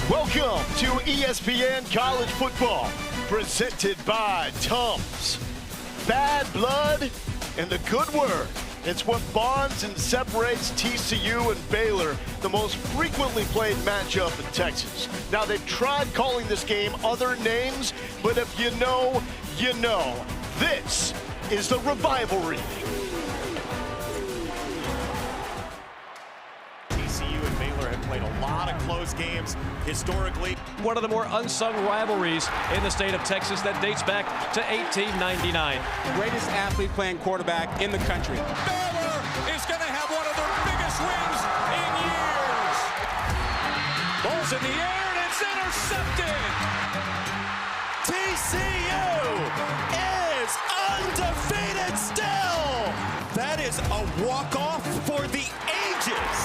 Welcome to ESPN College Football, presented by Tums. Bad blood and the good word. It's what bonds and separates TCU and Baylor, the most frequently played matchup in Texas. Now, they've tried calling this game other names, but if you know, you know. This is the Revivalry. TCU and Baylor have played a lot of close games historically. One of the more unsung rivalries in the state of Texas that dates back to 1899. Greatest athlete playing quarterback in the country. Baylor is going to have one of their biggest wins in years. Ball's in the air and it's intercepted. TCU is undefeated still. That is a walk-off for the ages.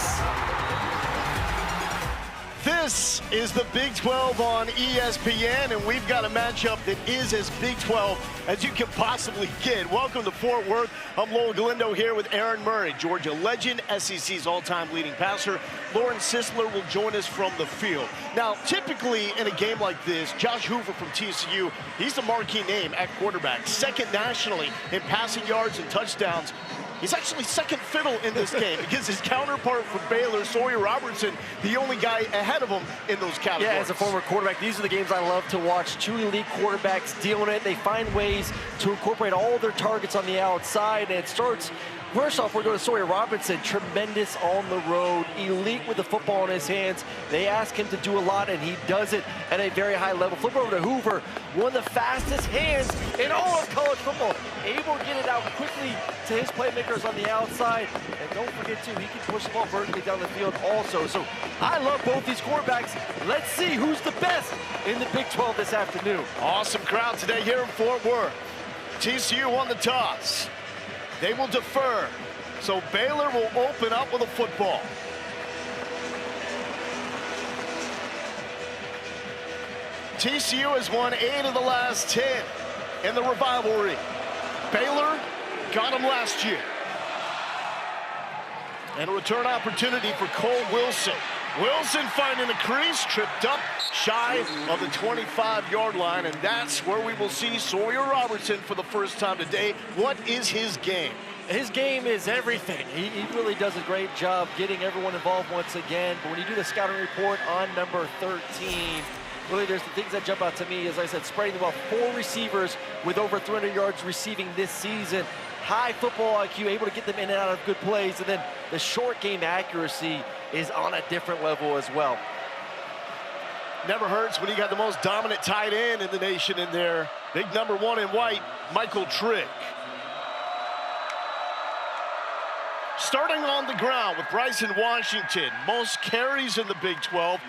This is the Big 12 on ESPN, and we've got a matchup that is as Big 12 as you can possibly get. Welcome to Fort Worth. I'm Lowell Galindo here with Aaron Murray, Georgia legend, SEC's all-time leading passer. Lauren Sisler will join us from the field. Now, typically in a game like this, Josh Hoover from TCU, he's the marquee name at quarterback, second nationally in passing yards and touchdowns. He's actually second fiddle in this game because his counterpart from Baylor, Sawyer Robertson, the only guy ahead of him in those categories. Yeah, as a former quarterback, these are the games I love to watch. Two elite quarterbacks dealing it. They find ways to incorporate all their targets on the outside, and it starts. First off, we're going to Sawyer Robertson, tremendous on the road, elite with the football in his hands. They ask him to do a lot, and he does it at a very high level. Flip over to Hoover, one of the fastest hands in all of college football, able to get it out quickly to his playmakers on the outside. And don't forget, too, he can push the ball vertically down the field also. So I love both these quarterbacks. Let's see who's the best in the Big 12 this afternoon. Awesome crowd today here in Fort Worth. TCU won the toss. They will defer, so Baylor will open up with a football. TCU has won 8 of the last 10 in the Revivalry. Baylor got them last year. And a return opportunity for Cole Wilson. Wilson finding the crease, tripped up shy of the 25-yard line, and that's where we will see Sawyer Robertson for the first time today. What is his game? His game is everything. He really does a great job getting everyone involved once again. But when you do the scouting report on number 13, really there's the things that jump out to me. As I said, spreading the ball, 4 receivers with over 300 yards receiving this season. High football IQ, able to get them in and out of good plays. And then the short game accuracy is on a different level as well. Never hurts when you got the most dominant tight end in the nation in there. Big number 1 in white, Michael Trick. Starting on the ground with Bryson Washington, most carries in the Big 12,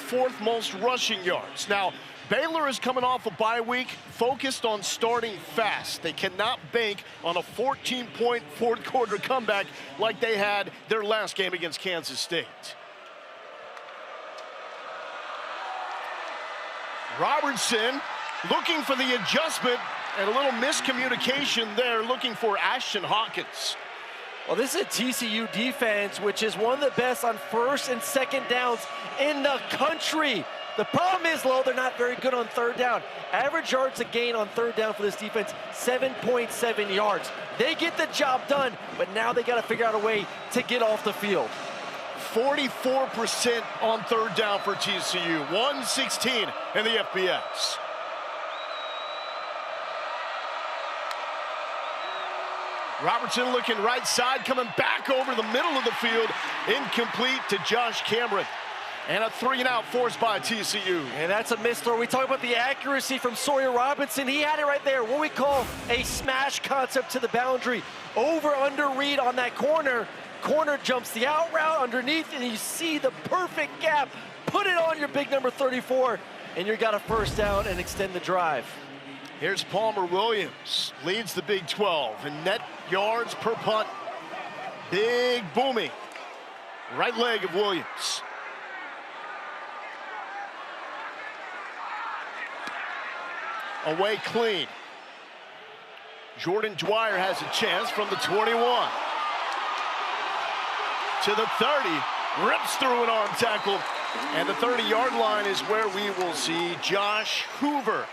4th most rushing yards. Now, Baylor is coming off a bye week, focused on starting fast. They cannot bank on a 14-point fourth quarter comeback like they had their last game against Kansas State. Robertson looking for the adjustment and a little miscommunication there, looking for Ashton Hawkins. Well, this is a TCU defense, which is one of the best on first and second downs in the country. The problem is, Lo, they're not very good on third down. Average yards a gain on third down for this defense, 7.7 yards. They get the job done, but now they got to figure out a way to get off the field. 44% on third down for TCU, 116 in the FBS. Robertson looking right side, coming back over the middle of the field, incomplete to Josh Cameron. And a 3-and-out forced by TCU. And that's a miss throw. We talk about the accuracy from Sawyer Robertson. He had it right there, what we call a smash concept to the boundary. Over under read on that corner. Corner jumps the out route underneath, and you see the perfect gap. Put it on your big number 34, and you got a first down and extend the drive. Here's Palmer Williams, leads the Big 12 in net yards per punt. Big booming right leg of Williams. Away clean. Jordan Dwyer has a chance from the 21. To the 30, rips through an arm tackle. And the 30-yard line is where we will see Josh Hoover.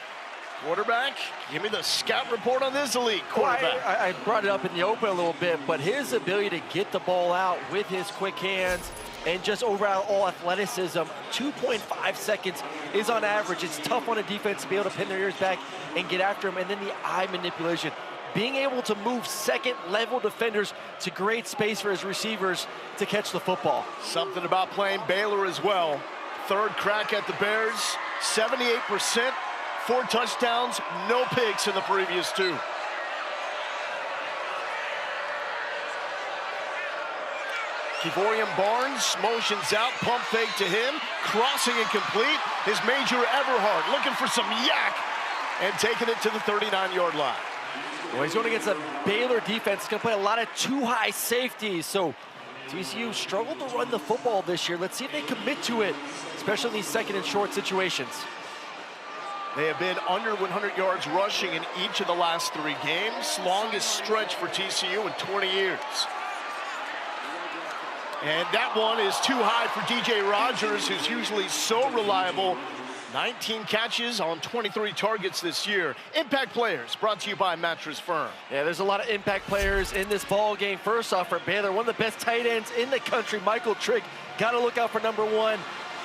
Quarterback, give me the scout report on this elite quarterback. Well, I brought it up in the open a little bit, but his ability to get the ball out with his quick hands and just overall athleticism, 2.5 seconds is on average. It's tough on a defense to be able to pin their ears back and get after him. And then the eye manipulation, being able to move second-level defenders to create space for his receivers to catch the football. Something about playing Baylor as well. Third crack at the Bears, 78%, 4 touchdowns, no picks in the previous 2. Kevorian Barnes motions out, pump fake to him, crossing incomplete. His Major Everhart looking for some yak and taking it to the 39-yard line. Well, he's going against a Baylor defense. He's going to play a lot of too high safeties. So TCU struggled to run the football this year. Let's see if they commit to it, especially in these second and short situations. They have been under 100 yards rushing in each of the last 3 games. Longest stretch for TCU in 20 years. And that one is too high for DJ Rogers, who's usually so reliable. 19 catches on 23 targets this year. Impact players brought to you by Mattress Firm. Yeah, there's a lot of impact players in this ball game. First off, for Baylor, one of the best tight ends in the country, Michael Trigg. Got to look out for number 1.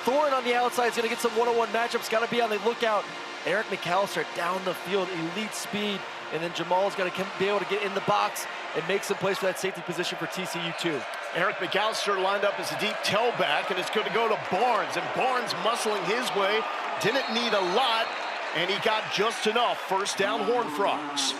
Thorne on the outside is going to get some one-on-one matchups. Got to be on the lookout. Eric McAllister down the field, elite speed. And then Jamal's got to be able to get in the box and make some plays for that safety position for TCU too. Eric McAllister lined up as a deep tailback, and it's going to go to Barnes. And Barnes muscling his way. Didn't need a lot, and he got just enough. First down, Horned Frogs.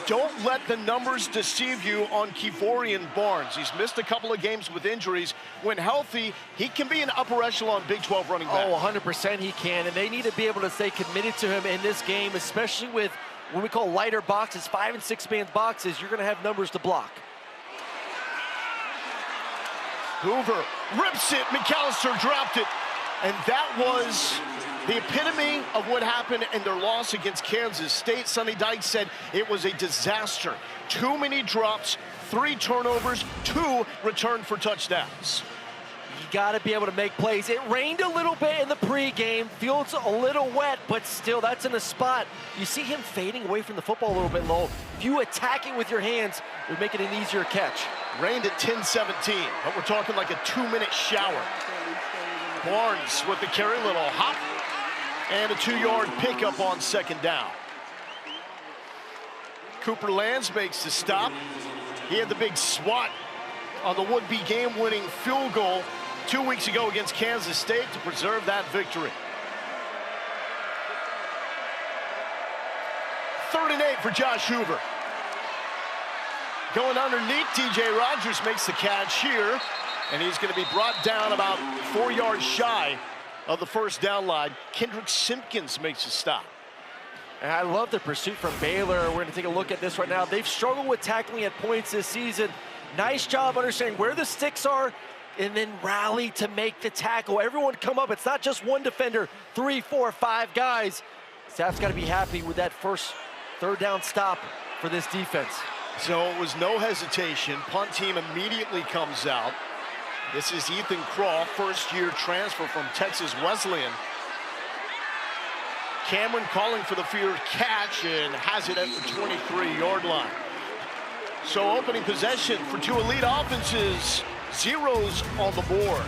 Don't let the numbers deceive you on Kevorian Barnes. He's missed a couple of games with injuries. When healthy, he can be an upper echelon Big 12 running back. Oh, 100% he can, and they need to be able to stay committed to him in this game, especially with what we call lighter boxes, 5- and 6-man boxes. You're going to have numbers to block. Hoover rips it. McAllister dropped it. And that was the epitome of what happened in their loss against Kansas State. Sonny Dykes said it was a disaster. Too many drops, 3 turnovers, 2 returned for touchdowns. You got to be able to make plays. It rained a little bit in the pregame. Field's a little wet, but still, that's in a spot. You see him fading away from the football a little bit low. If you attack it with your hands, it would make it an easier catch. Rained at 10-17, but we're talking like a 2-minute shower. Barnes with the carry, little hop, and a 2-yard pickup on second down. Cooper Lands makes the stop. He had the big swat on the would-be game-winning field goal 2 weeks ago against Kansas State to preserve that victory. 3rd and 8 for Josh Hoover. Going underneath, DJ Rogers makes the catch here, and he's going to be brought down about 4 yards shy of the first down line. Kendrick Simpkins makes a stop. And I love the pursuit from Baylor. We're going to take a look at this right now. They've struggled with tackling at points this season. Nice job understanding where the sticks are and then rally to make the tackle. Everyone come up. It's not just one defender, 3, 4, 5 guys. Staff's got to be happy with that first 3rd down stop for this defense. So it was no hesitation. Punt team immediately comes out. This is Ethan Croft, first-year transfer from Texas Wesleyan. Cameron calling for the field catch and has it at the 23-yard line. So opening possession for 2 elite offenses. 0s on the board.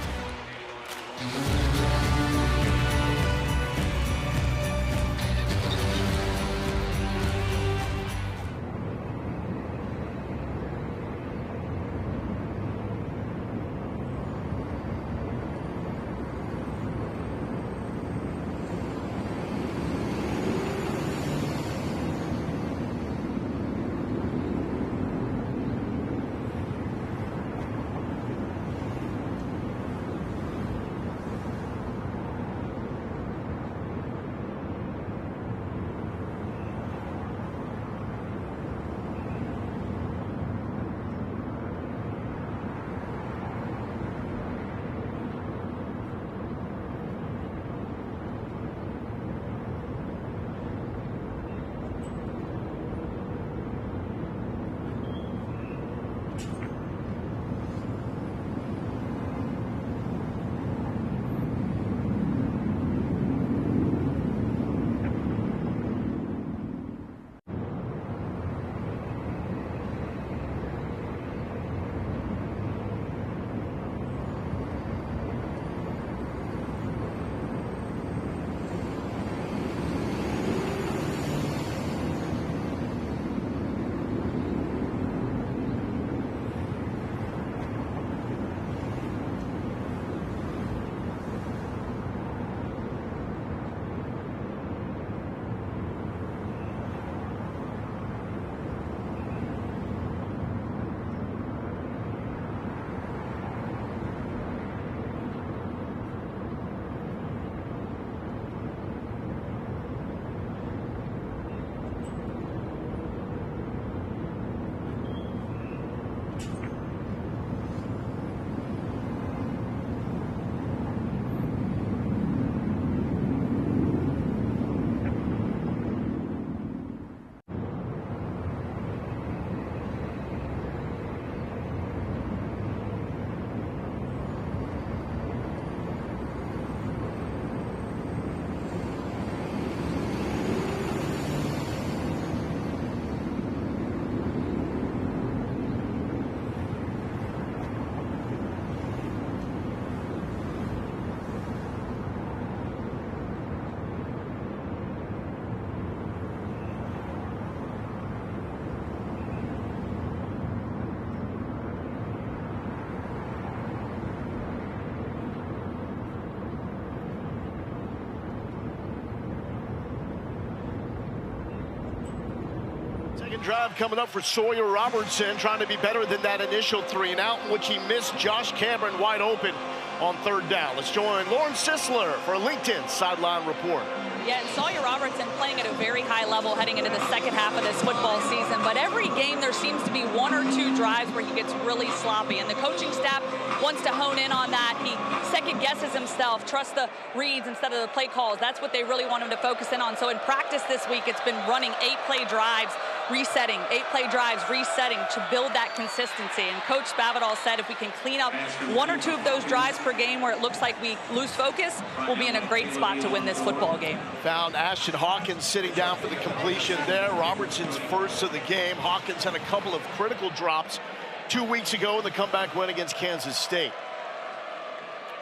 drive coming up for Sawyer Robertson, trying to be better than that initial 3-and-out, in which he missed Josh Cameron wide open on third down. Let's join Lauren Sisler for a LinkedIn sideline report. Yeah, and Sawyer Robertson playing at a very high level heading into the second half of this football season. But every game there seems to be one or two drives where he gets really sloppy. And the coaching staff wants to hone in on that. He second guesses himself, trusts the reads instead of the play calls. That's what they really want him to focus in on. So in practice this week, it's been running 8-play drives, resetting, 8-play drives, resetting to build that consistency. And Coach Spavital said if we can clean up one or two of those drives per game where it looks like we lose focus, we'll be in a great spot to win this football game. Found Ashton Hawkins sitting down for the completion there. Robertson's first of the game. Hawkins had a couple of critical drops 2 weeks ago in the comeback win against Kansas State.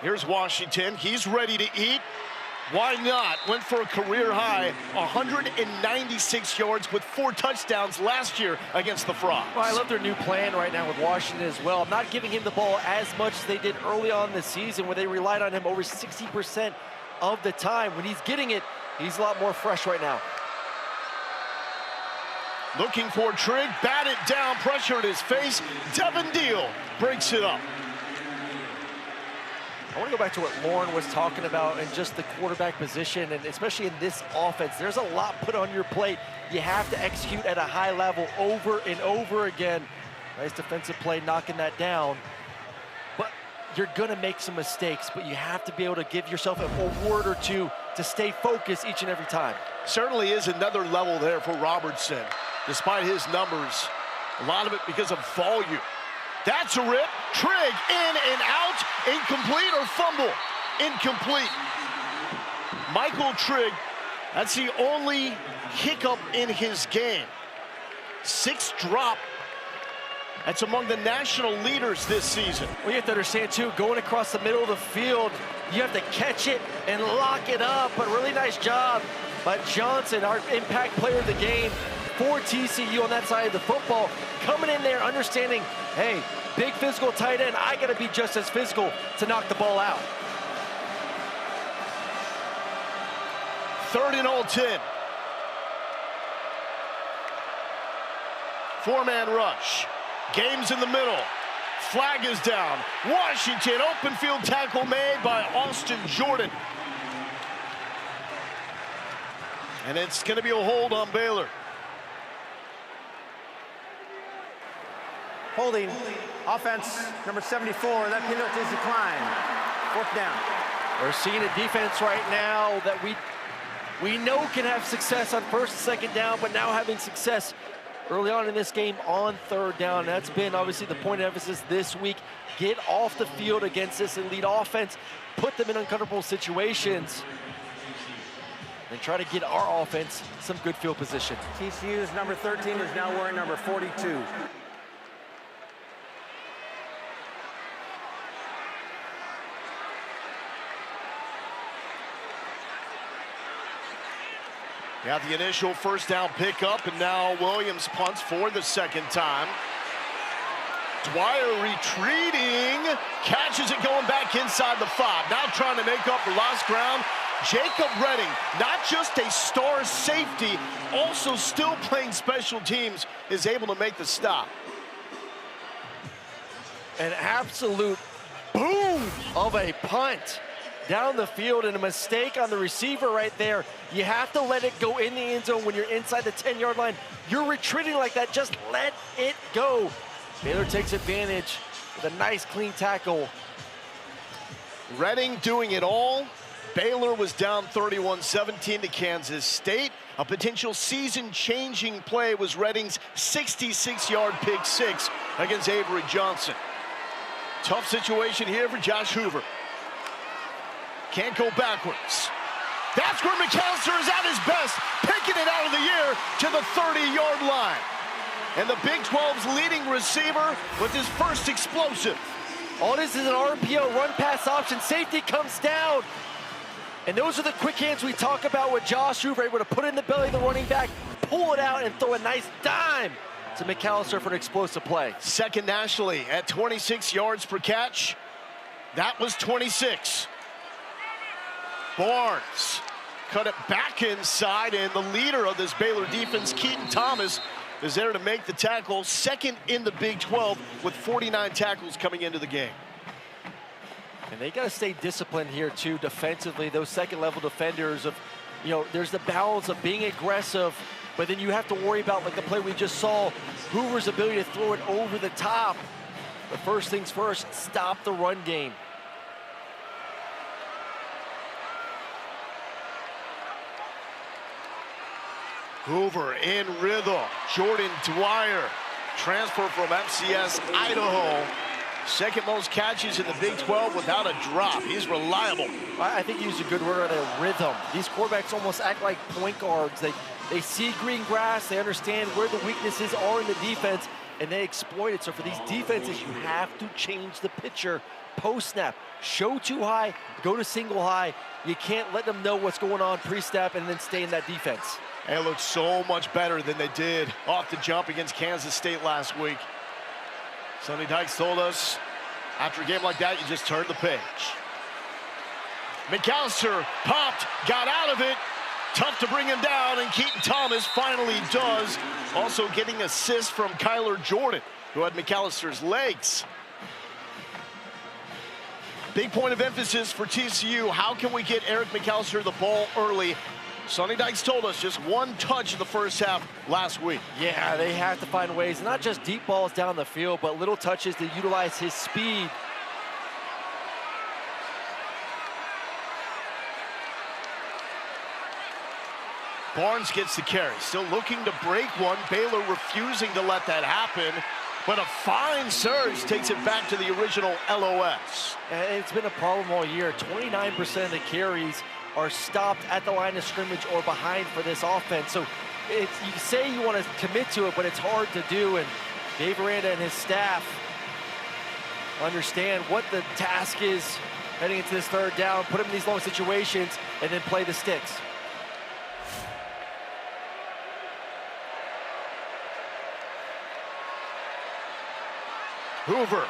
Here's Washington. He's ready to eat. Why not? Went for a career high 196 yards with 4 touchdowns last year against the Frogs. Well, I love their new plan right now with Washington as well. I'm not giving him the ball as much as they did early on in the season where they relied on him over 60% of the time. When he's getting it, he's a lot more fresh right now. Looking for Trigg, batted down, pressure at his face. Devin Deal breaks it up. I want to go back to what Lauren was talking about and just the quarterback position, and especially in this offense. There's a lot put on your plate. You have to execute at a high level over and over again. Nice defensive play knocking that down. But you're going to make some mistakes, but you have to be able to give yourself a word or two to stay focused each and every time. Certainly is another level there for Robertson. Despite his numbers, a lot of it because of volume. That's a rip. Trigg in and out. Incomplete or fumble? Incomplete. Michael Trigg, that's the only hiccup in his game. 6th drop. That's among the national leaders this season. Well, you have to understand, too, going across the middle of the field, you have to catch it and lock it up. But really nice job by Johnson, our impact player of the game, for TCU on that side of the football, coming in there understanding, hey, big physical tight end, I got to be just as physical to knock the ball out. 3rd and 10. 4-man rush. Game's in the middle. Flag is down. Washington, open field tackle made by Austin Jordan. And it's going to be a hold on Baylor. Holding, offense number 74, that penalty is declined. 4th down. We're seeing a defense right now that we know can have success on 1st and 2nd down, but now having success early on in this game on 3rd down. That's been obviously the point of emphasis this week. Get off the field against this elite offense, put them in uncomfortable situations, and try to get our offense some good field position. TCU's number 13 is now wearing number 42. Got the initial 1st down pickup, and now Williams punts for the 2nd time. Dwyer retreating, catches it going back inside the 5. Now trying to make up for lost ground. Jacob Redding, not just a star safety, also still playing special teams, is able to make the stop. An absolute boom of a punt down the field, and a mistake on the receiver right there. You have to let it go in the end zone when you're inside the 10-yard line. You're retreating like that, just let it go. Baylor takes advantage with a nice clean tackle. Redding doing it all. Baylor was down 31-17 to Kansas State. A potential season-changing play was Redding's 66-yard pick 6 against Avery Johnson. Tough situation here for Josh Hoover. Can't go backwards. That's where McAllister is at his best, picking it out of the air to the 30-yard line. And the Big 12's leading receiver with his first explosive. All this is an RPO, run-pass option. Safety comes down. And those are the quick hands we talk about with Josh Hoover, able to put it in the belly of the running back, pull it out, and throw a nice dime to McAllister for an explosive play. 2nd nationally at 26 yards per catch. That was 26. Barnes cut it back inside, and the leader of this Baylor defense, Keaton Thomas, is there to make the tackle, second in the Big 12 with 49 tackles coming into the game. And they got to stay disciplined here too defensively. Those second-level defenders of, there's the balance of being aggressive, but then you have to worry about, like the play we just saw, Hoover's ability to throw it over the top. But first things first, stop the run game. Hoover in rhythm. Jordan Dwyer, transfer from FCS Idaho. Second most catches in the Big 12 without a drop. He's reliable. I think you used a good word on their rhythm. These quarterbacks almost act like point guards. They see green grass, they understand where the weaknesses are in the defense, and they exploit it. So for these defenses, you have to change the picture post-snap. Show too high, go to single high. You can't let them know what's going on pre-snap and then stay in that defense. They look so much better than they did off the jump against Kansas State last week. Sonny Dykes told us, after a game like that, you just turn the page. McAllister popped, got out of it. Tough to bring him down, and Keaton Thomas finally does. Also getting assists from Kyler Jordan, who had McAllister's legs. Big point of emphasis for TCU. How can we get Eric McAllister the ball early? Sonny Dykes told us just one touch in the first half last week. Yeah, they have to find ways, not just deep balls down the field, but little touches to utilize his speed. Barnes gets the carry, still looking to break one. Baylor refusing to let that happen, but a fine surge takes it back to the original LOS. And it's been a problem all year. 29% of the carries are stopped at the line of scrimmage or behind for this offense. So you say you want to commit to it, but it's hard to do. And Dave Aranda and his staff understand what the task is heading into this third down, put them in these long situations, and then play the sticks. Hoover,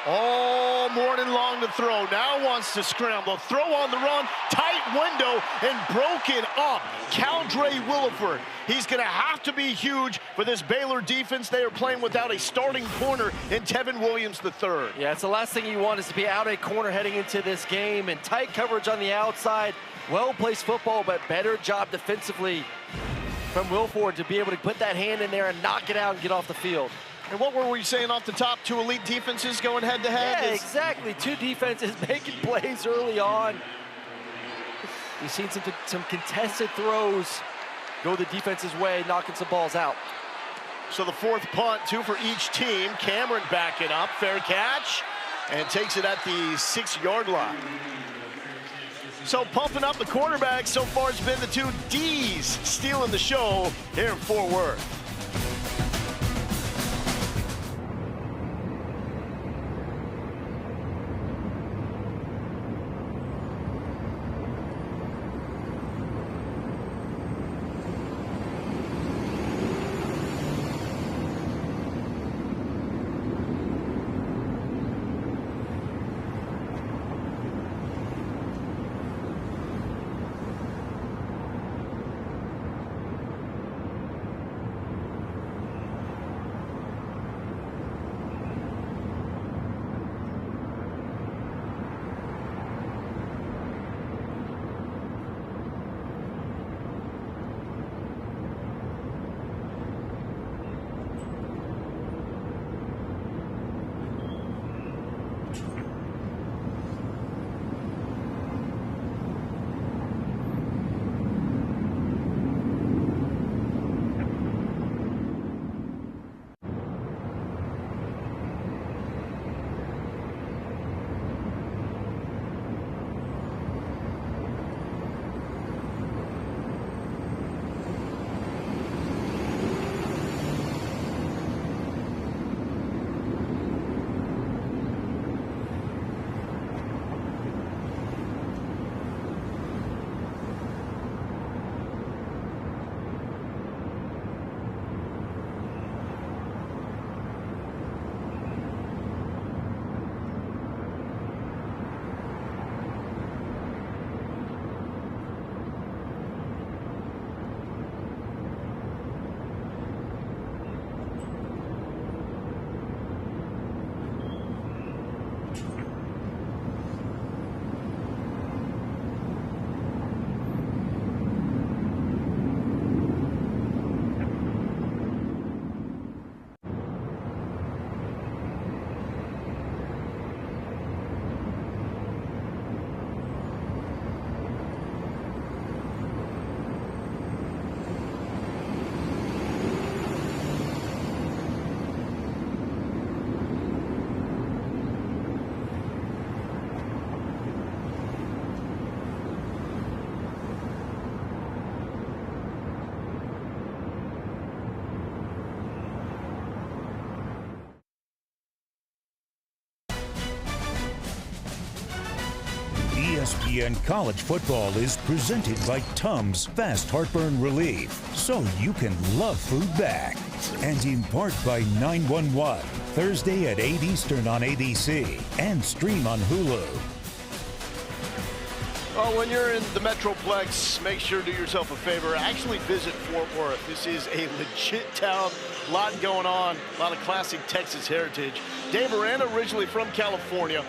all morning long to throw. Now wants to scramble. Throw on the run. Tight window and broken up. Caldre Williford. He's going to have to be huge for this Baylor defense. They are playing without a starting corner in Tevin Williams III. Yeah, it's the last thing you want is to be out a corner heading into this game, and tight coverage on the outside. Well-placed football, but better job defensively from Williford to be able to put that hand in there and knock it out and get off the field. And what were we saying off the top? Two elite defenses going head-to-head? Yeah, exactly. Two defenses making plays early on. We've seen some contested throws go the defense's way, knocking some balls out. So the fourth punt, two for each team. Cameron backing up, fair catch, and takes it at the 6-yard line. So pumping up the quarterback so far has been the two D's stealing the show here in Fort Worth. ESPN College Football is presented by Tums Fast Heartburn Relief, so you can love food back. And in part by 911, Thursday at 8 Eastern on ABC and stream on Hulu. Well, when you're in the Metroplex, make sure to do yourself a favor. Actually visit Fort Worth. This is a legit town. A lot going on. A lot of classic Texas heritage. Dave Aranda, originally from California.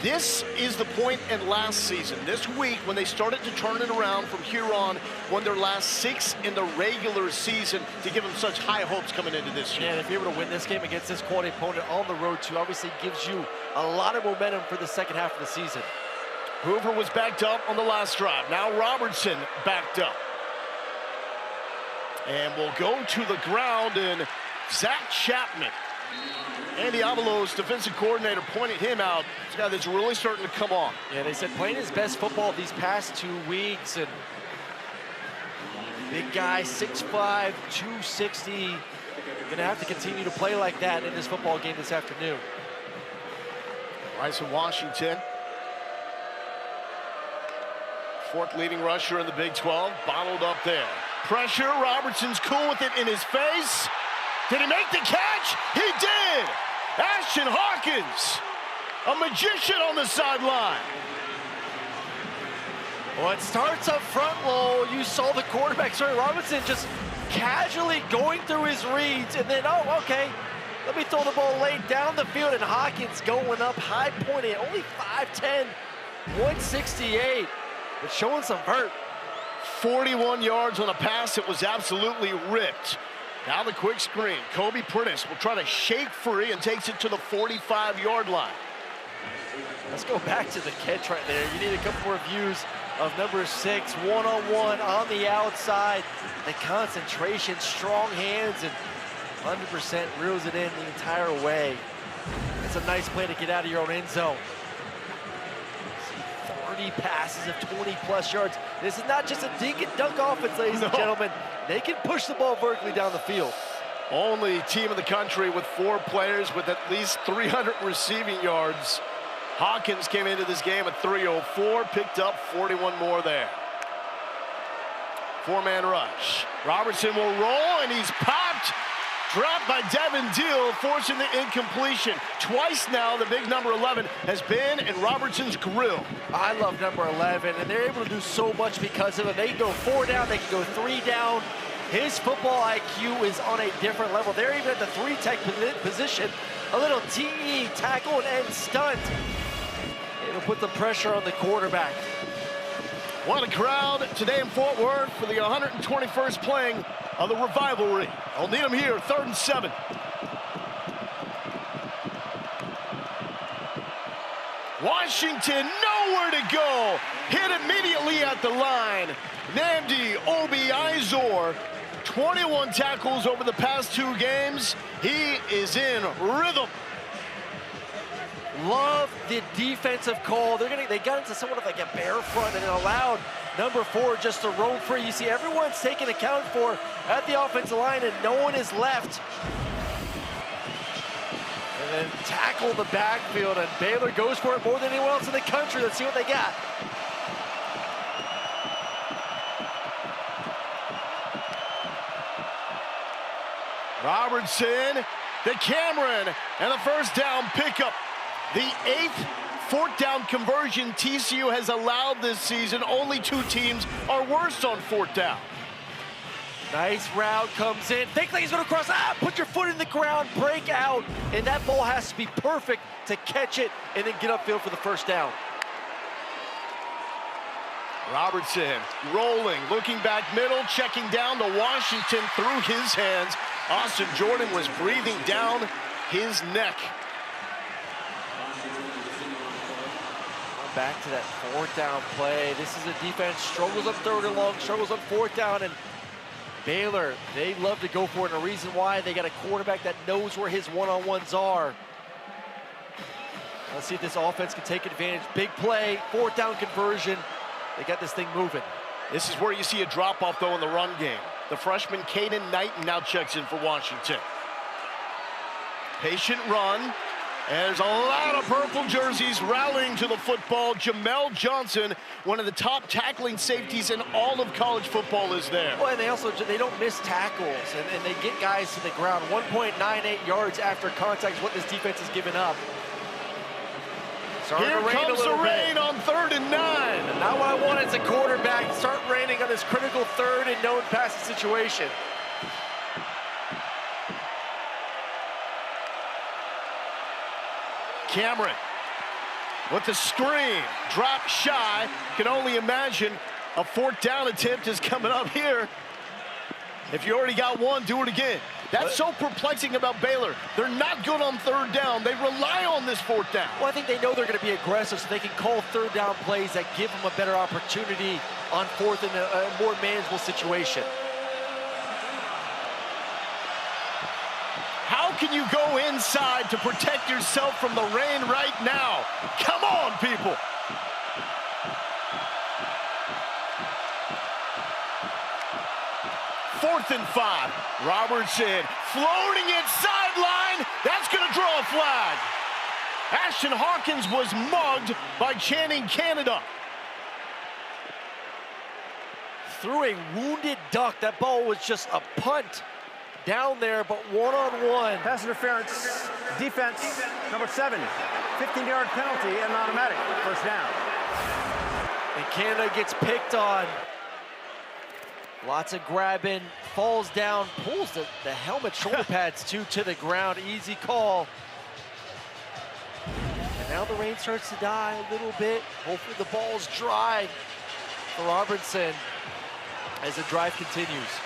This is the point in last season, this week, when they started to turn it around from here on, won their last 6 in the regular season to give them such high hopes coming into this year. Yeah, and if you're able to win this game against this quality opponent on the road, too, obviously gives you a lot of momentum for the second half of the season. Hoover was backed up on the last drive. Now Robertson backed up. And we'll go to the ground, and Zach Chapman, Andy Avalos, defensive coordinator, pointed him out. This guy that's really starting to come on. Yeah, they said playing his best football these past 2 weeks, and big guy, 6'5", 260. Gonna have to continue to play like that in this football game this afternoon. Bryson Washington, 4th leading rusher in the Big 12, bottled up there. Pressure, Robertson's cool with it in his face. Did he make the catch? He did! Ashton Hawkins, a magician on the sideline. Well, it starts up front, Lowell. You saw the quarterback, Robinson, just casually going through his reads, and then, oh, okay, let me throw the ball late down the field, and Hawkins going up, high pointing, only 5'10", 168, but showing some vert. 41 yards on a pass that was absolutely ripped. Now the quick screen. Kobe Prentice will try to shake free and takes it to the 45-yard line. Let's go back to the catch right there. You need a couple more views of number 6, one-on-one on the outside. The concentration, strong hands, and 100% reels it in the entire way. It's a nice play to get out of your own end zone. 30 passes of 20-plus yards. This is not just a dink and dunk offense, ladies and gentlemen. They can push the ball vertically down the field. Only team in the country with 4 players with at least 300 receiving yards. Hawkins came into this game at 304, picked up 41 more there. 4-man rush. Robertson will roll, and he's popped. Dropped by Devin Deal, forcing the incompletion. Twice now, the big number 11 has been in Robertson's grill. I love number 11, and they're able to do so much because of it. They can go 4 down, they can go 3 down. His football IQ is on a different level. They're even at the 3-tech position. A little TE, tackle and stunt. It'll put the pressure on the quarterback. What a crowd today in Fort Worth for the 121st playing of the Revivalry. I'll need them here, 3rd and 7. Washington, nowhere to go. Hit immediately at the line. Nnamdi Obi-Izor, 21 tackles over the past 2 games. He is in rhythm. Love the defensive call. They got into somewhat of like a bear front and it allowed number 4 just to roam free. You see everyone's taken account for at the offensive line and no one is left. And then tackle the backfield, and Baylor goes for it more than anyone else in the country. Let's see what they got. Robertson, the Cameron, and the first down pickup. The 8th 4th down conversion TCU has allowed this season. Only 2 teams are worse on 4th down. Nice route comes in. Think like he's gonna cross. Put your foot in the ground, break out, and that ball has to be perfect to catch it and then get upfield for the first down. Robertson rolling, looking back middle, checking down to Washington through his hands. Austin Jordan was breathing down his neck. Back to that 4th down play. This is a defense, struggles up 3rd and long, struggles up 4th down, and Baylor, they love to go for it, and the reason why, they got a quarterback that knows where his one-on-ones are. Let's see if this offense can take advantage. Big play, 4th down conversion. They got this thing moving. This is where you see a drop-off, though, in the run game. The freshman Caden Knighton now checks in for Washington. Patient run. And there's a lot of purple jerseys rallying to the football. Jamel Johnson, one of the top tackling safeties in all of college football, is there. Well, and they don't miss tackles, and they get guys to the ground. 1.98 yards after contact is what this defense has given up. Here comes the rain on 3rd and 9. Not what I want as a quarterback. Start raining on this critical 3rd and known passing situation. Cameron with the screen, drop shy. Can only imagine a 4th down attempt is coming up here. If you already got one, do it again. That's so perplexing about Baylor. They're not good on 3rd down. They rely on this 4th down. Well, I think they know they're going to be aggressive, so they can call 3rd down plays that give them a better opportunity on 4th in a more manageable situation. How can you go inside to protect yourself from the rain right now? Come on, people. Fourth and 5. Robertson floating it sideline. That's going to draw a flag. Ashton Hawkins was mugged by Channing Canada. Through a wounded duck. That ball was just a punt down there, but one-on-one. Pass interference, defense, number 7. 15-yard penalty and an automatic. First down. And Canada gets picked on. Lots of grabbing, falls down, pulls the helmet shoulder pads to the ground. Easy call. And now the rain starts to die a little bit. Hopefully the ball's dry for Robertson as the drive continues.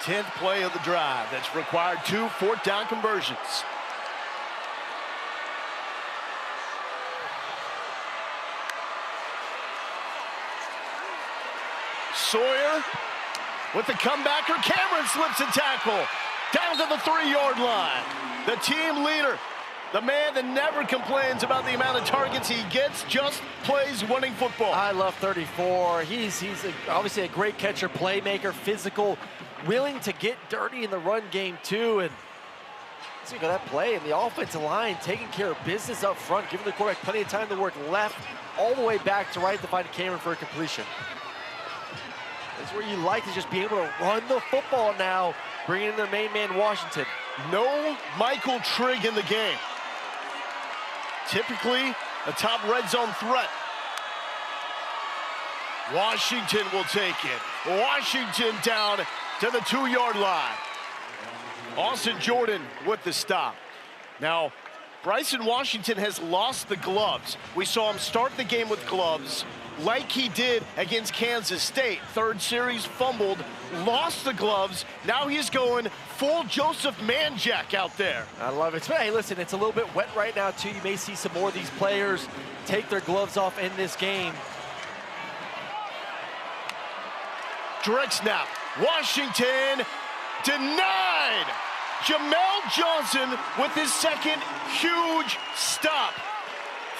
10th play of the drive. That's required 2 4th down conversions. Sawyer with the comebacker. Cameron slips a tackle down to the 3-yard line. The team leader, the man that never complains about the amount of targets he gets, just plays winning football. I love 34. He's obviously a great catcher, playmaker, physical, willing to get dirty in the run game too. And see that play, and the offensive line taking care of business up front, giving the quarterback plenty of time to work left all the way back to right to find Cameron for a completion. That's where you like to just be able to run the football now, bringing in their main man, Washington. No Michael Trigg in the game. Typically a top red zone threat. Washington will take it. Washington down to the 2-yard line. Austin Jordan with the stop. Now, Bryson Washington has lost the gloves. We saw him start the game with gloves like he did against Kansas State. 3rd series, fumbled, lost the gloves. Now he's going full Joseph Manjack out there. I love it. Hey, listen, it's a little bit wet right now too. You may see some more of these players take their gloves off in this game. Direct snap. Washington denied. Jamel Johnson with his 2nd huge stop.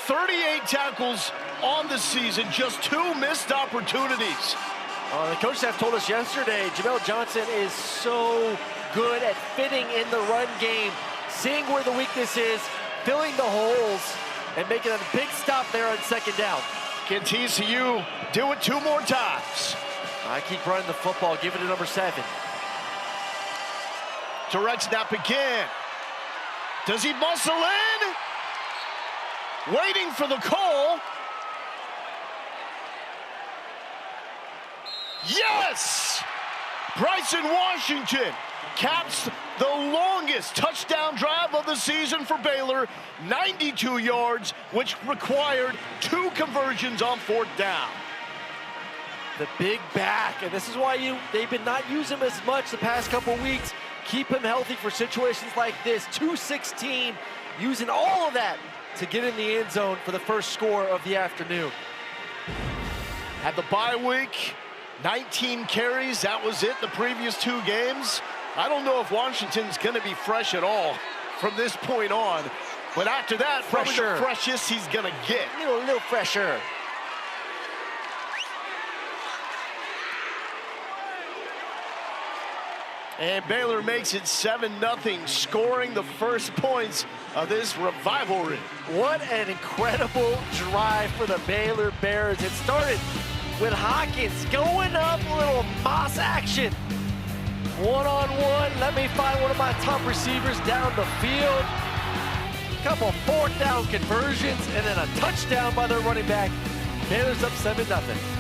38 tackles on the season, just 2 missed opportunities. The coach staff told us yesterday, Jamel Johnson is so good at fitting in the run game, seeing where the weakness is, filling the holes, and making a big stop there on 2nd down. Can TCU do it 2 more times? I keep running the football, give it to number 7. Direct snap again. Does he muscle in? Waiting for the call. Yes! Bryson Washington caps the longest touchdown drive of the season for Baylor, 92 yards, which required 2 conversions on 4th down. The big back, and this is why they've been not using him as much the past couple weeks. Keep him healthy for situations like this. 216, using all of that to get in the end zone for the first score of the afternoon. Had the bye week, 19 carries, that was it the previous 2 games. I don't know if Washington's gonna be fresh at all from this point on, but after that, probably the freshest he's gonna get. A little fresher. And Baylor makes it 7-0, scoring the first points of this rivalry. What an incredible drive for the Baylor Bears. It started with Hawkins going up, a little Moss action. One-on-one, let me find one of my top receivers down the field. Couple fourth down conversions, and then a touchdown by their running back. Baylor's up 7-0.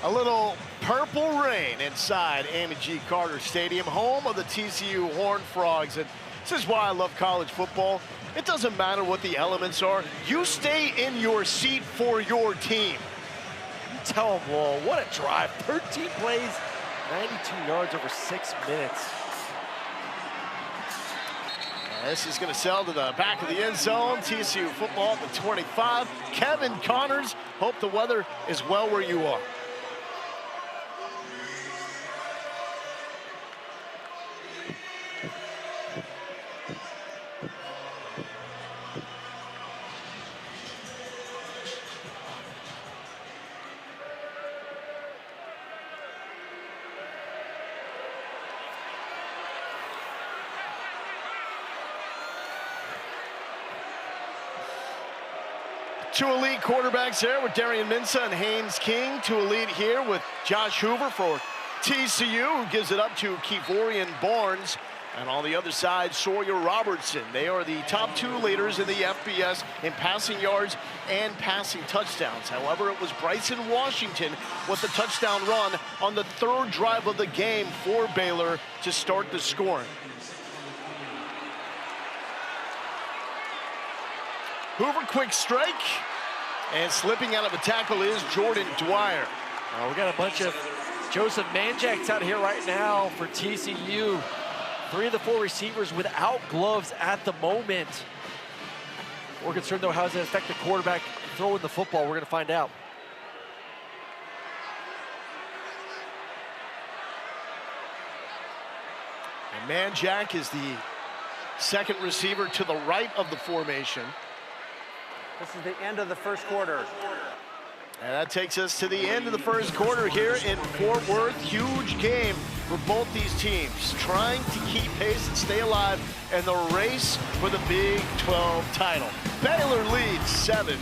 A little purple rain inside Amy G. Carter Stadium, home of the TCU Horned Frogs. And this is why I love college football. It doesn't matter what the elements are. You stay in your seat for your team. You tell them, well, what a drive. 13 plays, 92 yards over 6 minutes. This is going to sell to the back of the end zone. TCU football at the 25. Kevin Connors, hope the weather is well where you are. Two elite quarterbacks there with Darian Mensah and Haynes King. Two elite here with Josh Hoover for TCU, who gives it up to Kevorian Barnes. And on the other side, Sawyer Robertson. They are the top two leaders in the FBS in passing yards and passing touchdowns. However, it was Bryson Washington with the touchdown run on the third drive of the game for Baylor to start the scoring. Hoover, quick strike. And slipping out of the tackle is Jordan Dwyer. We got a bunch of Joseph Manjaks out here right now for TCU. 3 of the 4 receivers without gloves at the moment. We're concerned, though, how does it affect the quarterback throwing the football? We're going to find out. And Manjack is the second receiver to the right of the formation. This is the end of the first quarter. And that takes us to the end of the first quarter here in Fort Worth. Huge game for both these teams, trying to keep pace and stay alive in the race for the Big 12 title. Baylor leads 7-0.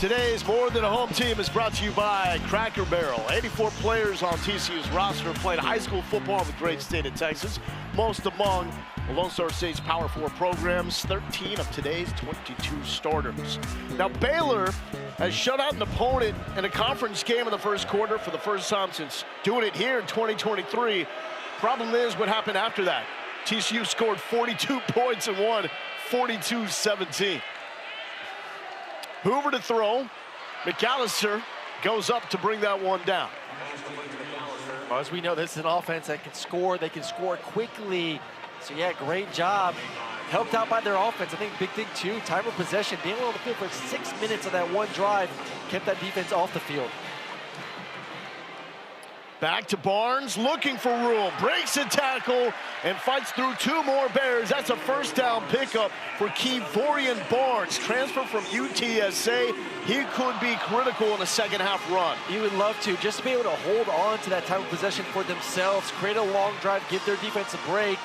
Today's More Than a Home team is brought to you by Cracker Barrel. 84 players on TCU's roster have played high school football in the great state of Texas, most among Lone Star State's Power 4 programs, 13 of today's 22 starters. Now, Baylor has shut out an opponent in a conference game in the first quarter for the first time since doing it here in 2023. Problem is what happened after that. TCU scored 42 points and won 42-17. Hoover to throw. McAllister goes up to bring that one down. Well, as we know, this is an offense that can score. They can score quickly. So, yeah, great job. Helped out by their offense. I think big thing, too, time of possession. Being on the field for 6 minutes of that one drive kept that defense off the field. Back to Barnes, looking for room. Breaks a tackle and fights through 2 more Bears. That's a first down pickup for Kevorian Barnes. Transfer from UTSA. He could be critical in a second half run. You would love to, just to be able to hold on to that time of possession for themselves, create a long drive, give their defense a break.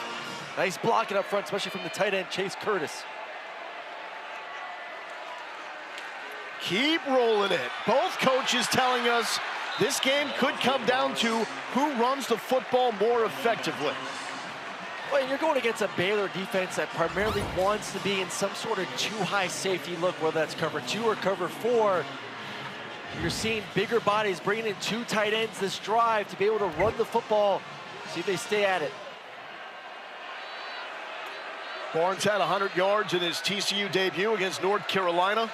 Nice blocking up front, especially from the tight end, Chase Curtis. Keep rolling it. Both coaches telling us this game could come down to who runs the football more effectively. Well, you're going against a Baylor defense that primarily wants to be in some sort of too-high safety look, whether that's cover 2 or cover 4. You're seeing bigger bodies bringing in 2 tight ends this drive to be able to run the football, see if they stay at it. Barnes had 100 yards in his TCU debut against North Carolina.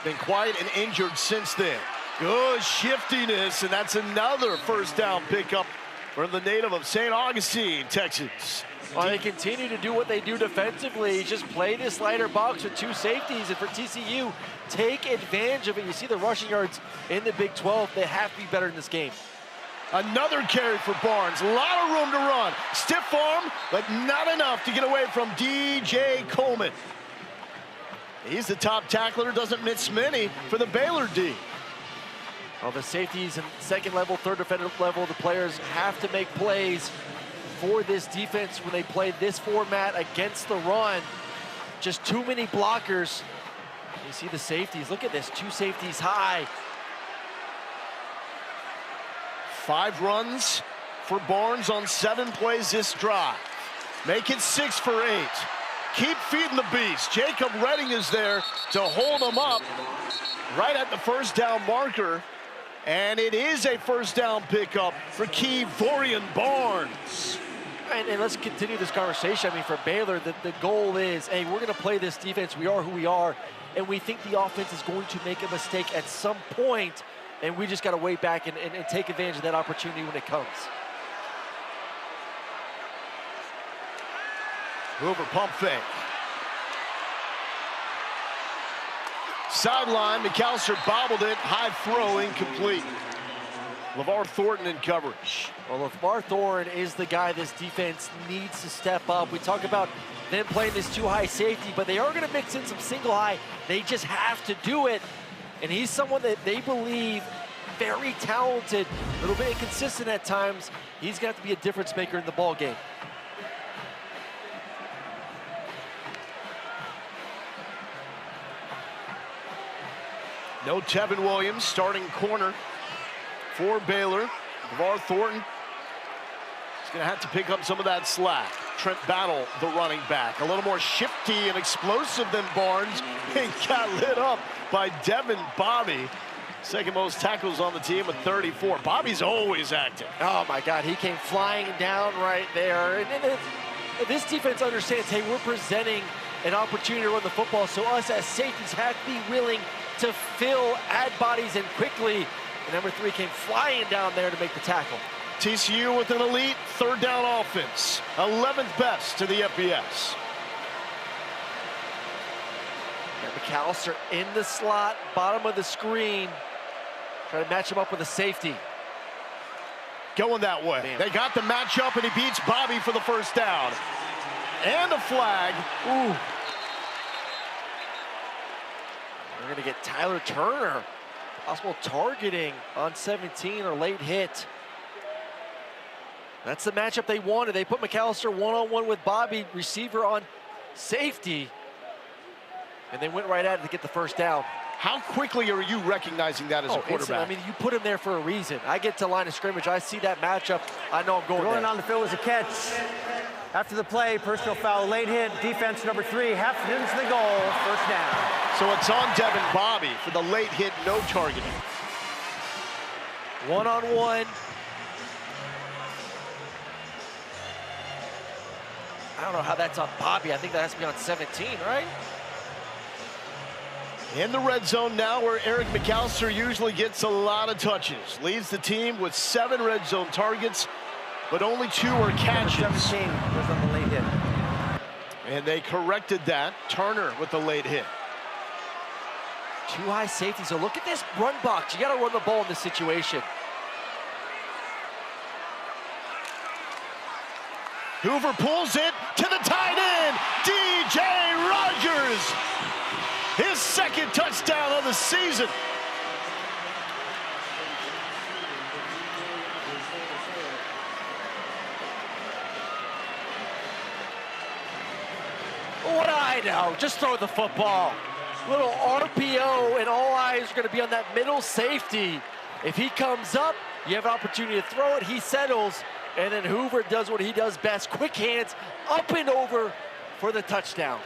Been quiet and injured since then. Good shiftiness, and that's another first down pickup for the native of St. Augustine, Texas. Well, they continue to do what they do defensively, just play this lighter box with 2 safeties, and for TCU, take advantage of it. You see the rushing yards in the Big 12. They have to be better in this game. Another carry for Barnes. A lot of room to run. Stiff arm, but not enough to get away from DJ Coleman. He's the top tackler, doesn't miss many for the Baylor D. Well, the safeties and second level, third defensive level, the players have to make plays for this defense when they play this format against the run. Just too many blockers. You see the safeties. Look at this, 2 safeties high. 5 runs for Barnes on 7 plays this drive. Make it 6 for 8. Keep feeding the beast. Jacob Redding is there to hold him up right at the first down marker. And it is a first down pickup for Kevorian Barnes. And let's continue this conversation. I mean, for Baylor, the goal is, hey, we're going to play this defense. We are who we are. And we think the offense is going to make a mistake at some point. And we just got to wait back and take advantage of that opportunity when it comes. Hoover pump fake. Sideline, McAllister bobbled it. High throw, incomplete. LeVar Thornton in coverage. Well, LeVar Thornton is the guy this defense needs to step up. We talk about them playing this too-high safety, but they are going to mix in some single high. They just have to do it. And he's someone that they believe very talented, a little bit inconsistent at times. He's got to be a difference maker in the ball game. No Tevin Williams, starting corner for Baylor. LeVar Thornton is going to have to pick up some of that slack. Trent Battle, the running back, a little more shifty and explosive than Barnes, and got lit up by Devin Bobby. Second most tackles on the team with 34. Bobby's always active. Oh my God, he came flying down right there. And this defense understands, hey, we're presenting an opportunity to run the football, so us as safeties have to be willing to fill, add bodies in quickly. And number 3 came flying down there to make the tackle. TCU with an elite third down offense, 11th best to the FBS. And McAllister in the slot, bottom of the screen. Try to match him up with a safety. Going that way. Damn. They got the matchup, and he beats Bobby for the first down. And a flag. Ooh. We're going to get Tyler Turner. Possible targeting on 17 or late hit. That's the matchup they wanted. They put McAllister one-on-one with Bobby, receiver on safety. And they went right at it to get the first down. How quickly are you recognizing that as a quarterback? I mean, you put him there for a reason. I get to line of scrimmage, I see that matchup, I know I'm going Rolling there. on the field was a catch. After the play, personal foul, late hit, defense number 3, half into the goal, first down. So it's on Devin Bobby for the late hit, no targeting. One-on-one. I don't know how that's on Bobby. I think that has to be on 17, right? In the red zone now, where Eric McAllister usually gets a lot of touches. Leads the team with 7 red zone targets, but only 2 are catches. Number 17 was on the late hit. And they corrected that. Turner with the late hit. 2 high safeties. So look at this run box. You got to run the ball in this situation. Hoover pulls it to the tight end, DJ Rogers. His 2nd touchdown of the season. What do I know? Just throw the football. Little RPO, and all eyes are going to be on that middle safety. If he comes up, you have an opportunity to throw it. He settles, and then Hoover does what he does best. Quick hands, up and over for the touchdown.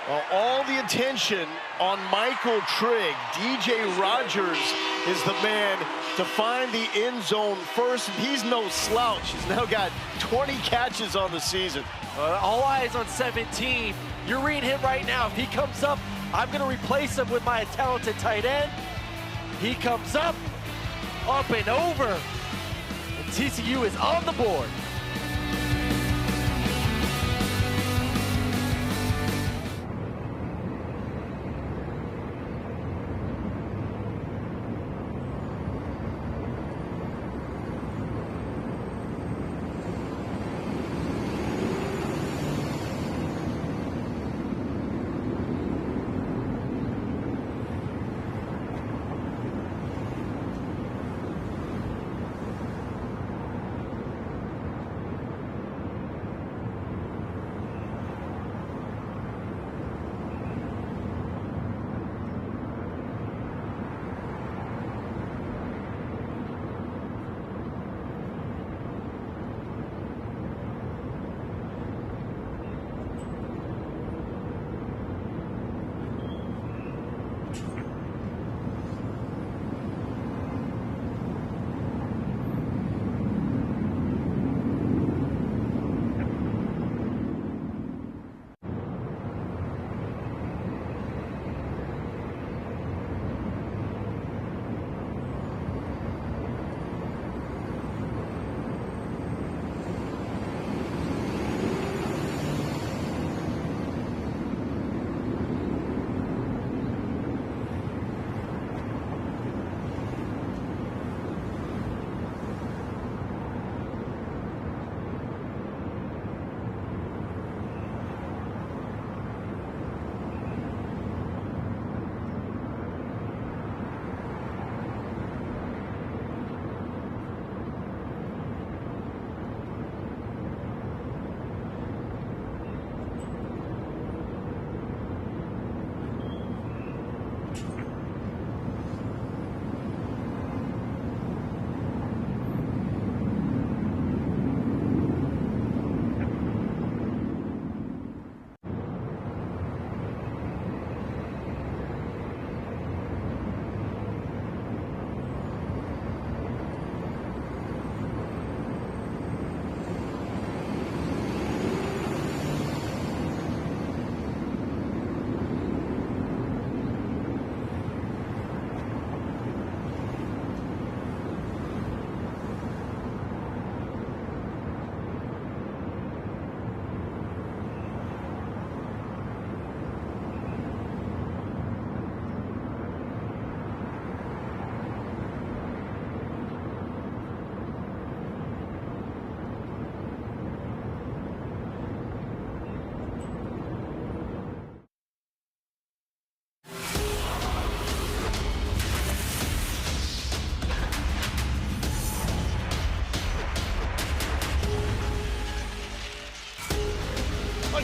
Well, all the attention on Michael Trigg. DJ Rogers is the man to find the end zone first. He's no slouch. He's now got 20 catches on the season. All eyes on 17. You're reading him right now. If he comes up, I'm going to replace him with my talented tight end. He comes up and over. And TCU is on the board.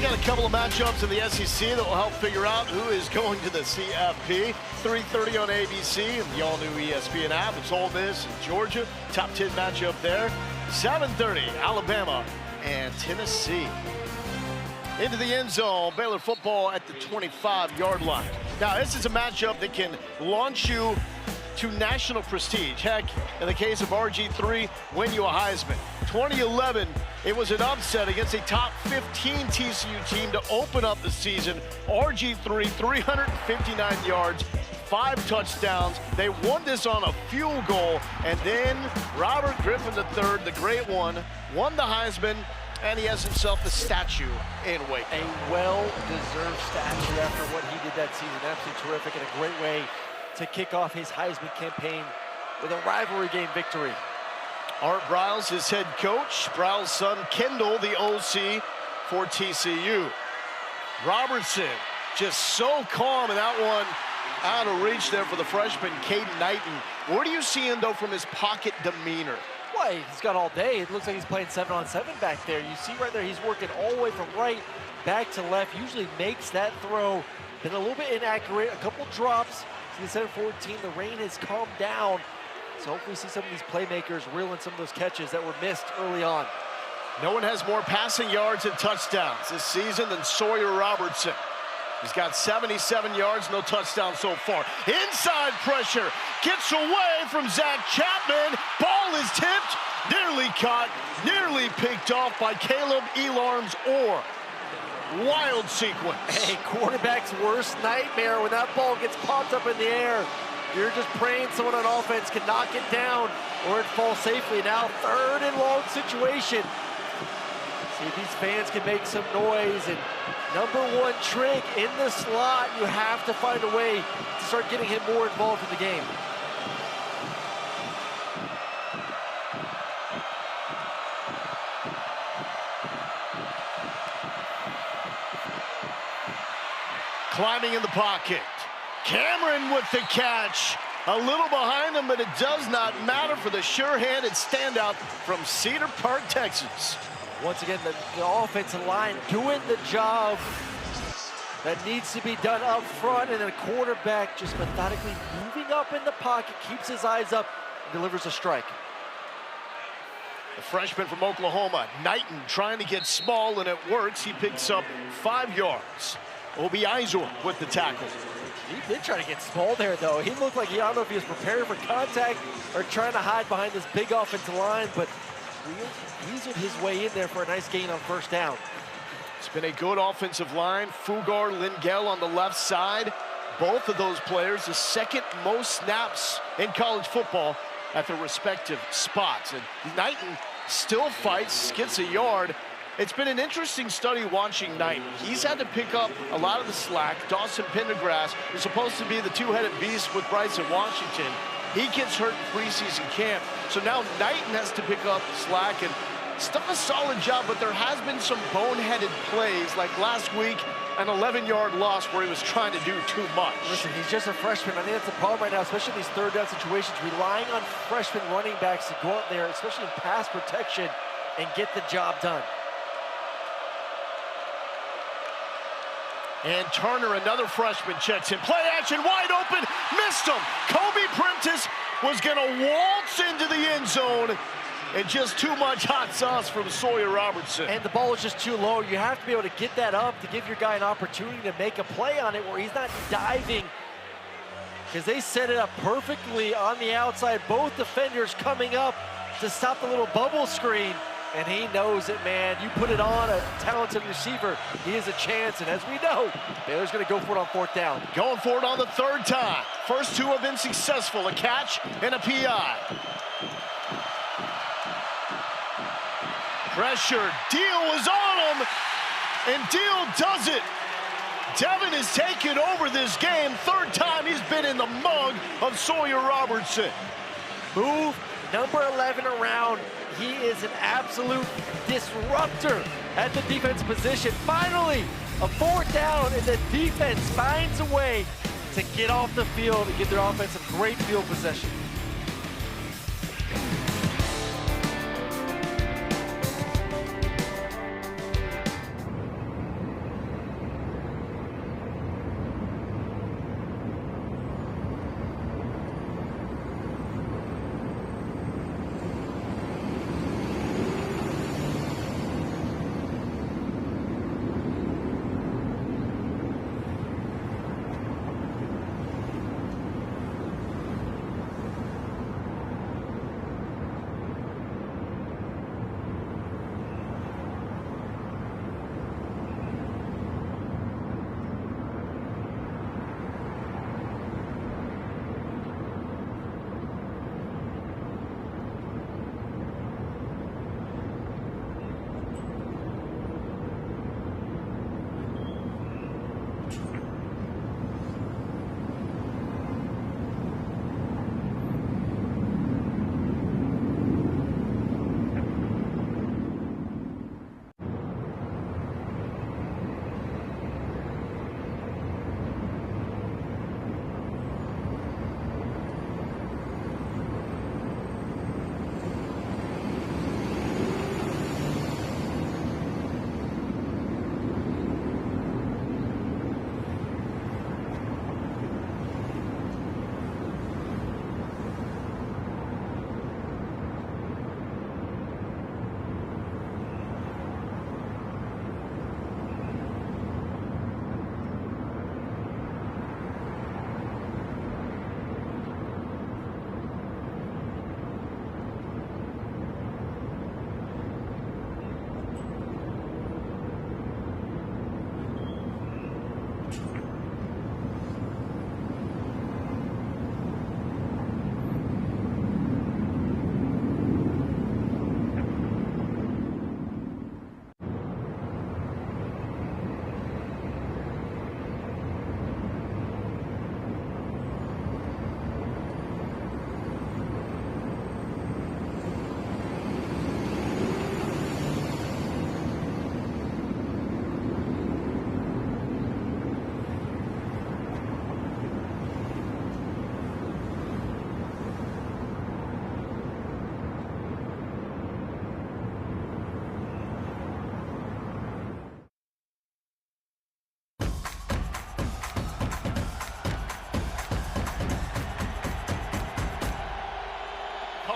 Got a couple of matchups in the SEC that will help figure out who is going to the CFP. 3:30 on ABC and the all-new ESPN app. It's Ole Miss and Georgia. Top 10 matchup there. 7:30, Alabama and Tennessee. Into the end zone, Baylor football at the 25-yard line. Now, this is a matchup that can launch you to national prestige. Heck, in the case of RG3, win you a Heisman. 2011, it was an upset against a top 15 TCU team to open up the season. RG3, 359 yards, 5 touchdowns. They won this on a field goal, and then Robert Griffin III, the great one, won the Heisman, and he has himself a statue in Wake. A well-deserved statue after what he did that season. Absolutely terrific, and a great way to kick off his Heisman campaign with a rivalry game victory. Art Briles, his head coach. Briles' son, Kendall, the OC for TCU. Robertson, just so calm in that one. Out of reach there for the freshman, Caden Knighton. Where do you see him, though, from his pocket demeanor? Well, he's got all day. It looks like he's playing 7-on-7 back there. You see right there, he's working all the way from right back to left. Usually makes that throw. Been a little bit inaccurate, a couple drops. See the 7-14, the rain has calmed down. So hopefully we see some of these playmakers reel in some of those catches that were missed early on. No one has more passing yards and touchdowns this season than Sawyer Robertson. He's got 77 yards, no touchdowns so far. Inside pressure, gets away from Zach Chapman. Ball is tipped, nearly caught, nearly picked off by Caleb Elarms Orr. Wild sequence. Hey, quarterback's worst nightmare when that ball gets popped up in the air. You're just praying someone on offense can knock it down or it falls safely. Now 3rd and long situation. See if these fans can make some noise. And #1 trick in the slot, you have to find a way to start getting him more involved in the game. Climbing in the pocket. Cameron with the catch. A little behind him, but it does not matter for the sure-handed standout from Cedar Park, Texas. Once again, the offensive line doing the job that needs to be done up front, and then a quarterback just methodically moving up in the pocket, keeps his eyes up, and delivers a strike. The freshman from Oklahoma, Knighton, trying to get small, and it works. He picks up 5 yards. Obi Izor with the tackle. He did try to get small there, though. He looked like, I don't know if he was preparing for contact or trying to hide behind this big offensive line, but weaseled his way in there for a nice gain on 1st down. It's been a good offensive line. Fugar, Lingel on the left side. Both of those players, the 2nd most snaps in college football at their respective spots. And Knighton still fights, gets a yard. It's been an interesting study watching Knighton. He's had to pick up a lot of the slack. Dawson Pendergrass was supposed to be the two-headed beast with Bryson Washington. He gets hurt in preseason camp. So now Knighton has to pick up slack, and it's done a solid job, but there has been some boneheaded plays, like last week, an 11-yard loss where he was trying to do too much. Listen, he's just a freshman. I think that's the problem right now, especially in these 3rd down situations, relying on freshman running backs to go out there, especially in pass protection, and get the job done. And Turner, another freshman, checks in. Play action, wide open, missed him. Kobe Prentice was gonna waltz into the end zone, and just too much hot sauce from Sawyer Robertson. And the ball was just too low. You have to be able to get that up to give your guy an opportunity to make a play on it where he's not diving, because they set it up perfectly on the outside. Both defenders coming up to stop the little bubble screen. And he knows it, man. You put it on a talented receiver, he has a chance. And as we know, Baylor's going to go for it on 4th down. Going for it on the 3rd time. First 2 have been successful, a catch and a PI. Pressure, Deal was on him, and Deal does it. Devin has taken over this game. 3rd time he's been in the mug of Sawyer Robertson. Move number 11 around. He is an absolute disruptor at the defense position. Finally, a 4th down, and the defense finds a way to get off the field and give their offense a great field possession.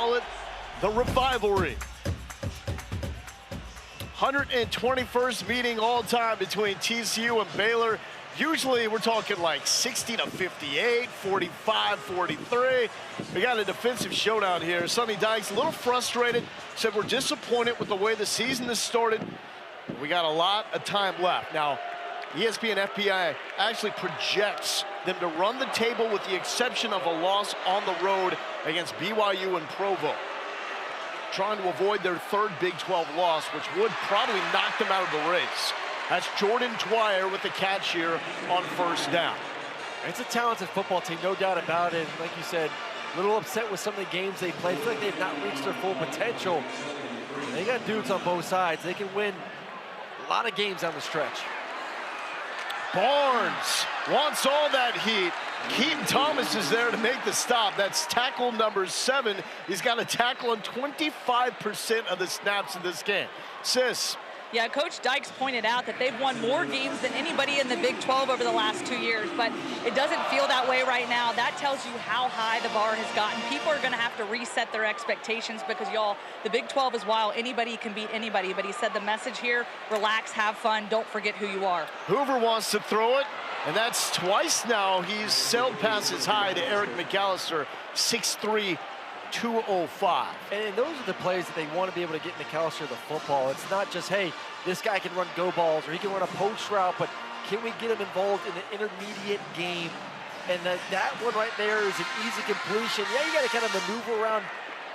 call it the Revivalry. 121st meeting all time between TCU and Baylor. Usually we're talking like 60 to 58, 45, 43. We got a defensive showdown here. Sonny Dykes a little frustrated, said we're disappointed with the way the season has started. We got a lot of time left. Now, ESPN FPI actually projects them to run the table with the exception of a loss on the road against BYU and Provo, trying to avoid their third Big 12 loss, which would probably knock them out of the race. That's Jordan Dwyer with the catch here on first down. It's a talented football team, no doubt about it. Like you said, a little upset with some of the games they played. I feel like they've not reached their full potential. They got dudes on both sides. They can win a lot of games down the stretch. Barnes wants all that heat. Keaton Thomas is there to make the stop. That's tackle number 7. He's got a tackle on 25% of the snaps in this game. Sis. Yeah, Coach Dykes pointed out that they've won more games than anybody in the Big 12 over the last 2 years, but it doesn't feel that way right now. That tells you how high the bar has gotten. People are going to have to reset their expectations because, y'all, the Big 12 is wild. Anybody can beat anybody, but he said the message here, relax, have fun, don't forget who you are. Hoover wants to throw it, and that's twice now he's sailed passes high to Eric McAllister, 6'3", 205. And those are the plays that they want to be able to get McAllister the football. It's not just, hey, this guy can run go balls or he can run a post route, but can we get him involved in the intermediate game? And that one right there is an easy completion. Yeah, you got to kind of maneuver around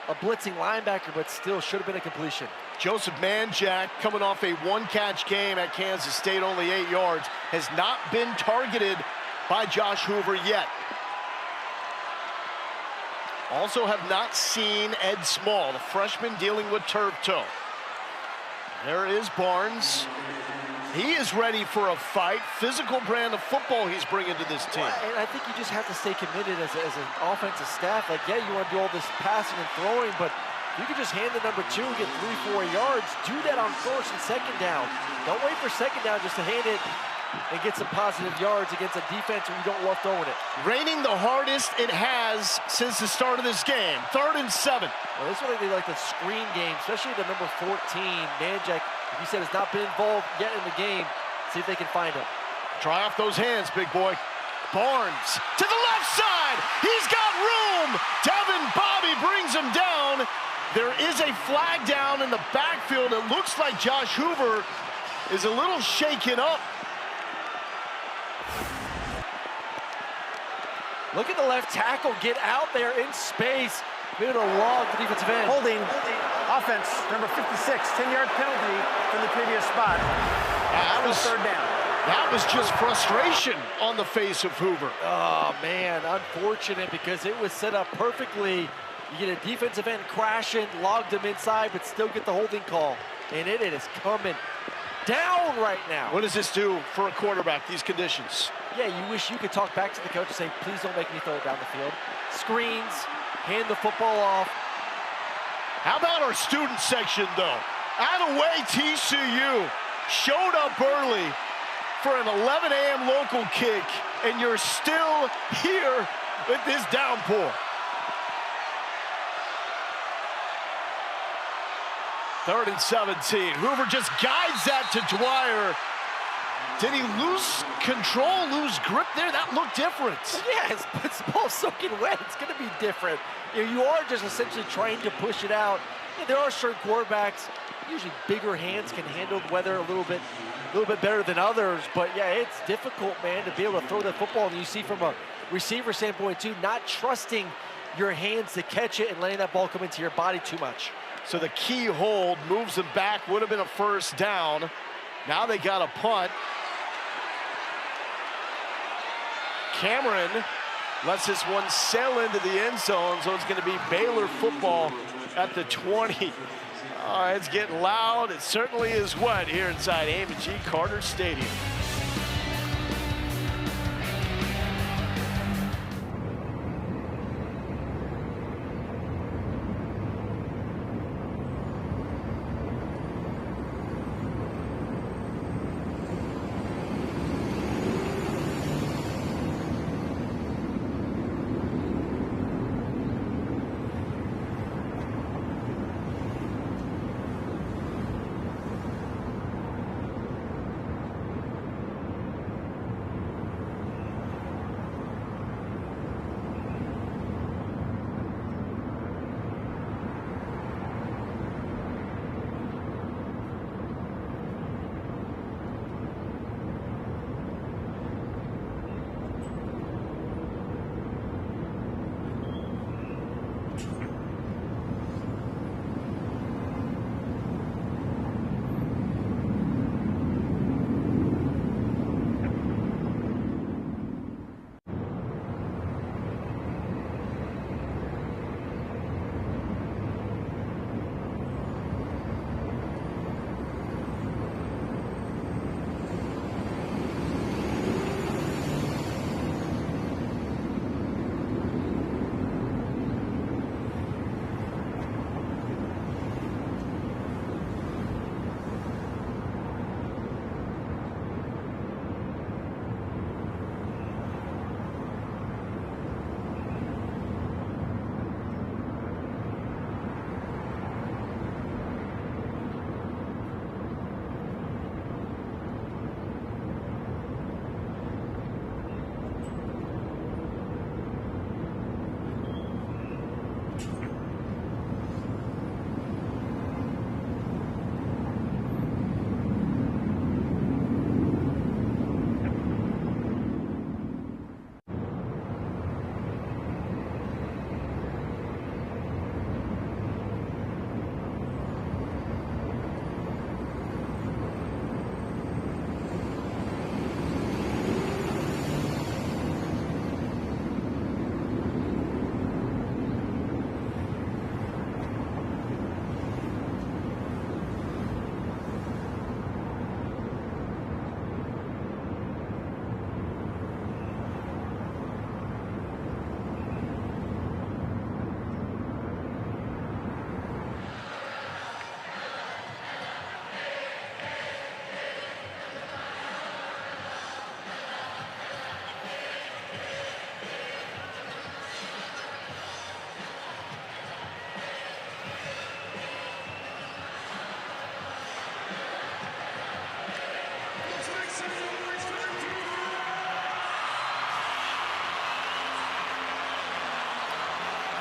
a blitzing linebacker, but still should have been a completion. Joseph Manjack, coming off a one-catch game at Kansas State, only 8 yards, has not been targeted by Josh Hoover yet. Also have not seen Ed Small, the freshman dealing with turf toe. There is Barnes. He is ready for a fight. Physical brand of football he's bringing to this team. And I think you just have to stay committed as an offensive staff. Like, yeah, you want to do all this passing and throwing, but you can just hand the number 2 and get 3-4 yards. Do that on first and second down. Don't wait for second down just to hand it and get some positive yards against a defense where you don't love throwing it. Raining the hardest it has since the start of this game. 3rd and 7. Well, this is what they like, the screen game, especially the number 14. Manjack, like you said, has not been involved yet in the game. See if they can find him. Try off those hands, big boy. Barnes to the left side. He's got room. Devin Bobby brings him down. There is a flag down in the backfield. It looks like Josh Hoover is a little shaken up. Look at the left tackle get out there in space. Able to log the defensive end. Holding offense, number 56, 10-yard penalty from the previous spot. That was third down. That was just frustration on the face of Hoover. Oh, man, unfortunate because it was set up perfectly. You get a defensive end crashing, logged him inside, but still get the holding call. And it is coming down right now. What does this do for a quarterback, these conditions? Yeah, you wish you could talk back to the coach and say, please don't make me throw it down the field. Screens, hand the football off. How about our student section, though? Attaway TCU showed up early for an 11 a.m. local kick, and you're still here with this downpour. 3rd and 17. Hoover just guides that to Dwyer. Did he lose control, lose grip there? That looked different. Yes, but it's ball soaking wet. It's going to be different. You are just essentially trying to push it out. There are certain quarterbacks, usually bigger hands, can handle the weather a little bit better than others. But yeah, it's difficult, man, to be able to throw that football. And you see from a receiver standpoint too, not trusting your hands to catch it and letting that ball come into your body too much. So the key hold moves them back. Would have been a first down. Now they got a punt. Cameron lets this one sail into the end zone, so it's going to be Baylor football at the 20. It's getting loud. It certainly is wet here inside Amon G. Carter Stadium.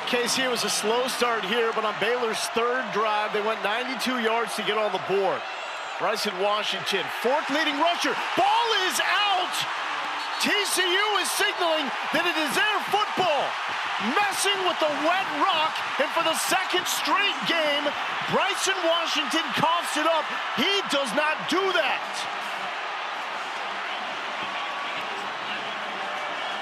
KC, it was a slow start here, but on Baylor's third drive, they went 92 yards to get on the board. Bryson Washington, fourth leading rusher. Ball is out. TCU is signaling that it is their football. Messing with the wet rock, and for the second straight game, Bryson Washington coughs it up. He does not do that.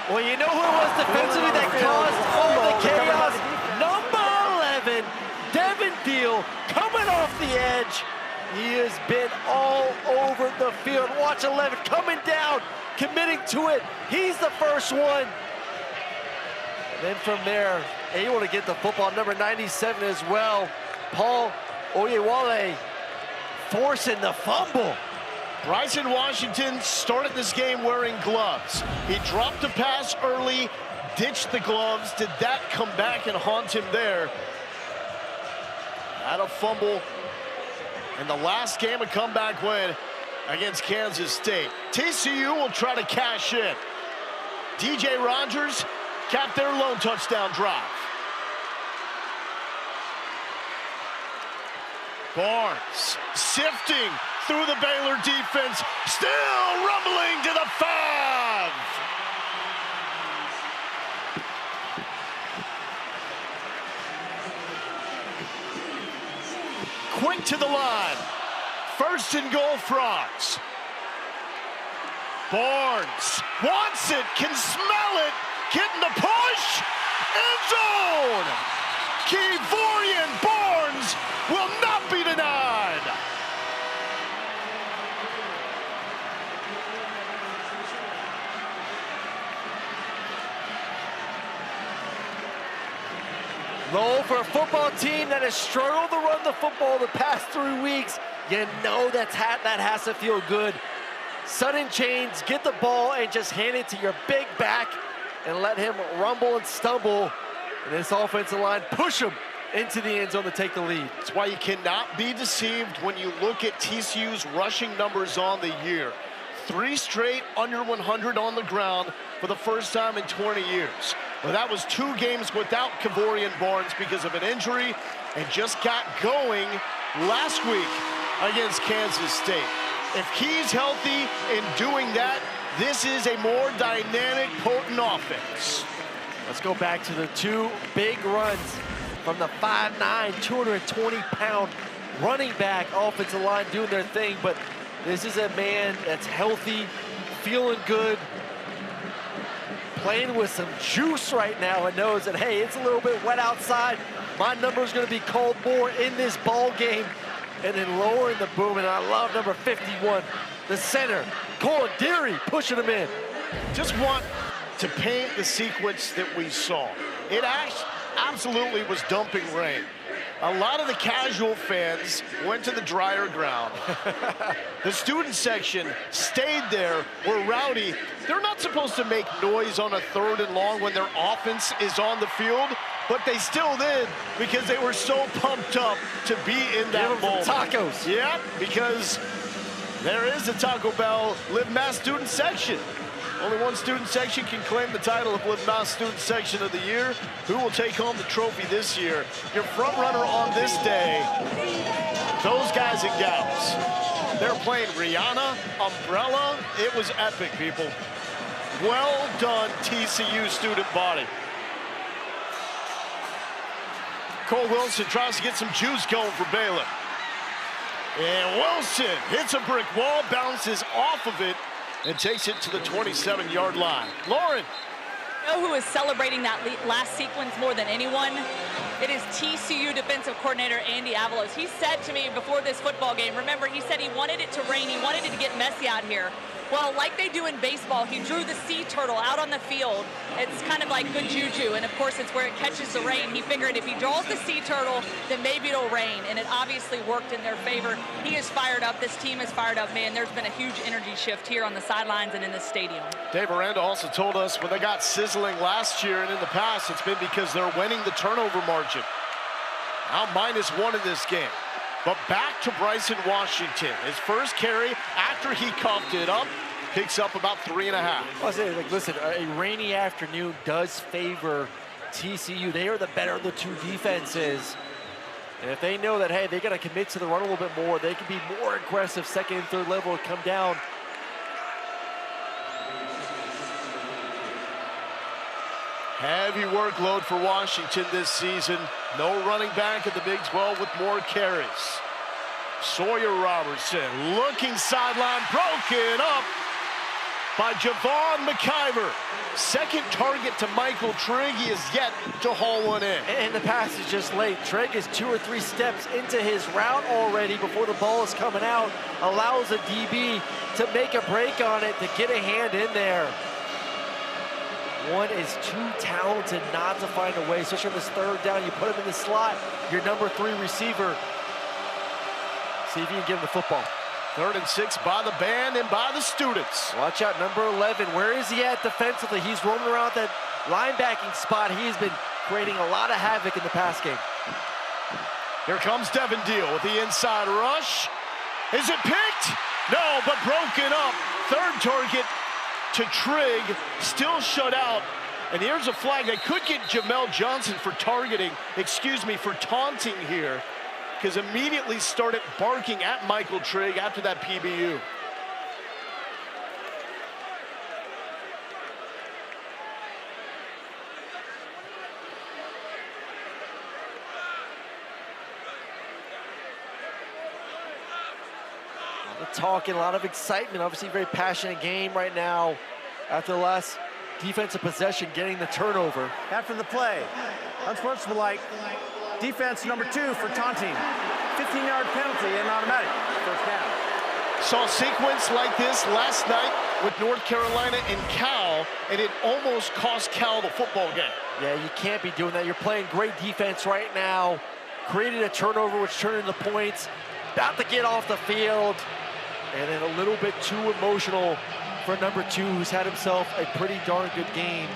Well, you know who it was defensively that caused all the chaos? Number 11, Devin Deal, coming off the edge. He has been all over the field. Watch 11 coming down, committing to it. He's the first one. And then from there, able to get the football, number 97 as well. Paul Oyewale forcing the fumble. Bryson Washington started this game wearing gloves. He dropped a pass early, ditched the gloves. Did that come back and haunt him there? Had a fumble in the last game, a comeback win against Kansas State. TCU will try to cash in. DJ Rogers capped their lone touchdown drive. Barnes sifting through the Baylor defense, still rumbling to the 5. Quick to the line. First and goal, Frogs. Barnes wants it, can smell it, getting the push. End zone. Kevorian Barnes will not be denied. Low for a football team that has struggled to run the football the past 3 weeks. You know that has to feel good. Sudden change, get the ball and just hand it to your big back and let him rumble and stumble. And this offensive line push him into the end zone to take the lead. That's why you cannot be deceived when you look at TCU's rushing numbers on the year. 3 straight under 100 on the ground for the first time in 20 years. Well, that was 2 games without Kevorian Barnes because of an injury, and just got going last week against Kansas State. If he's healthy and doing that, this is a more dynamic, potent offense. Let's go back to the 2 big runs from the 5'9", 220-pound running back, offensive line doing their thing, but this is a man that's healthy, feeling good, playing with some juice right now, and knows that, hey, it's a little bit wet outside. My number's gonna be called more in this ball game. And then lowering the boom, and I love number 51, the center, Colin Deary, pushing him in. Just want to paint the sequence that we saw. It absolutely was dumping rain. A lot of the casual fans went to the drier ground. The student section stayed there, were rowdy. They're not supposed to make noise on a 3rd and long when their offense is on the field, but they still did because they were so pumped up to be in that moment. Tacos. Yeah, because there is a Taco Bell Live Mass student section. Only one student section can claim the title of Live Mass Student Section of the Year. Who will take home the trophy this year? Your front runner on this day, those guys and gals. They're playing Rihanna, Umbrella. It was epic, people. Well done, TCU student body. Cole Wilson tries to get some juice going for Baylor. And Wilson hits a brick wall, bounces off of it, and takes it to the 27-yard line. Lauren. You know who is celebrating that last sequence more than anyone? It is TCU defensive coordinator Andy Avalos. He said to me before this football game, remember, he said he wanted it to rain, he wanted it to get messy out here. Well, like they do in baseball, he drew the sea turtle out on the field. It's kind of like good juju, and of course it's where it catches the rain. He figured if he draws the sea turtle, then maybe it'll rain, and it obviously worked in their favor. He is fired up. This team is fired up, man. There's been a huge energy shift here on the sidelines and in the stadium. Dave Aranda also told us when they got sizzling last year and in the past, it's been because they're winning the turnover margin. Now -1 in this game. But back to Bryson Washington. His first carry after he coughed it up, picks up about 3.5. I say, like, listen, a rainy afternoon does favor TCU. They are the better of the two defenses. And if they know that, hey, they got to commit to the run a little bit more, they can be more aggressive second and third level and come down. Heavy workload for Washington this season. No running back at the Big 12 with more carries. Sawyer Robertson looking sideline, broken up by Javon McIver. Second target to Michael Trigg. He is yet to haul one in. And the pass is just late. Trigg is 2 or 3 steps into his route already before the ball is coming out. Allows a DB to make a break on it, to get a hand in there. One is too talented not to find a way, especially on this third down. You put him in the slot, your number 3 receiver. See if you can give him the football. 3rd and 6 by the band and by the students. Watch out, number 11. Where is he at defensively? He's roaming around that linebacking spot. He has been creating a lot of havoc in the pass game. Here comes Devin Deal with the inside rush. Is it picked? No, but broken up. 3rd target to Trigg, still shut out. And here's a flag. They could get Jamel Johnson for for taunting here, because immediately started barking at Michael Trigg after that PBU. Talking, a lot of excitement, obviously very passionate game right now after the last defensive possession, getting the turnover. After the play, unsportsmanlike defense number 2 for taunting. 15-yard penalty and automatic first down. Saw a sequence like this last night with North Carolina and Cal, and it almost cost Cal the football game. Yeah, you can't be doing that. You're playing great defense right now. Created a turnover, which turned into points. About to get off the field. And then a little bit too emotional for number 2, who's had himself a pretty darn good game.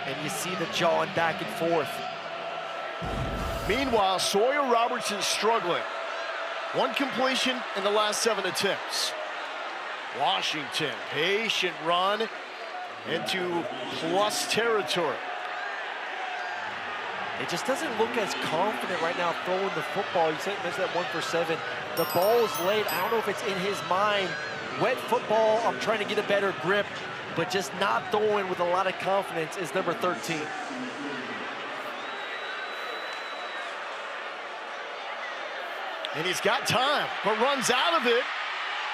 And you see the jawing back and forth. Meanwhile, Sawyer Robertson struggling. 1 completion in the last 7 attempts. Washington, patient run into plus territory. It just doesn't look as confident right now throwing the football. You said mentioned that 1 for 7. The ball is late. I don't know if it's in his mind. Wet football, I'm trying to get a better grip, but just not throwing with a lot of confidence is number 13. And he's got time, but runs out of it.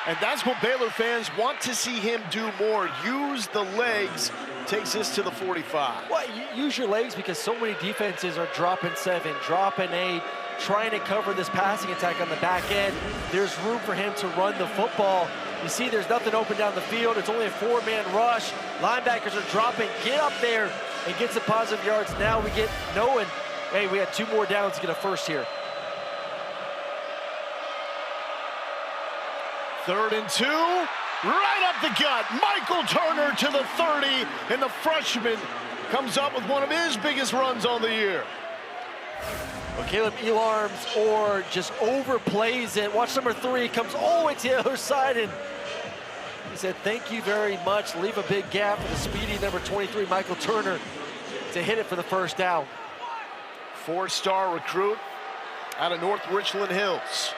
And that's what Baylor fans want to see him do more. Use the legs. Takes this to the 45. Well, use your legs, because so many defenses are dropping 7, dropping 8, trying to cover this passing attack on the back end. There's room for him to run the football. You see there's nothing open down the field. It's only a 4-man rush. Linebackers are dropping. Get up there and get some positive yards. Now we get knowing, hey, we had 2 more downs to get a first here. 3rd and 2, right up the gut. Michael Turner to the 30, and the freshman comes up with one of his biggest runs on the year. Well, Caleb Elarms or just overplays it. Watch number 3, comes all the way to the other side, and he said, thank you very much. Leave a big gap for the speedy number 23, Michael Turner, to hit it for the first down. 4-star recruit out of North Richland Hills.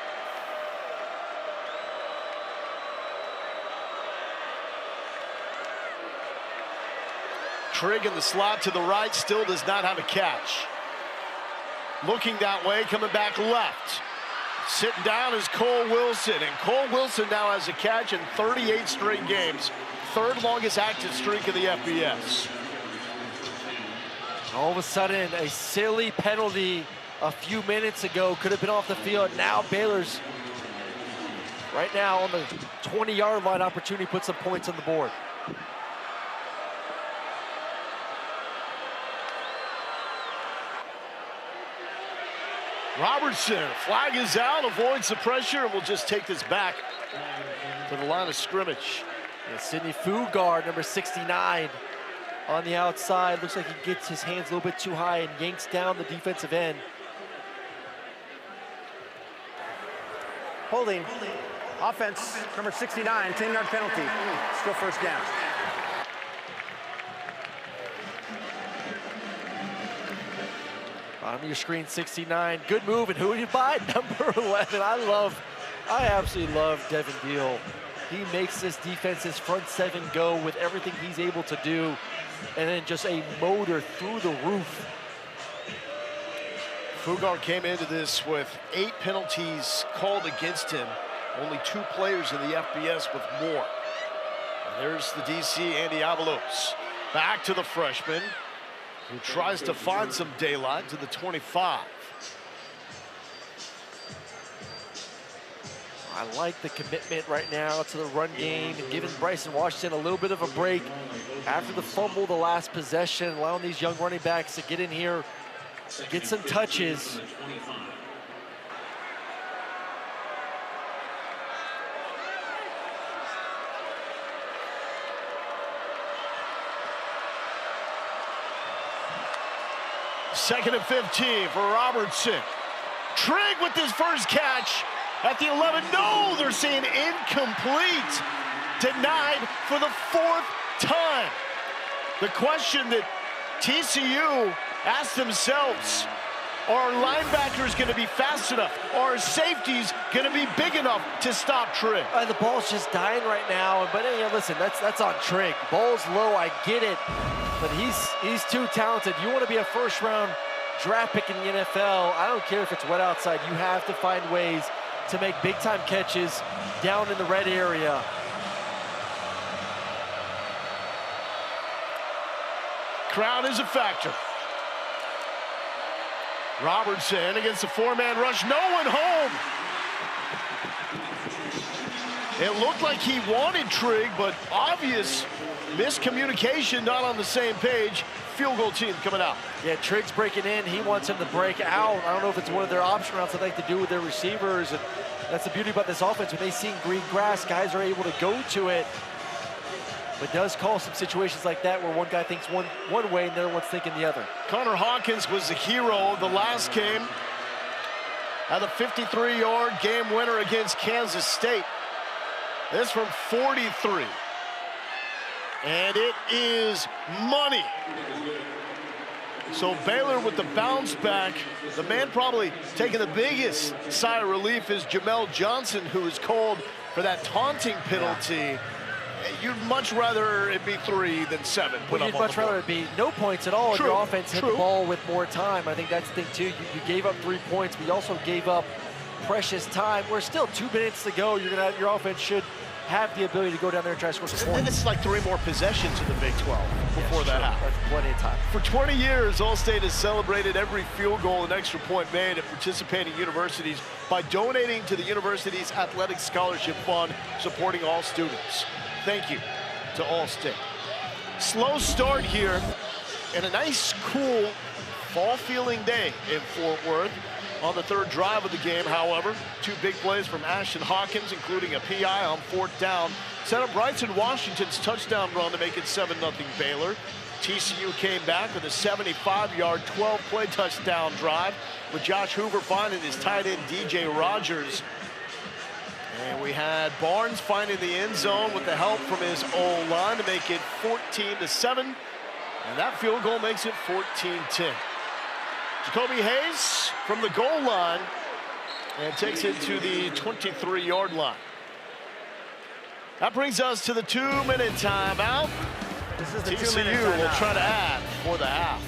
Trigg in the slot to the right, still does not have a catch. Looking that way, coming back left. Sitting down is Cole Wilson, and Cole Wilson now has a catch in 38 straight games. 3rd longest active streak in the FBS. All of a sudden, a silly penalty a few minutes ago could have been off the field. Now Baylor's right now on the 20-yard line, opportunity to put some points on the board. Robertson, flag is out, avoids the pressure, and we'll just take this back to the line of scrimmage. Yeah, Sidney Fugard, number 69, on the outside. Looks like he gets his hands a little bit too high and yanks down the defensive end. Holding. Offense, number 69, 10-yard penalty. Still first down. On your screen, 69. Good move, and who did you buy? Number 11. I absolutely love Devin Beal. He makes this defense's front seven go with everything he's able to do, and then just a motor through the roof. Fugard came into this with 8 penalties called against him. Only 2 players in the FBS with more. And there's the DC, Andy Avalos. Back to the freshman, who tries to find some daylight to the 25. I like the commitment right now to the run game and giving Bryson Washington a little bit of a break after the fumble, the last possession, allowing these young running backs to get in here, get some touches. Second and 15 for Robertson. Trigg with his first catch at the 11. No, they're saying incomplete. Denied for the 4th time. The question that TCU asked themselves, are linebackers going to be fast enough? Are safeties going to be big enough to stop Trigg? The ball's just dying right now, but hey, listen, that's on Trigg. Ball's low, I get it, but he's too talented. You want to be a first-round draft pick in the NFL, I don't care if it's wet outside, you have to find ways to make big-time catches down in the red area. Crowd is a factor. Robertson against the 4-man rush. No one home. It looked like he wanted Trigg, but obvious miscommunication, not on the same page. Field goal team coming out. Yeah, Trigg's breaking in. He wants him to break out. I don't know if it's one of their option routes that they like to do with their receivers. And that's the beauty about this offense. When they see green grass, guys are able to go to it. But does cause some situations like that where one guy thinks one way and the other one's thinking the other. Connor Hawkins was the hero of the last game. Had a 53-yard game winner against Kansas State. This from 43. And it is money. So Baylor with the bounce back. The man probably taking the biggest sigh of relief is Jamel Johnson, who is called for that taunting penalty. Yeah. You'd much rather it be 3 than 7. You'd much rather it be no points at all. True. And your offense hit the ball with more time. I think that's the thing, too. You gave up 3 points, but you also gave up precious time. We're still 2 minutes to go. Your offense should have the ability to go down there and try to score some points. It's like 3 more possessions in the Big 12 before that happens. That's plenty of time. For 20 years, All-State has celebrated every field goal and extra point made at participating universities by donating to the university's athletic scholarship fund, supporting all students. Thank you to All-State. Slow start here, and a nice, cool, fall-feeling day in Fort Worth. On the 3rd drive of the game, however, 2 big plays from Ashton Hawkins, including a PI on 4th down, set up Bryson Washington's touchdown run to make it 7-0 Baylor. TCU came back with a 75-yard, 12-play touchdown drive, with Josh Hoover finding his tight end DJ Rogers. And we had Barnes finding the end zone with the help from his O-line to make it 14-7. And that field goal makes it 14-10. Jacoby Hayes from the goal line and takes it to the 23-yard line. That brings us to the 2-minute timeout. This is the TCU 2-minute will timeout. try to add for the half.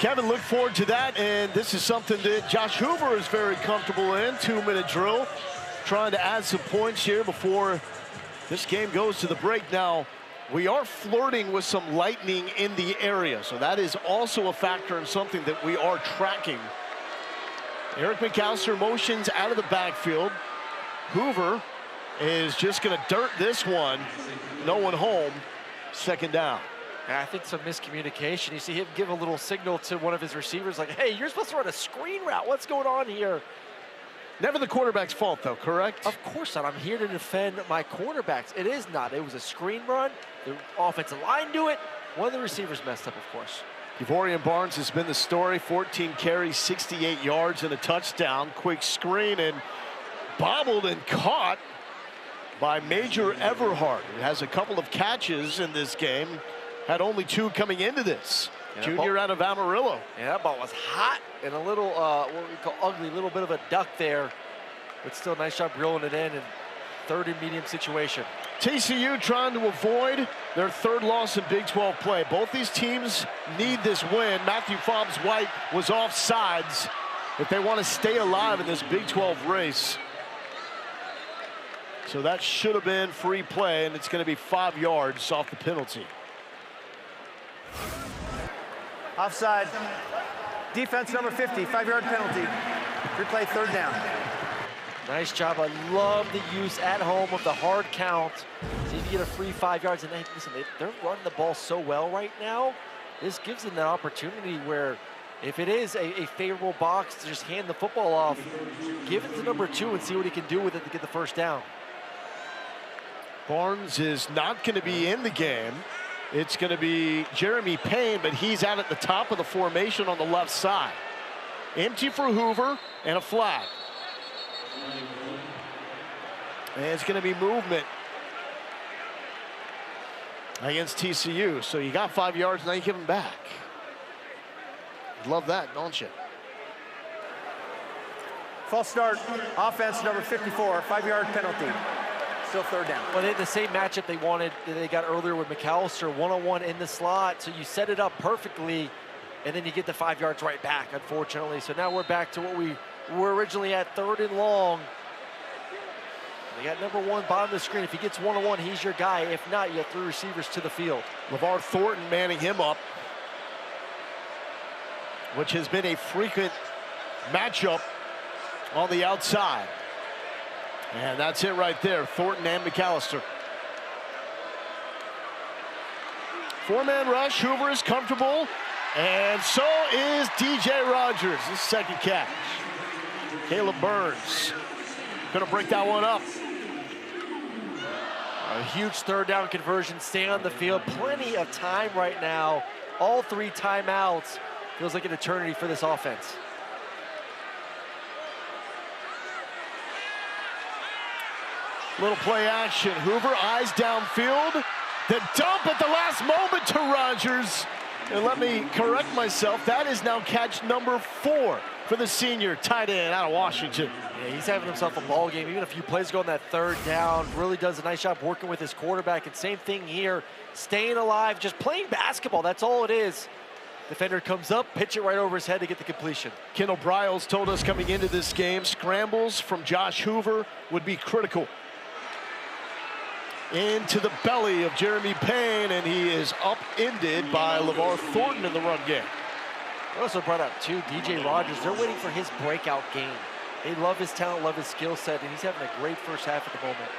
Kevin, look forward to that, and this is something that Josh Hoover is very comfortable in. 2-minute drill, trying to add some points here before this game goes to the break. Now, we are flirting with some lightning in the area, so that is also a factor and something that we are tracking. Eric McAllister motions out of the backfield. Hoover is just going to dirt this one. No one home. Second down. And I think some miscommunication. You see him give a little signal to one of his receivers like, hey, you're supposed to run a screen route. What's going on here? Never the quarterback's fault, though, correct? Of course not. I'm here to defend my quarterbacks. It is not. It was a screen run. The offensive line do it. One of the receivers messed up, of course. Kevorian Barnes has been the story. 14 carries, 68 yards, and a touchdown. Quick screen and bobbled and caught by Major Everhart. He has a couple of catches in this game. Had only 2 coming into this. Junior out of Amarillo. Yeah, that ball was hot and a little, what we call ugly, little bit of a duck there. But still, nice job reeling it in 3rd and medium situation. TCU trying to avoid their 3rd loss in Big 12 play. Both these teams need this win. Matthew Fobbs-White was off sides if they want to stay alive in this Big 12 race. So that should have been free play, and it's going to be 5 yards off the penalty. Offside. Defense number 50, 5-yard penalty. Replay 3rd down. Nice job. I love the use at home of the hard count. See if you get a free 5 yards. And listen, they're running the ball so well right now. This gives them that opportunity where if it is a favorable box to just hand the football off, give it to number 2 and see what he can do with it to get the 1st down. Barnes is not going to be in the game. It's going to be Jeremy Payne, but he's out at the top of the formation on the left side. Empty for Hoover and a flag. And it's going to be movement against TCU. So you got 5 yards, now you give them back. Love that, don't you? False start. Offense number 54, 5-yard penalty. Still 3rd down. Well, they had the same matchup they wanted that they got earlier with McAllister, 1-on-1 in the slot. So you set it up perfectly, and then you get the 5 yards right back, unfortunately. So now we're back to what we were originally at, 3rd and long. They got number 1 bottom of the screen. If he gets 1-on-1, he's your guy. If not, you have 3 receivers to the field. LeVar Thornton manning him up, which has been a frequent matchup on the outside. And that's it right there, Thornton and McAllister. 4-man rush, Hoover is comfortable, and so is DJ Rogers, his 2nd catch. Caleb Burns gonna break that one up. A huge 3rd down conversion, stay on the field, plenty of time right now. All 3 timeouts, feels like an eternity for this offense. Little play action. Hoover, eyes downfield. The dump at the last moment to Rogers. And let me correct myself. That is now catch number 4 for the senior tight end out of Washington. Yeah, he's having himself a ball game. Even a few plays ago on that 3rd down. Really does a nice job working with his quarterback. And same thing here. Staying alive, just playing basketball. That's all it is. Defender comes up, pitch it right over his head to get the completion. Kendall Briles told us coming into this game, scrambles from Josh Hoover would be critical. Into the belly of Jeremy Payne, and he is upended by LeVar Thornton in the run game. I also brought up, too, DJ Rogers. They're waiting for his breakout game. They love his talent, love his skill set, and he's having a great 1st half at the moment.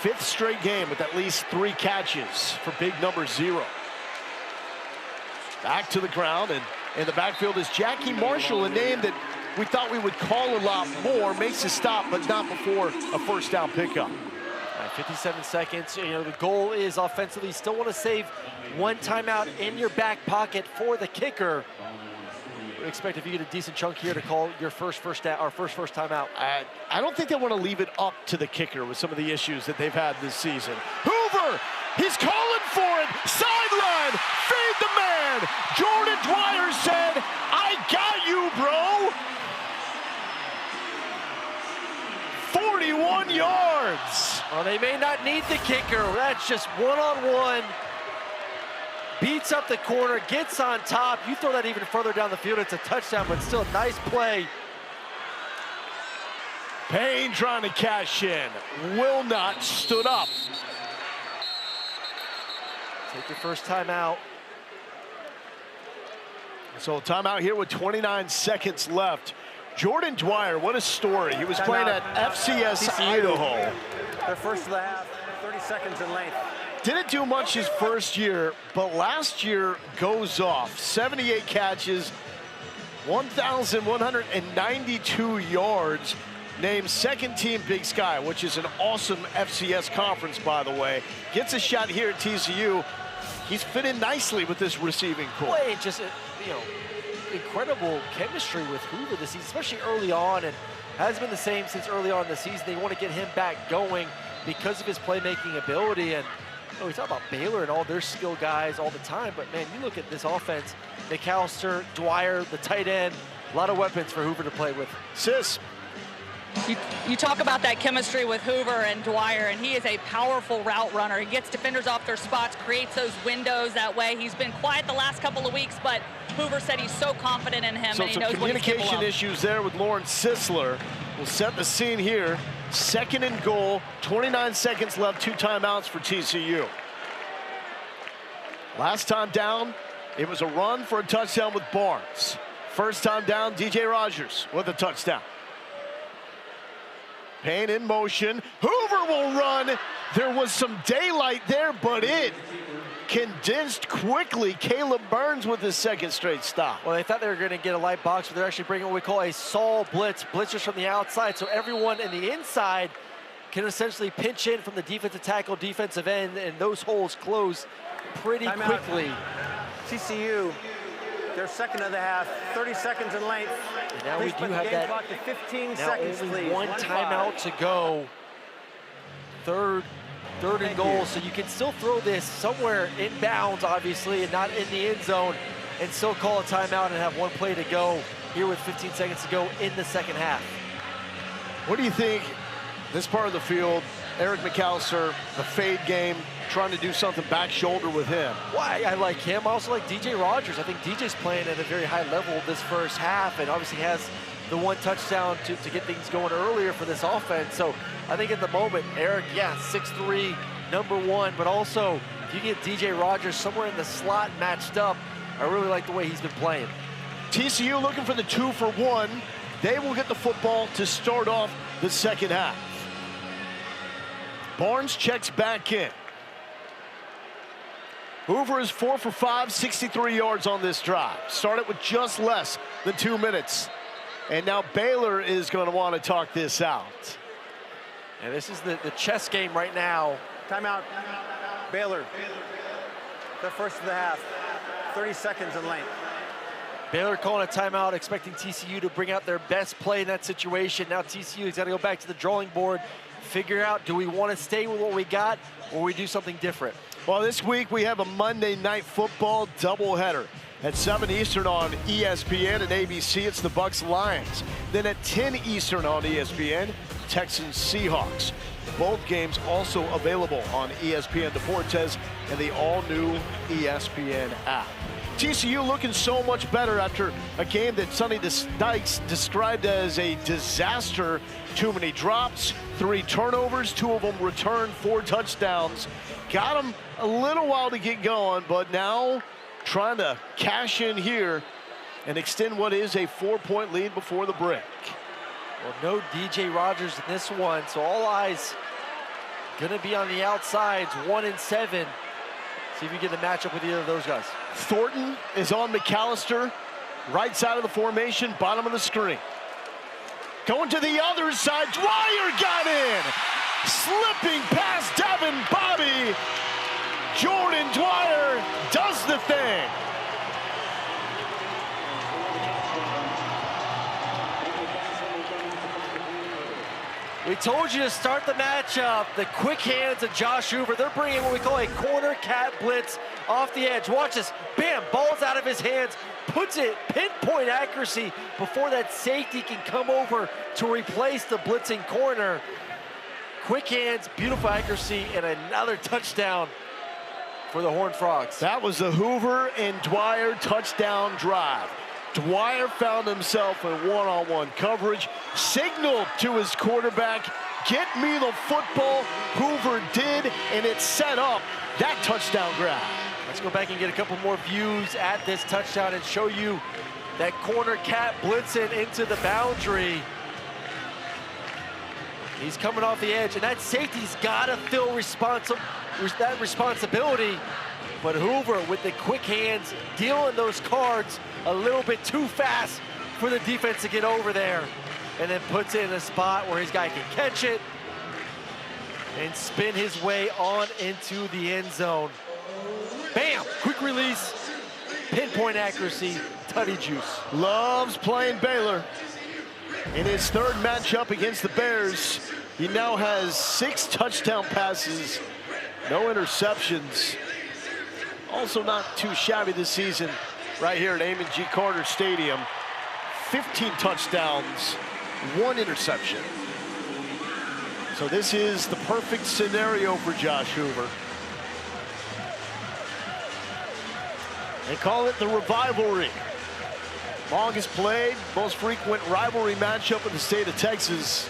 5th straight game with at least 3 catches for big number 0. Back to the ground, and in the backfield is Jackie Marshall, a name that we thought we would call a lot more. Makes a stop, but not before a 1st down pickup. 57 seconds. You know, the goal is offensively, you still want to save 1 timeout in your back pocket for the kicker. We expect if you get a decent chunk here to call your first timeout. I don't think they want to leave it up to the kicker with some of the issues that they've had this season. Hoover, he's calling for it. Sideline, feed the man. Jordan Dwyer said, I got you, bro. 41 yards. Well, they may not need the kicker. That's just 1-on-1. beats up the corner, gets on top. You throw that even further down the field, it's a touchdown, but still a nice play. Payne trying to cash in. Will not stood up. Take your first timeout. So timeout here with 29 seconds left. Jordan Dwyer, what a story. He was playing at FCS Idaho. Their first of the half, 30 seconds in length. Didn't do much his first year, but last year goes off. 78 catches, 1,192 yards. Named second team Big Sky, which is an awesome FCS conference, by the way. Gets a shot here at TCU. He's fit in nicely with this receiving core. Boy, just, incredible chemistry with Hoover this season, especially early on, and has been the same since early on in the season. They want to get him back going because of his playmaking ability. And we talk about Baylor and all their skill guys all the time, but man, you look at this offense, McAllister, Dwyer, the tight end, a lot of weapons for Hoover to play with. Sis. You talk about that chemistry with Hoover and Dwyer, and he is a powerful route runner. He gets defenders off their spots, creates those windows that way. He's been quiet the last couple of weeks, but Hoover said he's so confident in him, So and he some knows what he's capable communication of. issues there with Lawrence Sisler. We'll set the scene here. Second and goal, 29 seconds left, 2 timeouts for TCU. Last time down, it was a run for a touchdown with Barnes. First time down, DJ Rogers with a touchdown. Payne in motion. Hoover will run. There was some daylight there, but it condensed quickly. Caleb Burns with his second straight stop. Well, they thought they were going to get a light box, but they're actually bringing what we call a Saul blitz. Blitzers from the outside, so everyone in the inside can essentially pinch in from the defensive tackle, defensive end, and those holes close pretty quickly. TCU, their second of the half, 30 seconds in length. And now Please we put do the have game that. clock to 15 Now seconds, only please. one timeout to go. Third and goal, so you can still throw this somewhere in bounds, obviously, and not in the end zone, and still call a timeout and have one play to go here with 15 seconds to go in the second half. What do you think, this part of the field, Eric McAllister, the fade game, trying to do something back shoulder with him? Well, I like him. I also like DJ Rogers. I think DJ's playing at a very high level this first half, and obviously has the one touchdown to get things going earlier for this offense. So I think at the moment, Eric, 6'3", number 1, but also if you get DJ Rogers somewhere in the slot matched up, I really like the way he's been playing. TCU looking for the 2-for-1. They will get the football to start off the second half. Barnes checks back in. Hoover is 4 for 5, 63 yards on this drive. Started with just less than 2 minutes. And now Baylor is going to want to talk this out. And this is the chess game right now. Timeout. Baylor. Their first of the half, 30 seconds in length. Baylor calling a timeout, expecting TCU to bring out their best play in that situation. Now TCU has got to go back to the drawing board, figure out, do we want to stay with what we got, or we do something different? Well, this week we have a Monday Night Football doubleheader. At 7 Eastern on ESPN and ABC, it's the Bucs Lions. Then at 10 Eastern on ESPN, Texans Seahawks. Both games also available on ESPN Deportes and the all-new ESPN app. TCU looking so much better after a game that Sonny Dykes described as a disaster. Too many drops, 3 turnovers, 2 of them returned, 4 touchdowns. Got them a little while to get going, but now trying to cash in here and extend what is a 4-point lead before the break. Well, no DJ Rogers in this one, so all eyes gonna be on the outsides, 1 and 7. See if you get the matchup with either of those guys. Thornton is on McAllister, right side of the formation, bottom of the screen. Going to the other side, Dwyer got in! Slipping past Devin Bobby. Jordan Dwyer does the thing. We told you to start the matchup. The quick hands of Josh Hoover. They're bringing what we call a corner cat blitz off the edge. Watch this. Bam, ball's out of his hands. Puts it pinpoint accuracy before that safety can come over to replace the blitzing corner. Quick hands, beautiful accuracy, and another touchdown for the Horned Frogs. That was the Hoover and Dwyer touchdown drive. Dwyer found himself in one-on-one coverage, signaled to his quarterback, get me the football. Hoover did, and it set up that touchdown grab. Let's go back and get a couple more views at this touchdown and show you that corner cat blitzing into the boundary. He's coming off the edge, and that safety's got to feel that responsibility. But Hoover, with the quick hands, dealing those cards a little bit too fast for the defense to get over there. And then puts it in a spot where his guy can catch it and spin his way on into the end zone. Bam! Quick release, pinpoint accuracy, tutty juice. Loves playing Baylor. In his third matchup against the Bears, he now has 6 touchdown passes, no interceptions. Also not too shabby this season right here at Amon G. Carter Stadium. 15 touchdowns, 1 interception. So this is the perfect scenario for Josh Hoover. They call it the Revivalry. Longest played, most frequent rivalry matchup in the state of Texas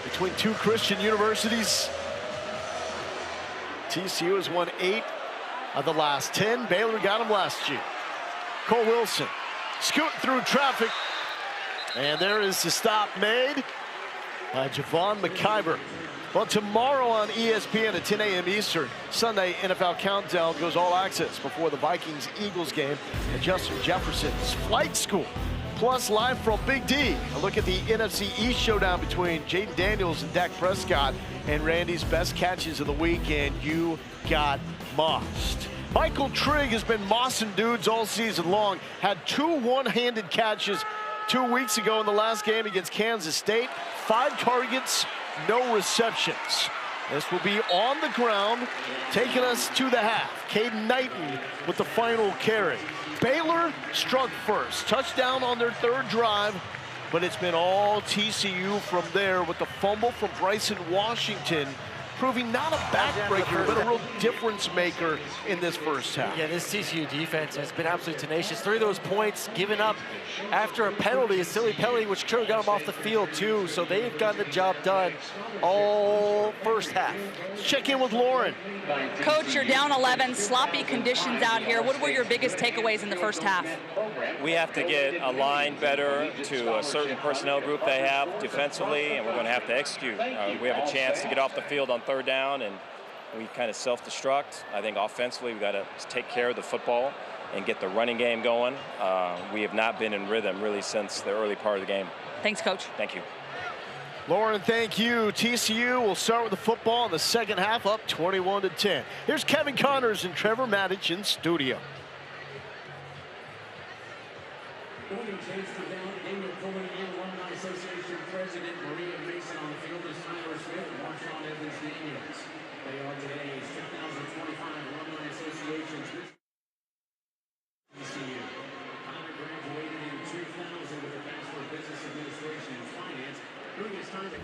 between 2 Christian universities. TCU has won 8 of the last 10. Baylor got him last year. Cole Wilson scooting through traffic. And there is the stop made by Javon McIver. Well, tomorrow on ESPN at 10 a.m. Eastern, Sunday NFL Countdown goes all access before the Vikings-Eagles game at Justin Jefferson's Flight School. Plus, live from Big D, a look at the NFC East showdown between Jaden Daniels and Dak Prescott, and Randy's best catches of the week, and you got mossed. Michael Trigg has been mossing dudes all season long. Had 2 one-handed catches 2 weeks ago in the last game against Kansas State. 5 targets, no receptions. This will be on the ground, taking us to the half. Caden Knighton with the final carry. Baylor struck first, touchdown on their 3rd drive, but it's been all TCU from there with the fumble from Bryson Washington, proving not a backbreaker, but a real difference maker in this first half. Yeah, this TCU defense has been absolutely tenacious. 3 of those points given up after a penalty, a silly penalty, which could have got them off the field too. So they've gotten the job done all first half. Let's check in with Lauren. Coach, you're down 11, sloppy conditions out here. What were your biggest takeaways in the first half? We have to get aligned better to a certain personnel group they have defensively, and we're going to have to execute. We have a chance to get off the field on 3rd down, and we kind of self-destruct. I think offensively, we've got to take care of the football and get the running game going. We have not been in rhythm really since the early part of the game. Thanks, Coach. Thank you. Lauren, thank you. TCU will start with the football in the second half, up 21-10. Here's Kevin Connors and Trevor Maddich in studio. President Maria Mason on the field is Tyler Smith and Marshawn Evans Daniels. They are today's 2025 Alumni Association's TCU. Tyler graduated in 2000 with a Bachelor of Business Administration and Finance. During his time at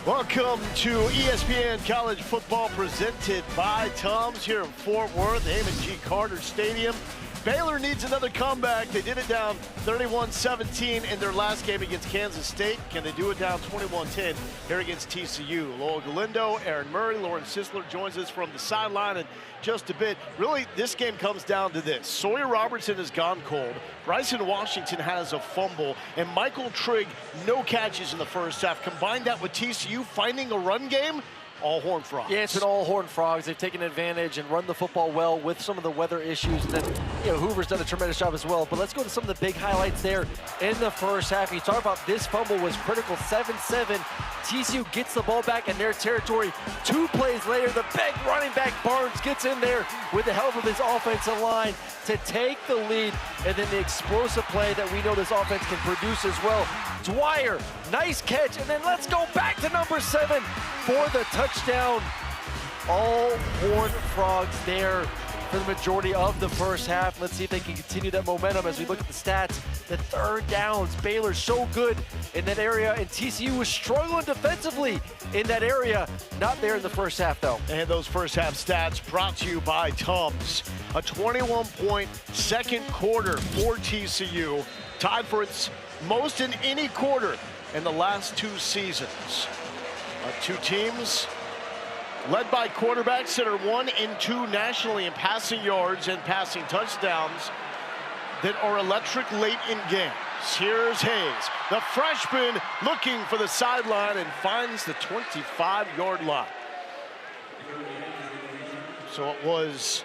Welcome to ESPN College Football presented by Tums here in Fort Worth, Amon G. Carter Stadium. Baylor needs another comeback. They did it down 31-17 in their last game against Kansas State. Can they do it down 21-10 here against TCU? Loyola Galindo, Aaron Murray, Lauren Sisler joins us from the sideline in just a bit. Really, this game comes down to this. Sawyer Robertson has gone cold. Bryson Washington has a fumble. And Michael Trigg, no catches in the first half. Combine that with TCU finding a run game, all Horned Frogs. Yeah, it's an all Horned Frogs. They've taken advantage and run the football well with some of the weather issues. And then, Hoover's done a tremendous job as well. But let's go to some of the big highlights there in the first half. You talk about this fumble was critical, 7-7. TCU gets the ball back in their territory. 2 plays later, the big running back Barnes gets in there with the help of his offensive line to take the lead. And then the explosive play that we know this offense can produce as well. Dwyer, nice catch. And then let's go back to number 7 for the touchdown. All Horned Frogs there for the majority of the first half. Let's see if they can continue that momentum as we look at the stats. The third downs, Baylor's so good in that area, and TCU was struggling defensively in that area. Not there in the first half, though. And those first half stats brought to you by Tums. A 21-point second quarter for TCU, tied for its most in any quarter in the last 2 seasons. Two teams led by quarterbacks that are 1 and 2 nationally in passing yards and passing touchdowns that are electric late in games. Here's Hayes, the freshman, looking for the sideline and finds the 25-yard line. So it was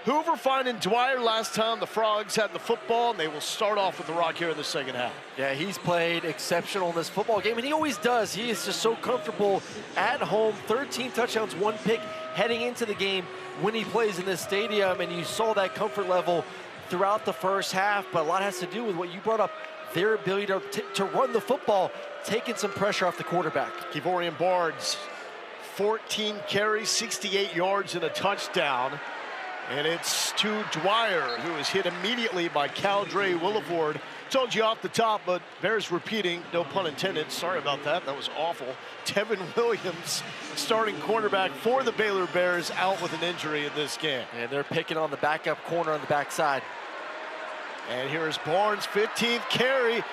Hoover finding Dwyer last time the Frogs had the football, and they will start off with the rock here in the second half. Yeah, he's played exceptional in this football game, and he always does. He is just so comfortable at home. 13 touchdowns, 1 pick heading into the game when he plays in this stadium, and you saw that comfort level throughout the first half, but a lot has to do with what you brought up, their ability to run the football, taking some pressure off the quarterback. Kevorian Barnes, 14 carries, 68 yards and a touchdown. And it's to Dwyer, who is hit immediately by Caldre Williford. Told you off the top, but bears repeating, no pun intended. Sorry about that, that was awful. Tevin Williams, starting cornerback for the Baylor Bears, out with an injury in this game. And they're picking on the backup corner on the backside. And here's Barnes, 15th carry.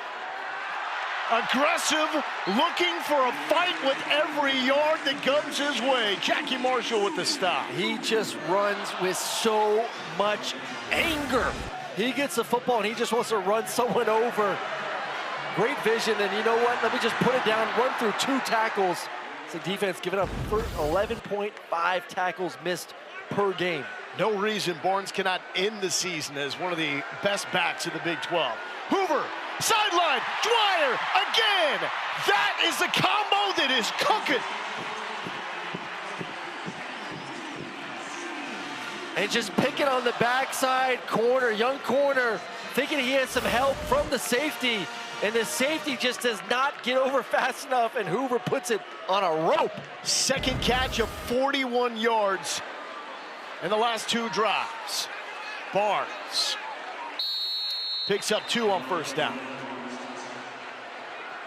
Aggressive, looking for a fight with every yard that comes his way. Jackie Marshall with the stop. He just runs with so much anger. He gets the football and he just wants to run someone over. Great vision, and you know what? Let me just put it down, run through 2 tackles. It's the defense giving up 11.5 tackles missed per game. No reason Barnes cannot end the season as one of the best backs in the Big 12. Hoover, sideline, Dwyer again. That is the combo that is cooking. And just picking on the backside corner, young corner, thinking he has some help from the safety. And the safety just does not get over fast enough, and Hoover puts it on a rope. Second catch of 41 yards in the last 2 drives. Barnes picks up 2 on first down.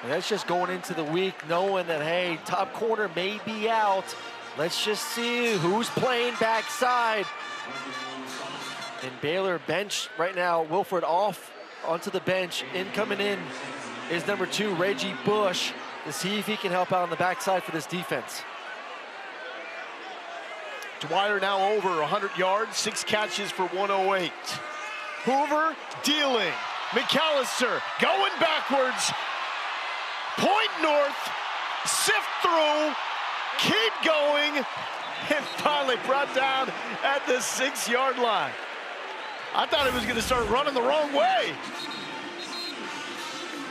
And that's just going into the week knowing that, hey, top corner may be out. Let's just see who's playing backside. And Baylor bench right now, Wilford off onto the bench. Coming in is number 2, Reggie Bush, to see if he can help out on the backside for this defense. Dwyer now over 100 yards, 6 catches for 108. Hoover dealing. McAllister going backwards. Point north, sift through, keep going, and finally brought down at the 6-yard line. I thought he was going to start running the wrong way.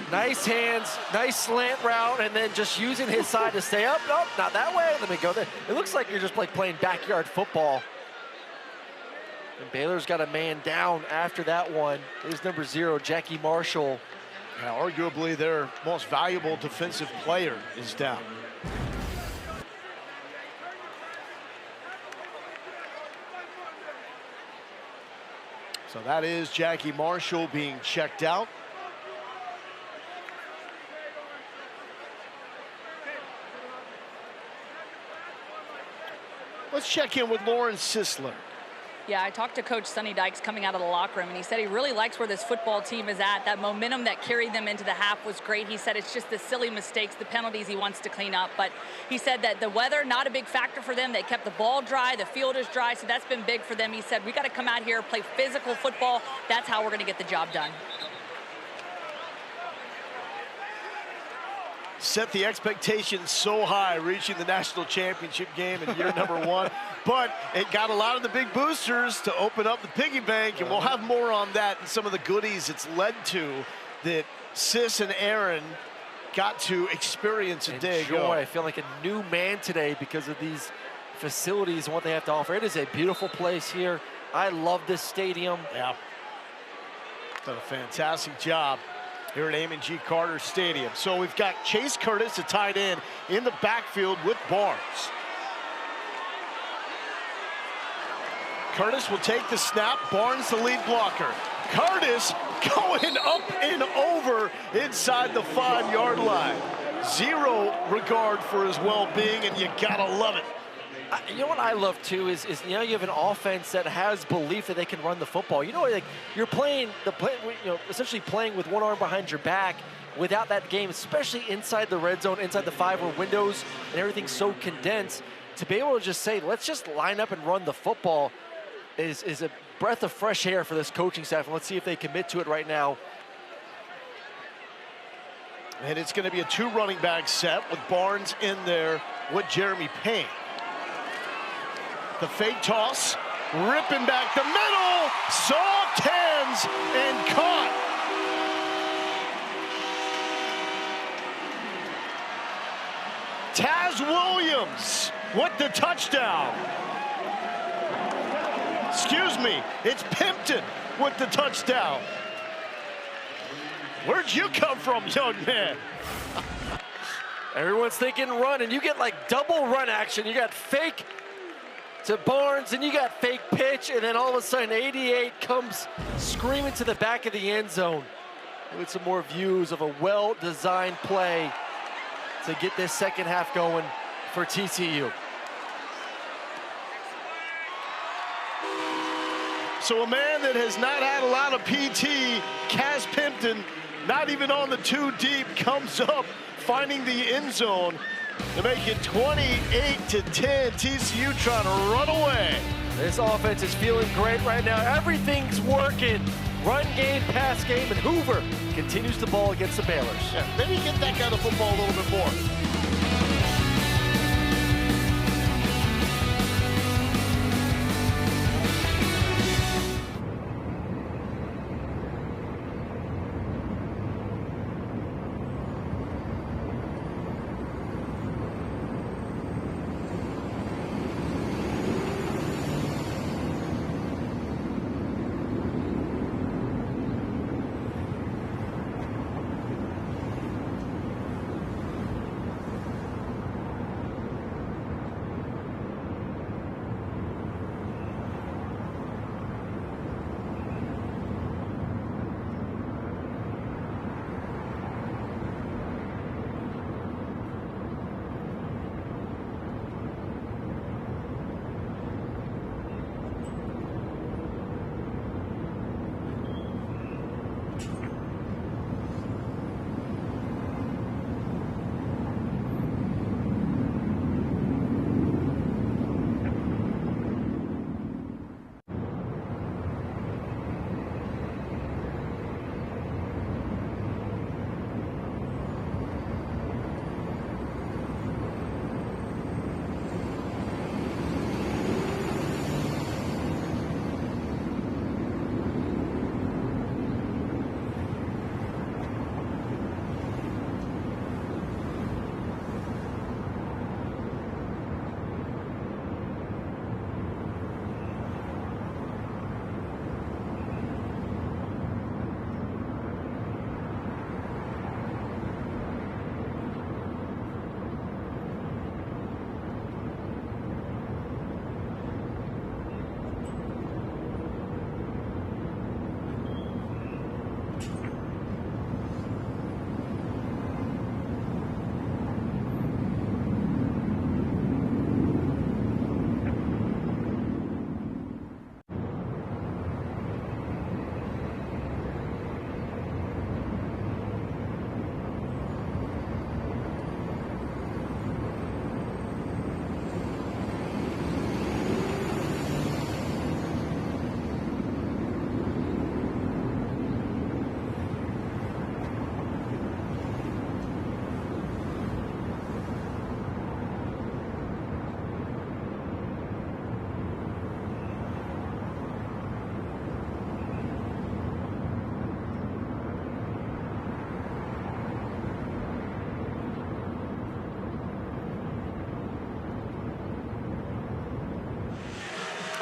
Nice hands, nice slant route, and then just using his side to stay up. Nope, not that way. Let me go there. It looks like you're just like playing backyard football. And Baylor's got a man down after that one. Here's number 0, Jackie Marshall. Yeah, arguably their most valuable defensive player is down. So that is Jackie Marshall being checked out. Let's check in with Lauren Sisler. Yeah, I talked to Coach Sonny Dykes coming out of the locker room, and he said he really likes where this football team is at. That momentum that carried them into the half was great. He said it's just the silly mistakes, the penalties he wants to clean up. But he said that the weather, not a big factor for them. They kept the ball dry, the field is dry, so that's been big for them. He said, we got to come out here, play physical football. That's how we're going to get the job done. Set the expectations so high, reaching the national championship game in year number 1. But it got a lot of the big boosters to open up the piggy bank, and we'll have more on that and some of the goodies it's led to that Sis and Aaron got to experience a day ago. I feel like a new man today because of these facilities and what they have to offer. It is a beautiful place here. I love this stadium. Yeah. Done a fantastic job here at Amon G. Carter Stadium. So we've got Chase Curtis, a tight end, in the backfield with Barnes. Curtis will take the snap. Barnes, the lead blocker. Curtis going up and over inside the 5-yard line. Zero regard for his well-being, and you gotta love it. You know what I love too is you have an offense that has belief that they can run the football. Like you're playing essentially playing with one arm behind your back without that game, especially inside the red zone, inside the 5 where windows and everything's so condensed. To be able to just say, let's just line up and run the football is a breath of fresh air for this coaching staff. And let's see if they commit to it right now. And it's going to be a 2 running back set with Barnes in there with Jeremy Payne. The fake toss, ripping back the middle, soft hands, and caught. Taz Williams with the touchdown. Excuse me, it's Pimpton with the touchdown. Where'd you come from, young man? Everyone's thinking run, and you get like double run action. You got fake to Barnes, and you got fake pitch, and then all of a sudden 88 comes screaming to the back of the end zone. With some more views of a well-designed play to get this second half going for TCU. So a man that has not had a lot of PT, Kaz Pimpton, not even on the 2 deep, comes up, finding the end zone to make it 28-10. TCU trying to run away. This offense is feeling great right now. Everything's working. Run game, pass game, and Hoover continues the ball against the Baylors. Yeah, maybe get that guy the football a little bit more.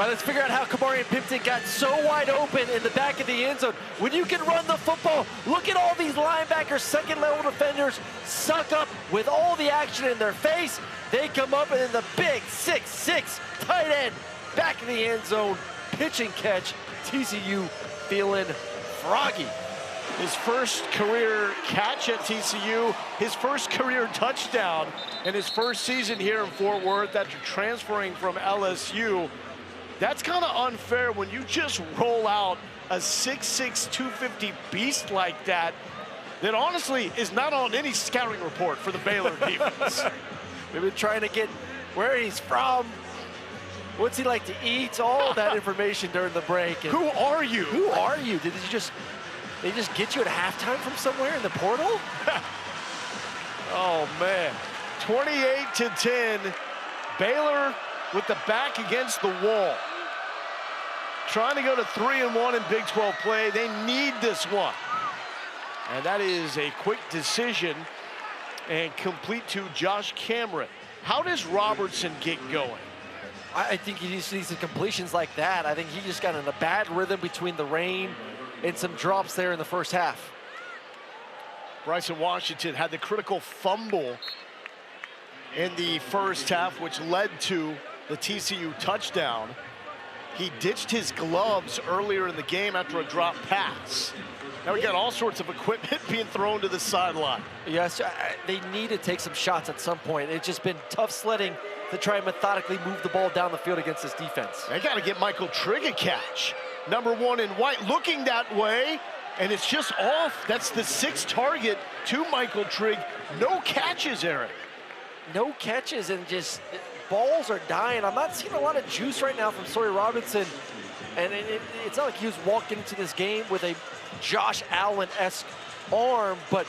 right, let's figure out how Kamarian Pimpton got so wide open in the back of the end zone. When you can run the football, look at all these linebackers, second-level defenders, suck up with all the action in their face. They come up, and then the big 6'6" tight end back in the end zone, pitch and catch. TCU feeling froggy. His first career catch at TCU, his first career touchdown, and his first season here in Fort Worth after transferring from LSU. That's kind of unfair when you just roll out a 6'6", 250 beast like that honestly is not on any scouting report for the Baylor defense. We've been trying to get where he's from, what's he like to eat, all that information during the break. And who are you? Who are you? Did you just... They just get you at halftime from somewhere in the portal? Oh, man. 28-10. Baylor with the back against the wall. Trying to go to 3-1 in Big 12 play. They need this one. And that is a quick decision and complete to Josh Cameron. How does Robertson get going? I think he just needs some completions like that. I think he just got in a bad rhythm between the rain and some drops there in the first half. Bryson Washington had the critical fumble in the first half, which led to the TCU touchdown. He ditched his gloves earlier in the game after a drop pass. Now we got all sorts of equipment being thrown to the sideline. Yes, they need to take some shots at some point. It's just been tough sledding to try and methodically move the ball down the field against this defense. They got to get Michael Trigg a catch. Number 1 in white, looking that way, and it's just off. That's the 6th target to Michael Trigg. No catches, Aaron. No catches, and just balls are dying. I'm not seeing a lot of juice right now from Sawyer Robinson, and it's not like he was walking into this game with a Josh Allen-esque arm, but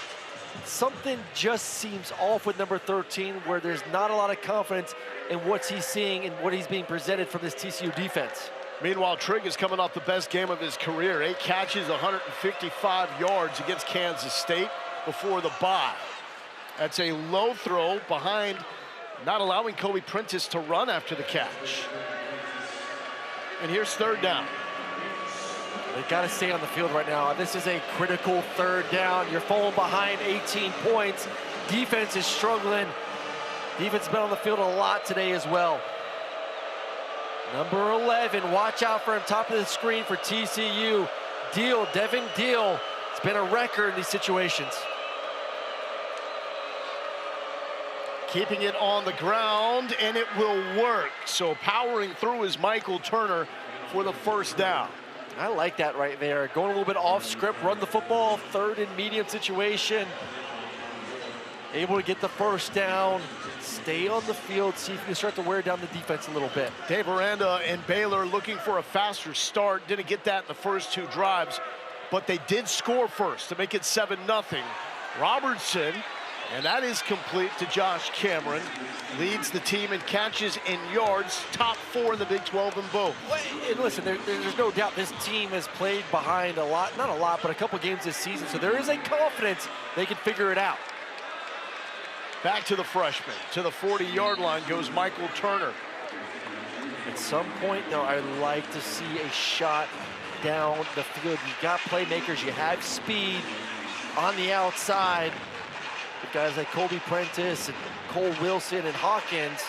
something just seems off with number 13, where there's not a lot of confidence in what he's seeing and what he's being presented from this TCU defense. Meanwhile, Trigg is coming off the best game of his career. 8 catches, 155 yards against Kansas State before the bye. That's a low throw behind, not allowing Kobe Prentice to run after the catch. And here's 3rd down. They got to stay on the field right now. This is a critical 3rd down. You're falling behind 18 points. Defense is struggling. Defense has been on the field a lot today as well. Number 11, watch out for him, top of the screen for TCU. Deal, Devin Deal. It's been a record in these situations. Keeping it on the ground, and it will work. So powering through is Michael Turner for the 1st down. I like that right there. Going a little bit off script, run the football, 3rd and medium situation. Able to get the 1st down, stay on the field, see if you can start to wear down the defense a little bit. Dave Aranda and Baylor looking for a faster start. Didn't get that in the first 2 drives, but they did score first to make it 7-0. Robertson, and that is complete to Josh Cameron, leads the team in catches and yards, top 4 in the Big 12 in both. And listen, there's no doubt this team has played behind a lot, not a lot, but a couple games this season, so there is a confidence they can figure it out. Back to the freshman. To the 40-yard line goes Michael Turner. At some point, though, I'd like to see a shot down the field. You've got playmakers. You have speed on the outside. With guys like Kobe Prentice and Cole Wilson and Hawkins.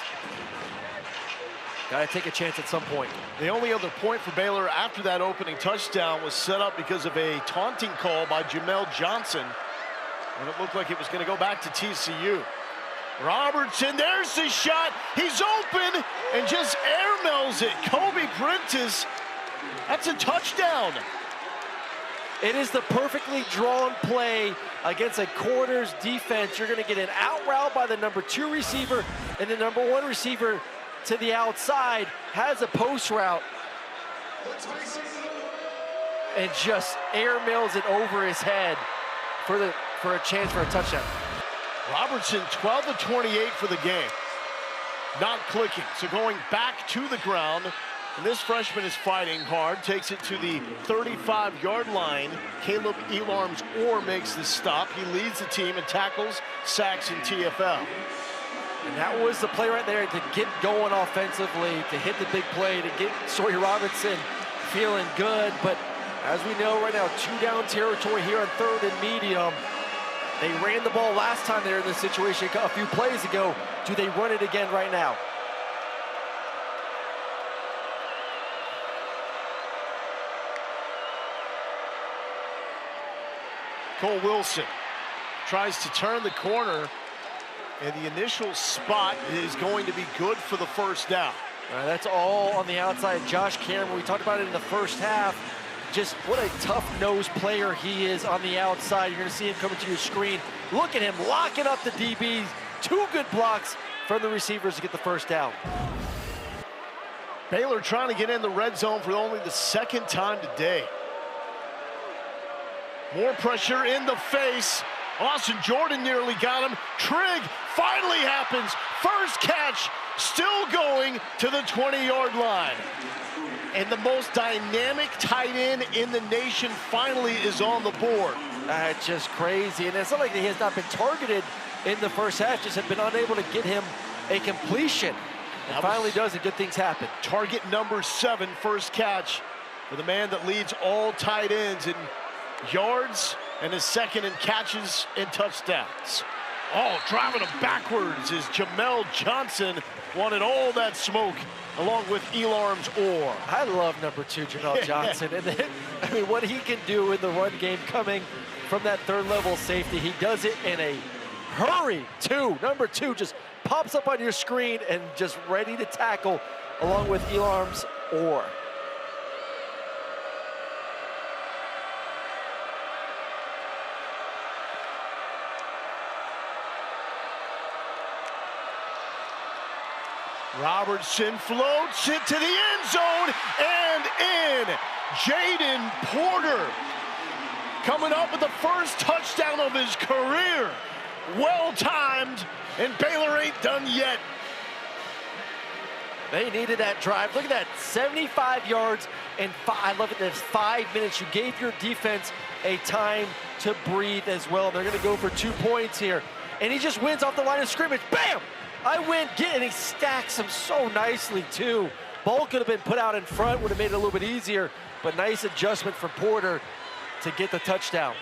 Got to take a chance at some point. The only other point for Baylor after that opening touchdown was set up because of a taunting call by Jamel Johnson. And it looked like it was going to go back to TCU. Robertson, there's the shot. He's open and just airmails it. Kobe Prentice, that's a touchdown. It is the perfectly drawn play against a quarters defense. You're going to get an out route by the number 2 receiver, and the number 1 receiver to the outside has a post route and just airmails it over his head for a chance for a touchdown. Robertson, 12 of 28 for the game. Not clicking, so going back to the ground. And this freshman is fighting hard, takes it to the 35-yard line. Caleb Elarms-Orr makes the stop. He leads the team in tackles, sacks, and TFL. And that was the play right there to get going offensively, to hit the big play, to get Sawyer Robinson feeling good. But as we know right now, 2-down territory here on 3rd and medium. They ran the ball last time they were in this situation a few plays ago. Do they run it again right now? Cole Wilson tries to turn the corner, and the initial spot is going to be good for the first down. That's all on the outside. Josh Cameron, we talked about it in the first half. Just what a tough-nosed player he is on the outside. You're going to see him coming to your screen. Look at him locking up the DBs. 2 good blocks from the receivers to get the first down. Baylor trying to get in the red zone for only the 2nd time today. More pressure in the face. Austin Jordan nearly got him. Trigg finally happens. First catch, still going to the 20-yard line. And the most dynamic tight end in the nation finally is on the board. That's just crazy. And it's not like he has not been targeted in the first half, just have been unable to get him a completion. And finally does it, good things happen. Target number 7, first catch for the man that leads all tight ends in yards and is 2nd in catches and touchdowns. Oh, driving him backwards is Jamel Johnson. Wanted all that smoke along with Elarms Orr. I love number 2, Jamel Johnson. And then, I mean, what he can do in the run game coming from that 3rd level safety, he does it in a hurry too. Number 2 just pops up on your screen and just ready to tackle along with Elarms Orr. Robertson floats it to the end zone and in. Jaden Porter coming up with the first touchdown of his career. Well timed, and Baylor ain't done yet. They needed that drive. Look at that, 75 yards and I love it. That's 5 minutes. You gave your defense a time to breathe as well. They're going to go for 2 points here, and he just wins off the line of scrimmage. Bam! I win, and he stacks them so nicely too. Ball could have been put out in front, would have made it a little bit easier, but nice adjustment for Porter to get the touchdown.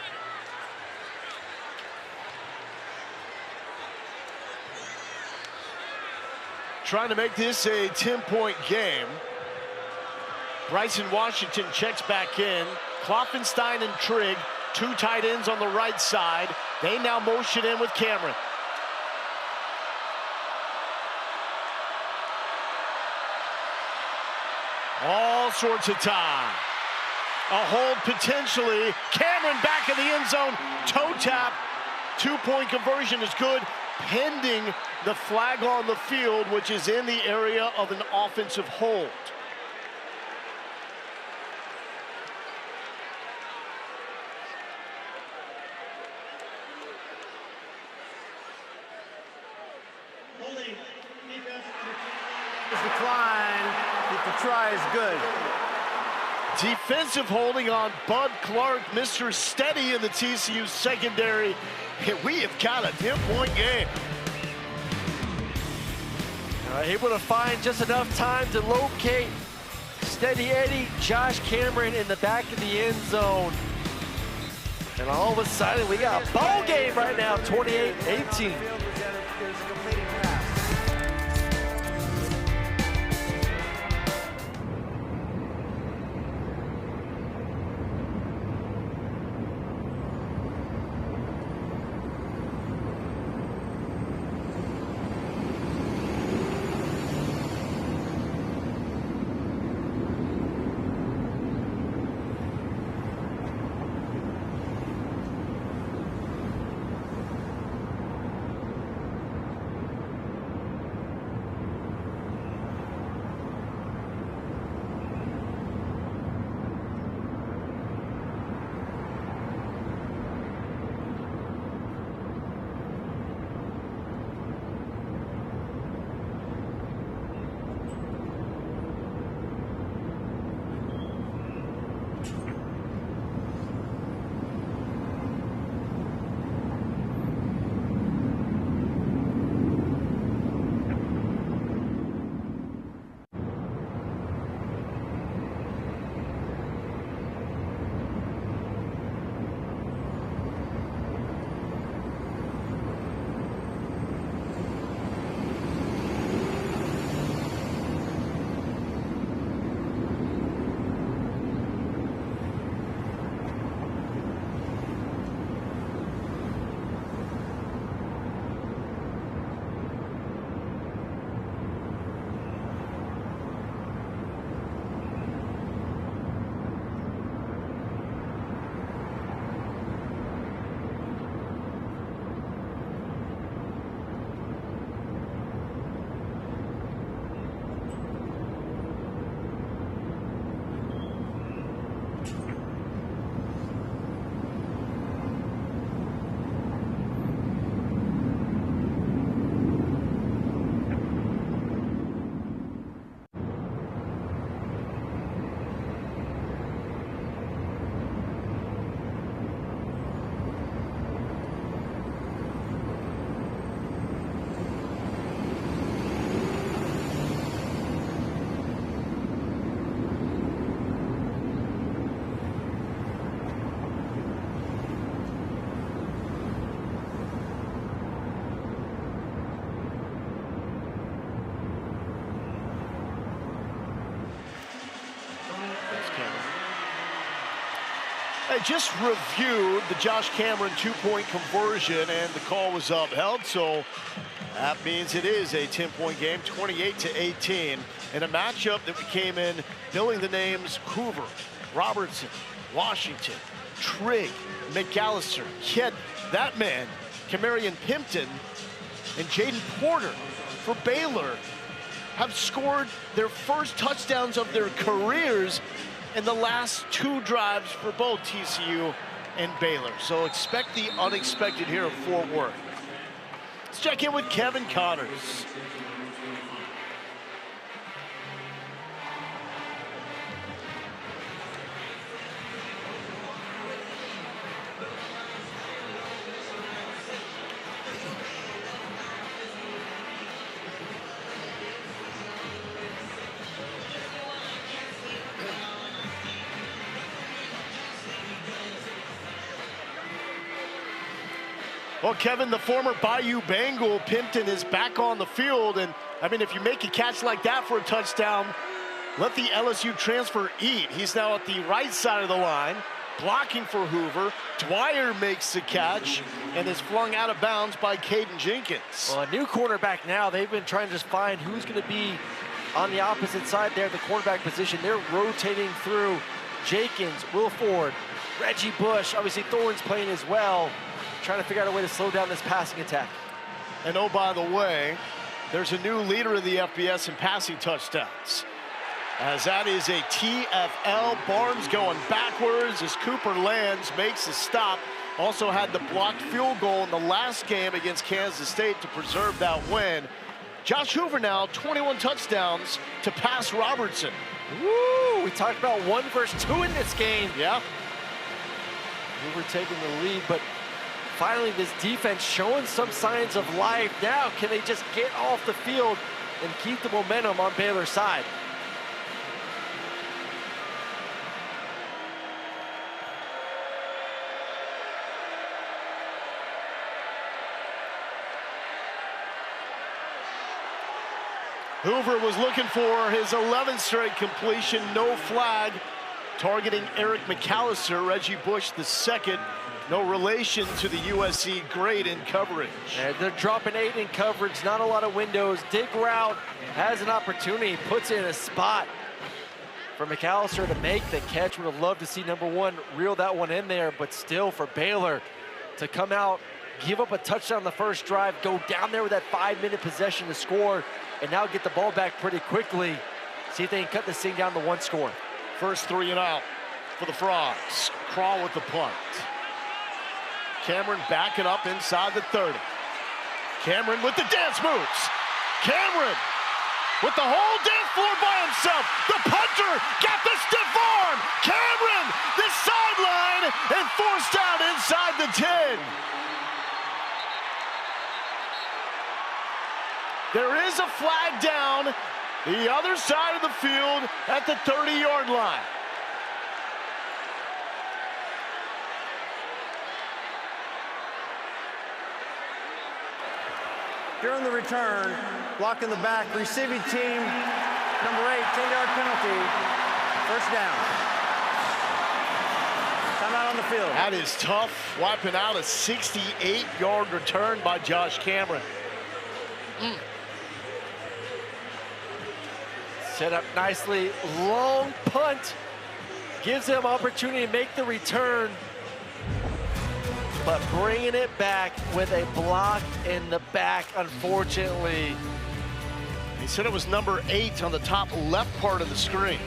Trying to make this a 10-point game. Bryson Washington checks back in. Klopfenstein and Trigg, 2 tight ends on the right side. They now motion in with Cameron. All sorts of time. A hold potentially. Cameron back in the end zone. Toe tap. 2-point conversion is good, pending the flag on the field, which is in the area of an offensive hold. Decline. The try is good. Defensive holding on Bud Clark, Mr. Steady in the TCU secondary. We have got a 10-point game. Able to find just enough time to locate Steady Eddie, Josh Cameron in the back of the end zone. And all of a sudden, we got a ball game right now, 28-18. I just reviewed the Josh Cameron two-point conversion, and the call was upheld, so that means it is a 10-point game, 28-18, in a matchup that we came in billing the names Hoover, Robertson, Washington, Trigg, McAllister. Yet that man, Kamarion Pimpton, and Jaden Porter for Baylor have scored their first touchdowns of their careers in the last 2 drives for both TCU and Baylor. So expect the unexpected here at Fort Worth. Let's check in with Kevin Connors. Well, Kevin, the former Bayou Bengal, Pimpton, is back on the field. And, I mean, if you make a catch like that for a touchdown, let the LSU transfer eat. He's now at the right side of the line, blocking for Hoover. Dwyer makes the catch and is flung out of bounds by Caden Jenkins. Well, a new cornerback now. They've been trying to just find who's going to be on the opposite side there, the cornerback position. They're rotating through Jenkins, Will Ford, Reggie Bush. Obviously, Thorne's playing as well, trying to figure out a way to slow down this passing attack. And oh, by the way, there's a new leader in the FBS in passing touchdowns, as that is a TFL. Barnes going backwards as Cooper Lands makes a stop. Also had the blocked field goal in the last game against Kansas State to preserve that win. Josh Hoover now 21 touchdowns to pass Robertson. Woo! We talked about 1 versus 2 in this game. Yeah. Hoover taking the lead, but finally this defense showing some signs of life. Now can they just get off the field and keep the momentum on Baylor's side? Hoover was looking for his 11th straight completion, no flag, targeting Eric McAllister. Reggie Bush the second, no relation to the USC great in coverage. And they're dropping 8 in coverage, not a lot of windows. Dig route has an opportunity, puts it in a spot for McAllister to make the catch. Would have loved to see number 1 reel that one in there, but still for Baylor to come out, give up a touchdown on the first drive, go down there with that 5-minute possession to score, and now get the ball back pretty quickly. See if they can cut this thing down to 1 score. First 3 and out for the Frogs. Crawl with the punt. Cameron backing up inside the 30. Cameron with the dance moves. Cameron with the whole dance floor by himself. The punter got the stiff arm. Cameron, the sideline, and forced out inside the 10. There is a flag down the other side of the field at the 30-yard line. During the return, block in the back, receiving team, number 8, 10-yard penalty, first down. Timeout on the field. That is tough, wiping out a 68-yard return by Josh Cameron. Set up nicely, long punt, gives them opportunity to make the return, but bringing it back with a block in the back, unfortunately. He said it was number 8 on the top left part of the screen.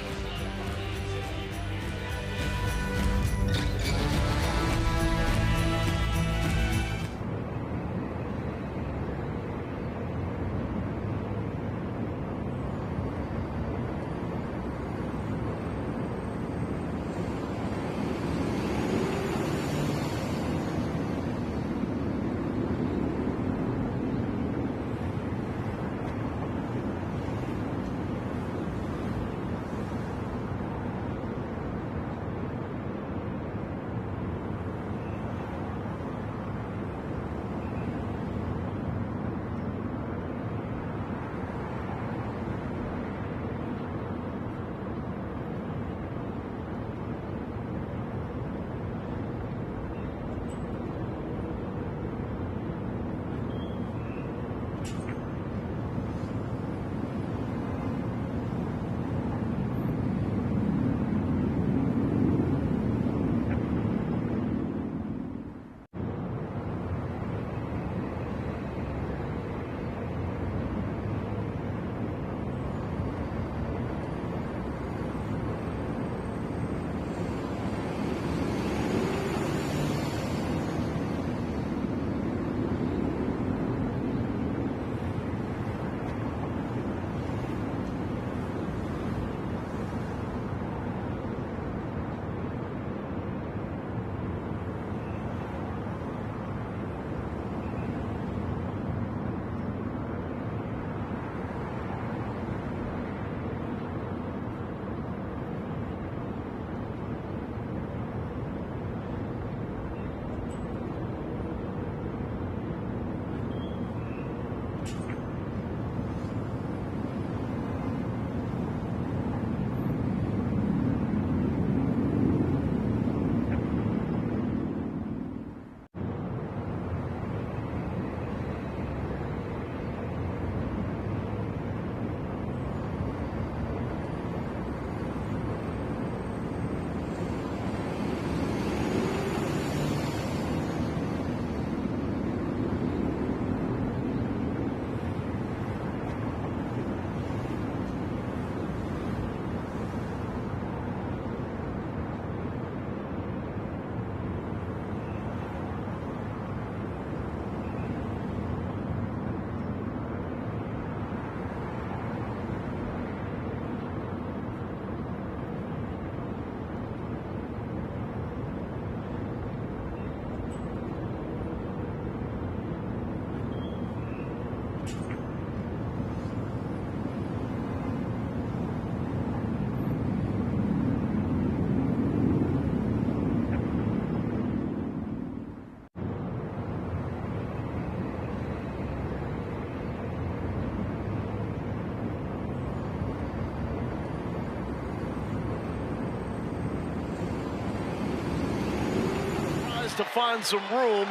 tries to find some room.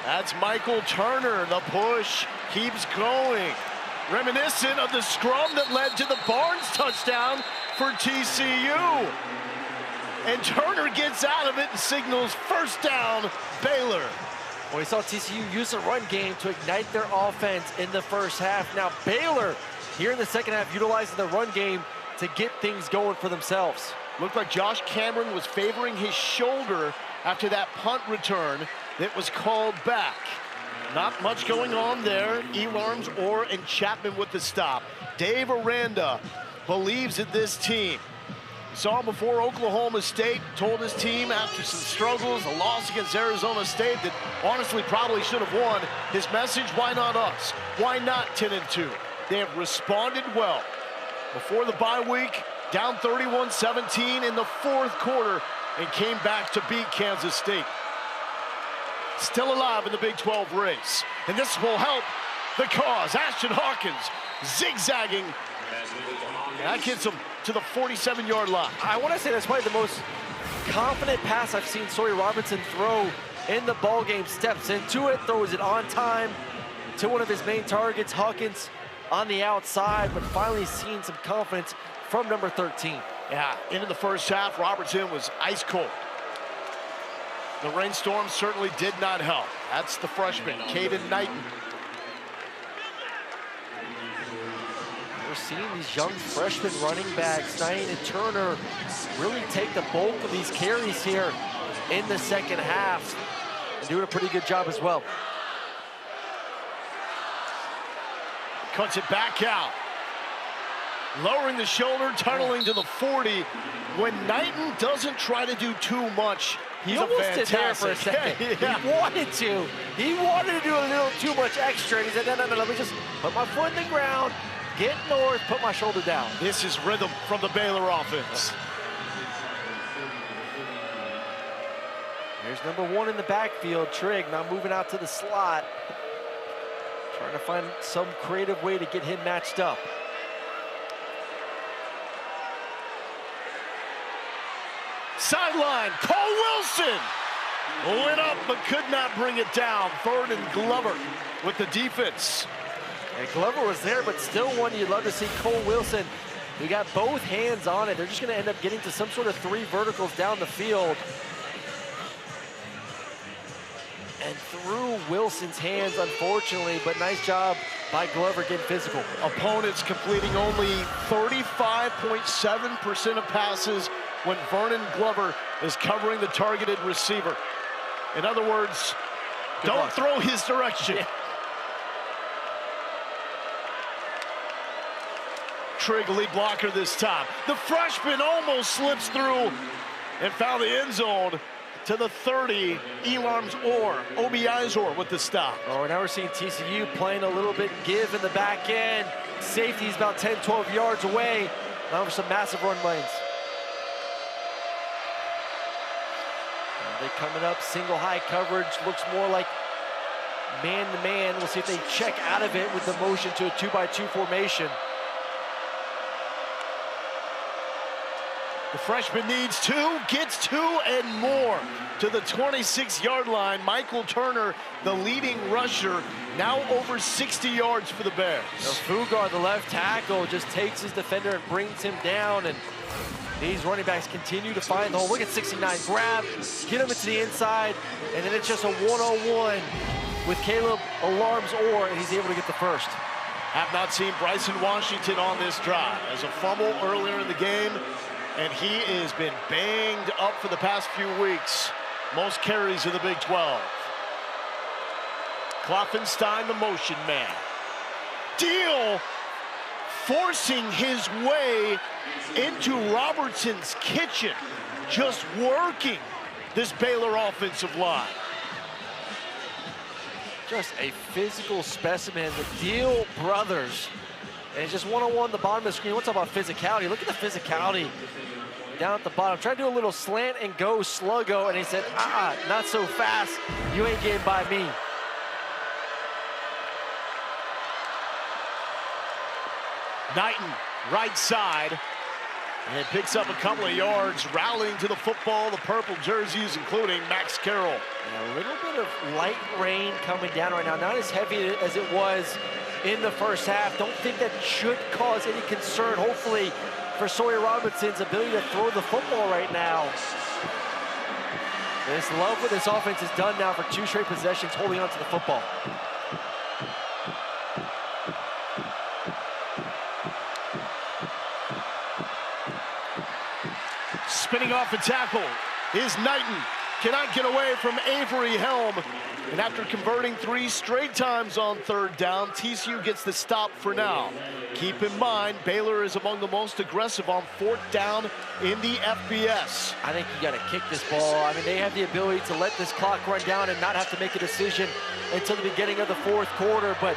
That's Michael Turner. The push keeps going. Reminiscent of the scrum that led to the Barnes touchdown for TCU. And Turner gets out of it and signals first down, Baylor. Well, we saw TCU use the run game to ignite their offense in the first half. Now Baylor, here in the second half, utilizing the run game to get things going for themselves. Looked like Josh Cameron was favoring his shoulder after that punt return that was called back. Not much going on there. Elarms, Orr, and Chapman with the stop. Dave Aranda believes in this team. Saw him before Oklahoma State, told his team after some struggles, a loss against Arizona State that honestly probably should have won. His message, why not us? Why not 10-2? They have responded well. Before the bye week, down 31-17 in the fourth quarter and came back to beat Kansas State. Still alive in the Big 12 race. And this will help the cause. Ashton Hawkins zigzagging. That gets him to the 47-yard line. I want to say that's probably the most confident pass I've seen Sawyer Robertson throw in the ball game. Steps into it, throws it on time to one of his main targets, Hawkins, on the outside, but finally seen some confidence from number 13. Yeah, into the first half, Robertson was ice cold. The rainstorm certainly did not help. That's the freshman, Caden Knighton. We're seeing these young freshman running backs, Knighton and Turner, really take the bulk of these carries here in the second half and doing a pretty good job as well. Cuts it back out. Lowering the shoulder, tunneling to the 40. When Knighton doesn't try to do too much, he almost did there for a second. Yeah. He wanted to. He wanted to do a little too much extra. And he said, no, let me just put my foot in the ground, get north, put my shoulder down. This is rhythm from the Baylor offense. Here's number 1 in the backfield, Trigg, now moving out to the slot. Trying to find some creative way to get him matched up. Sideline, Cole Wilson went up but could not bring it down. Vernon Glover with the defense. And Glover was there, but still one you'd love to see. Cole Wilson, he got both hands on it. They're just going to end up getting to some sort of 3 verticals down the field. And through Wilson's hands, unfortunately, but nice job by Glover getting physical. Opponents completing only 35.7% of passes when Vernon Glover is covering the targeted receiver. In other words, don't throw his direction. Yeah. Trigg lead blocker this time. The freshman almost slips through and found the end zone to the 30. Elarms Orr, Obi Izor with the stop. Oh, now we're seeing TCU playing a little bit give in the back end. Safety's about 10, 12 yards away. Now for some massive run lanes. They're coming up, single high coverage, looks more like man-to-man. We'll see if they check out of it with the motion to a 2-by-2 formation. The freshman needs 2, gets 2 and more to the 26-yard line. Michael Turner, the leading rusher, now over 60 yards for the Bears. Fugar, the left tackle, just takes his defender and brings him down, and these running backs continue to find the hole. Look at 69, grab, get him into the inside, and then it's just a one-on-one with Caleb Alarms Orr, and he's able to get the first. Have not seen Bryson Washington on this drive. As a fumble earlier in the game, and he has been banged up for the past few weeks. Most carries in the Big 12. Klopfenstein, the motion man. Deal forcing his way into Robertson's kitchen, just working this Baylor offensive line. Just a physical specimen, the Deal brothers. And it's just one-on-one the bottom of the screen. What's up about physicality? Look at the physicality down at the bottom. Trying to do a little slant and go sluggo, and he said, not so fast. You ain't getting by me. Knighton, right side. And picks up a couple of yards, rallying to the football, the purple jerseys, including Max Carroll. Yeah, a little bit of light rain coming down right now. Not as heavy as it was in the first half. Don't think that should cause any concern, hopefully, for Sawyer Robinson's ability to throw the football right now. I just love what this offense has done now for 2 straight possessions, holding on to the football. Spinning off the tackle is Knighton. Cannot get away from Avery Helm. And after converting 3 straight times on 3rd down, TCU gets the stop for now. Keep in mind, Baylor is among the most aggressive on 4th down in the FBS. I think you got to kick this ball. I mean, they have the ability to let this clock run down and not have to make a decision until the beginning of the 4th quarter. But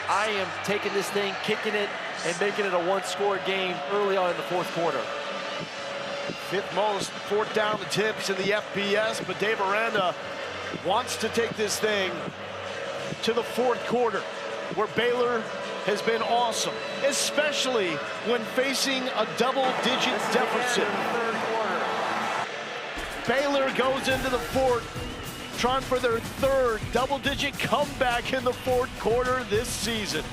I am taking this thing, kicking it, and making it a 1-score game early on in the 4th quarter. 5th most 4th down attempts in the FBS, but Dave Aranda wants to take this thing to the 4th quarter, where Baylor has been awesome, especially when facing a double-digit deficit. Baylor goes into the 4th, trying for their 3rd double-digit comeback in the 4th quarter this season.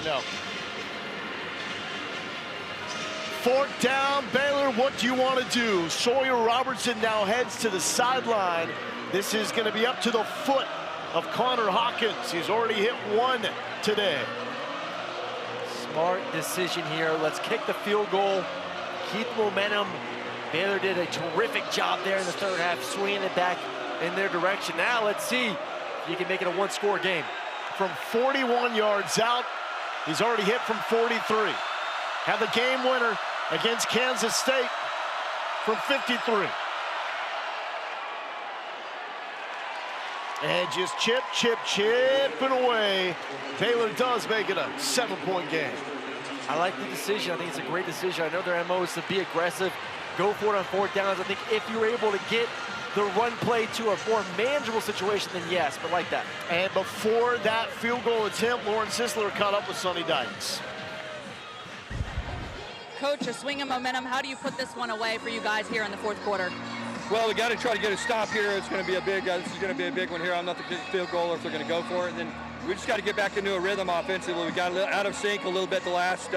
No. Fourth down, Baylor, what do you want to do? Sawyer Robertson now heads to the sideline. This is going to be up to the foot of Connor Hawkins. He's already hit one today. Smart decision here. Let's kick the field goal. Keep the momentum. Baylor did a terrific job there in the third half, swinging it back in their direction. Now let's see if you can make it a one-score game. From 41 yards out, he's already hit from 43. Had the game winner against Kansas State from 53. And just chipping away. Baylor does make it a 7-point game. I like the decision. I think it's a great decision. I know their MO is to be aggressive, go for it on fourth downs. I think if you're able to get the run play to a more manageable situation, then yes, but like that. And before that field goal attempt, Lauren Sisler caught up with Sonny Dykes. Coach, a swing of momentum. How do you put this one away for you guys here in the fourth quarter? Well, we got to try to get a stop here. It's going to be a big. This is going to be a big one here. I'm not the field goal or if they're going to go for it. And then we just got to get back into a rhythm offensively. We got a little out of sync a little bit the last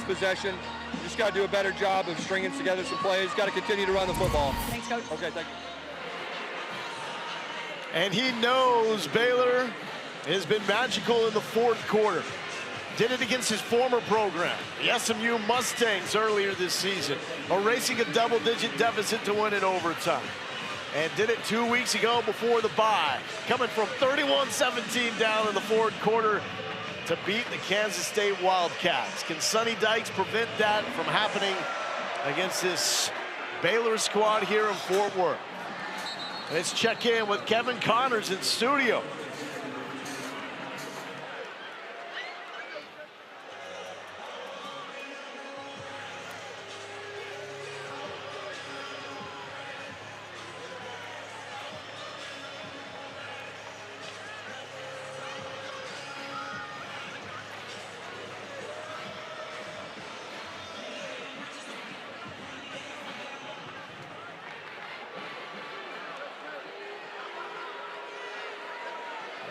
possession. Just got to do a better job of stringing together some plays. Got to continue to run the football. Thanks, Coach. Okay, thank you. And he knows Baylor has been magical in the fourth quarter. Did it against his former program, the SMU Mustangs, earlier this season, erasing a double-digit deficit to win in overtime. And did it 2 weeks ago before the bye, coming from 31-17 down in the fourth quarter to beat the Kansas State Wildcats. Can Sonny Dykes prevent that from happening against this Baylor squad here in Fort Worth? Let's check in with Kevin Connors in studio.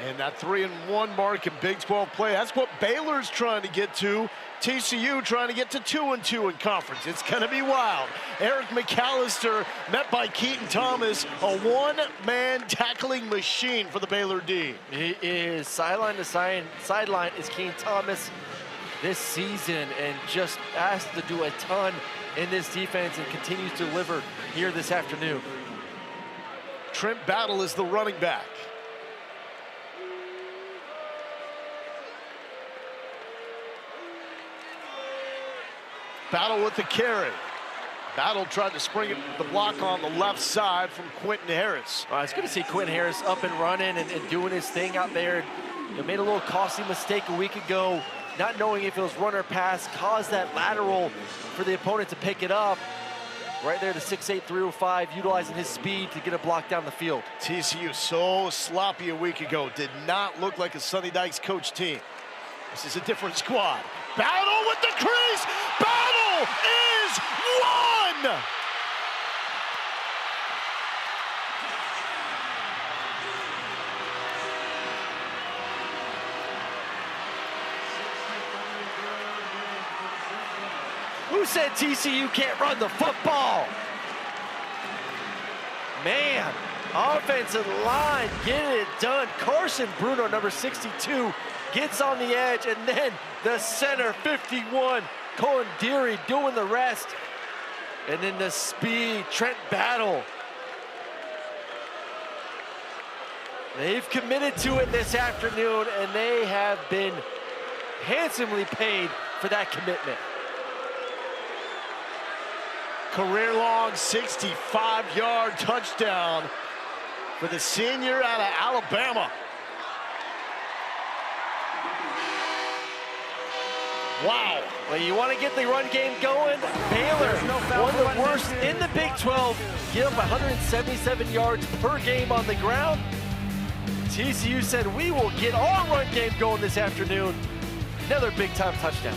And that 3-1 mark in Big 12 play, that's what Baylor's trying to get to. TCU trying to get to 2-2 in conference. It's going to be wild. Eric McAllister met by Keaton Thomas, a one-man tackling machine for the Baylor D. He is sideline to sideline is Keaton Thomas this season, and just asked to do a ton in this defense and continues to deliver here this afternoon. Trent Battle is the running back. Battle with the carry. Battle tried to spring it the block on the left side from Quentin Harris. Well, it's good to see Quentin Harris up and running and doing his thing out there. He made a little costly mistake a week ago, not knowing if it was run or pass, caused that lateral for the opponent to pick it up. Right there, the 6'8", 305, utilizing his speed to get a block down the field. TCU so sloppy a week ago. Did not look like a Sonny Dykes coach team. This is a different squad. Battle with the crease. Battle is one. Who said TCU can't run the football? Man, offensive line getting it done. Carson Bruno, number 62, gets on the edge, and then the center, 51, Colin Deary doing the rest. And then the speed, Trent Battle. They've committed to it this afternoon, and they have been handsomely paid for that commitment. Career-long 65-yard touchdown for the senior out of Alabama. Wow. Well, you want to get the run game going? Baylor, one of the worst in the Big 12, give up 177 yards per game on the ground. TCU said, we will get our run game going this afternoon. Another big-time touchdown.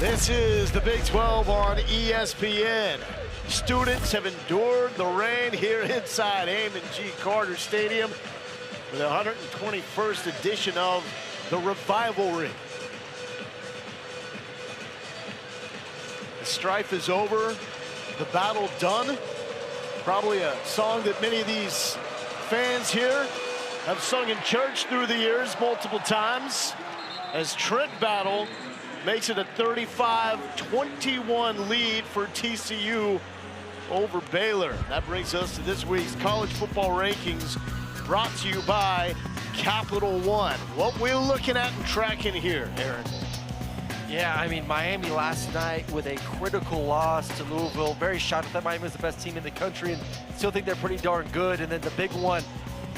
This is the Big 12 on ESPN. Students have endured the rain here inside Amon G. Carter Stadium for the 121st edition of the Revivalry. The strife is over, the battle done. Probably a song that many of these fans here have sung in church through the years multiple times, as Trent Battle makes it a 35-21 lead for TCU over Baylor. That brings us to this week's college football rankings, brought to you by Capital One. What we're looking at and tracking here, Aaron? Yeah, I mean, Miami last night with a critical loss to Louisville. Very shocked that Miami was the best team in the country and still think they're pretty darn good. And then the big one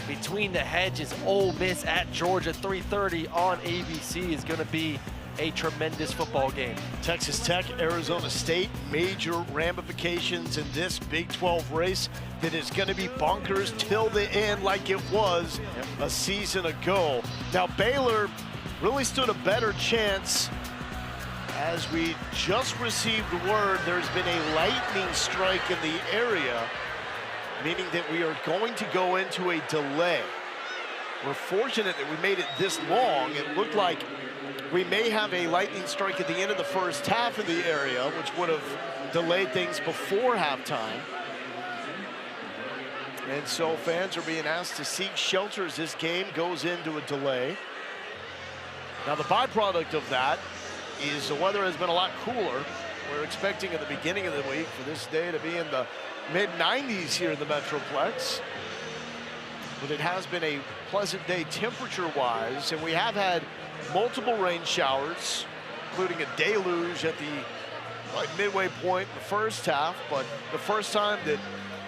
between the hedges, Ole Miss at Georgia, 3:30 on ABC is going to be a tremendous football game. Texas Tech, Arizona State, major ramifications in this Big 12 race that is going to be bonkers till the end like it was a season ago. Now, Baylor really stood a better chance as we just received word there's been a lightning strike in the area, meaning that we are going to go into a delay. We're fortunate that we made it this long. It looked like we may have a lightning strike at the end of the first half in the area, which would have delayed things before halftime. And so fans are being asked to seek shelter as this game goes into a delay. Now, the byproduct of that is the weather has been a lot cooler. We're expecting at the beginning of the week for this day to be in the mid-90s here in the Metroplex. But it has been a pleasant day temperature-wise, and we have had multiple rain showers, including a deluge at the midway point in the first half, but the first time that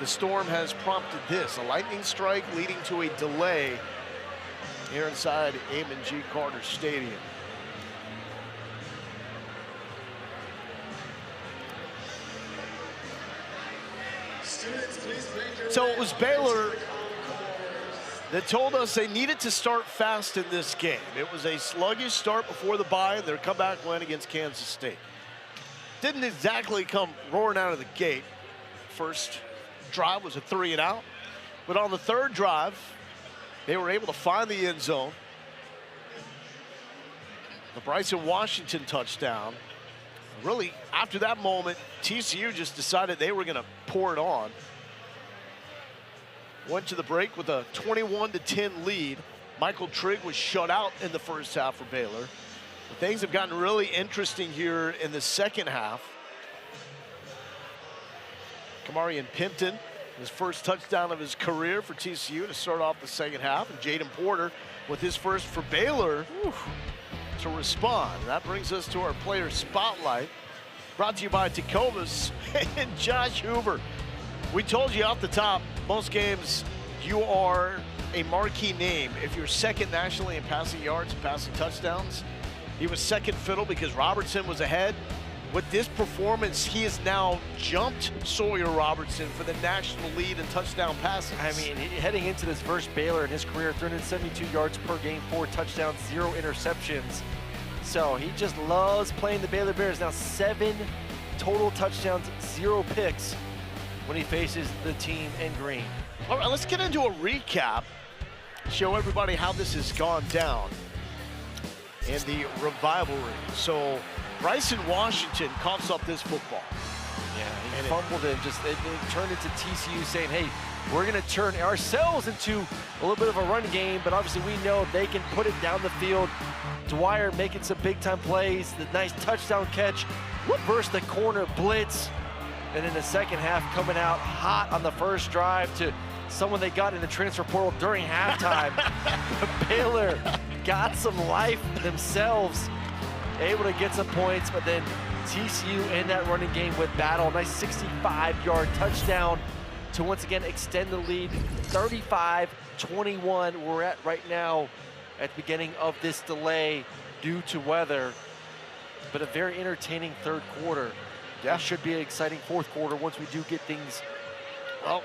the storm has prompted this, a lightning strike leading to a delay here inside Amon G. Carter Stadium. So it was Baylor that told us they needed to start fast in this game. It was a sluggish start before the bye, and their comeback win against Kansas State. Didn't exactly come roaring out of the gate. First drive was a 3-and-out, but on the third drive, they were able to find the end zone. The Bryson Washington touchdown. Really, after that moment, TCU just decided they were going to pour it on. Went to the break with a 21-10 lead. Michael Trigg was shut out in the first half for Baylor. But things have gotten really interesting here in the second half. Kamarian Pimpton, his first touchdown of his career for TCU to start off the second half. And Jaden Porter with his first for Baylor to respond. And that brings us to our player spotlight, brought to you by Tecovas and Josh Huber. We told you off the top, most games you are a marquee name if you're second nationally in passing yards and passing touchdowns. He was second fiddle because Robertson was ahead. With this performance, he has now jumped Sawyer Robertson for the national lead in touchdown passes. I mean, heading into this first Baylor in his career, 372 yards per game, 4 touchdowns, 0 interceptions. So he just loves playing the Baylor Bears. Now 7 total touchdowns, 0 picks when he faces the team in green. All right, let's get into a recap. Show everybody how this has gone down in the Revivalry. So Bryson Washington coughs up this football. Yeah, he fumbled it. It turned into TCU saying, hey, we're going to turn ourselves into a little bit of a run game, but obviously we know they can put it down the field. Dwyer making some big-time plays, the nice touchdown catch versus the corner blitz. And in the second half, coming out hot on the first drive to someone they got in the transfer portal during halftime. Baylor got some life themselves, able to get some points, but then TCU in that running game with Battle. Nice 65-yard touchdown to once again extend the lead. 35-21 we're at right now at the beginning of this delay due to weather, but a very entertaining third quarter. Yeah, should be an exciting fourth quarter once we do get things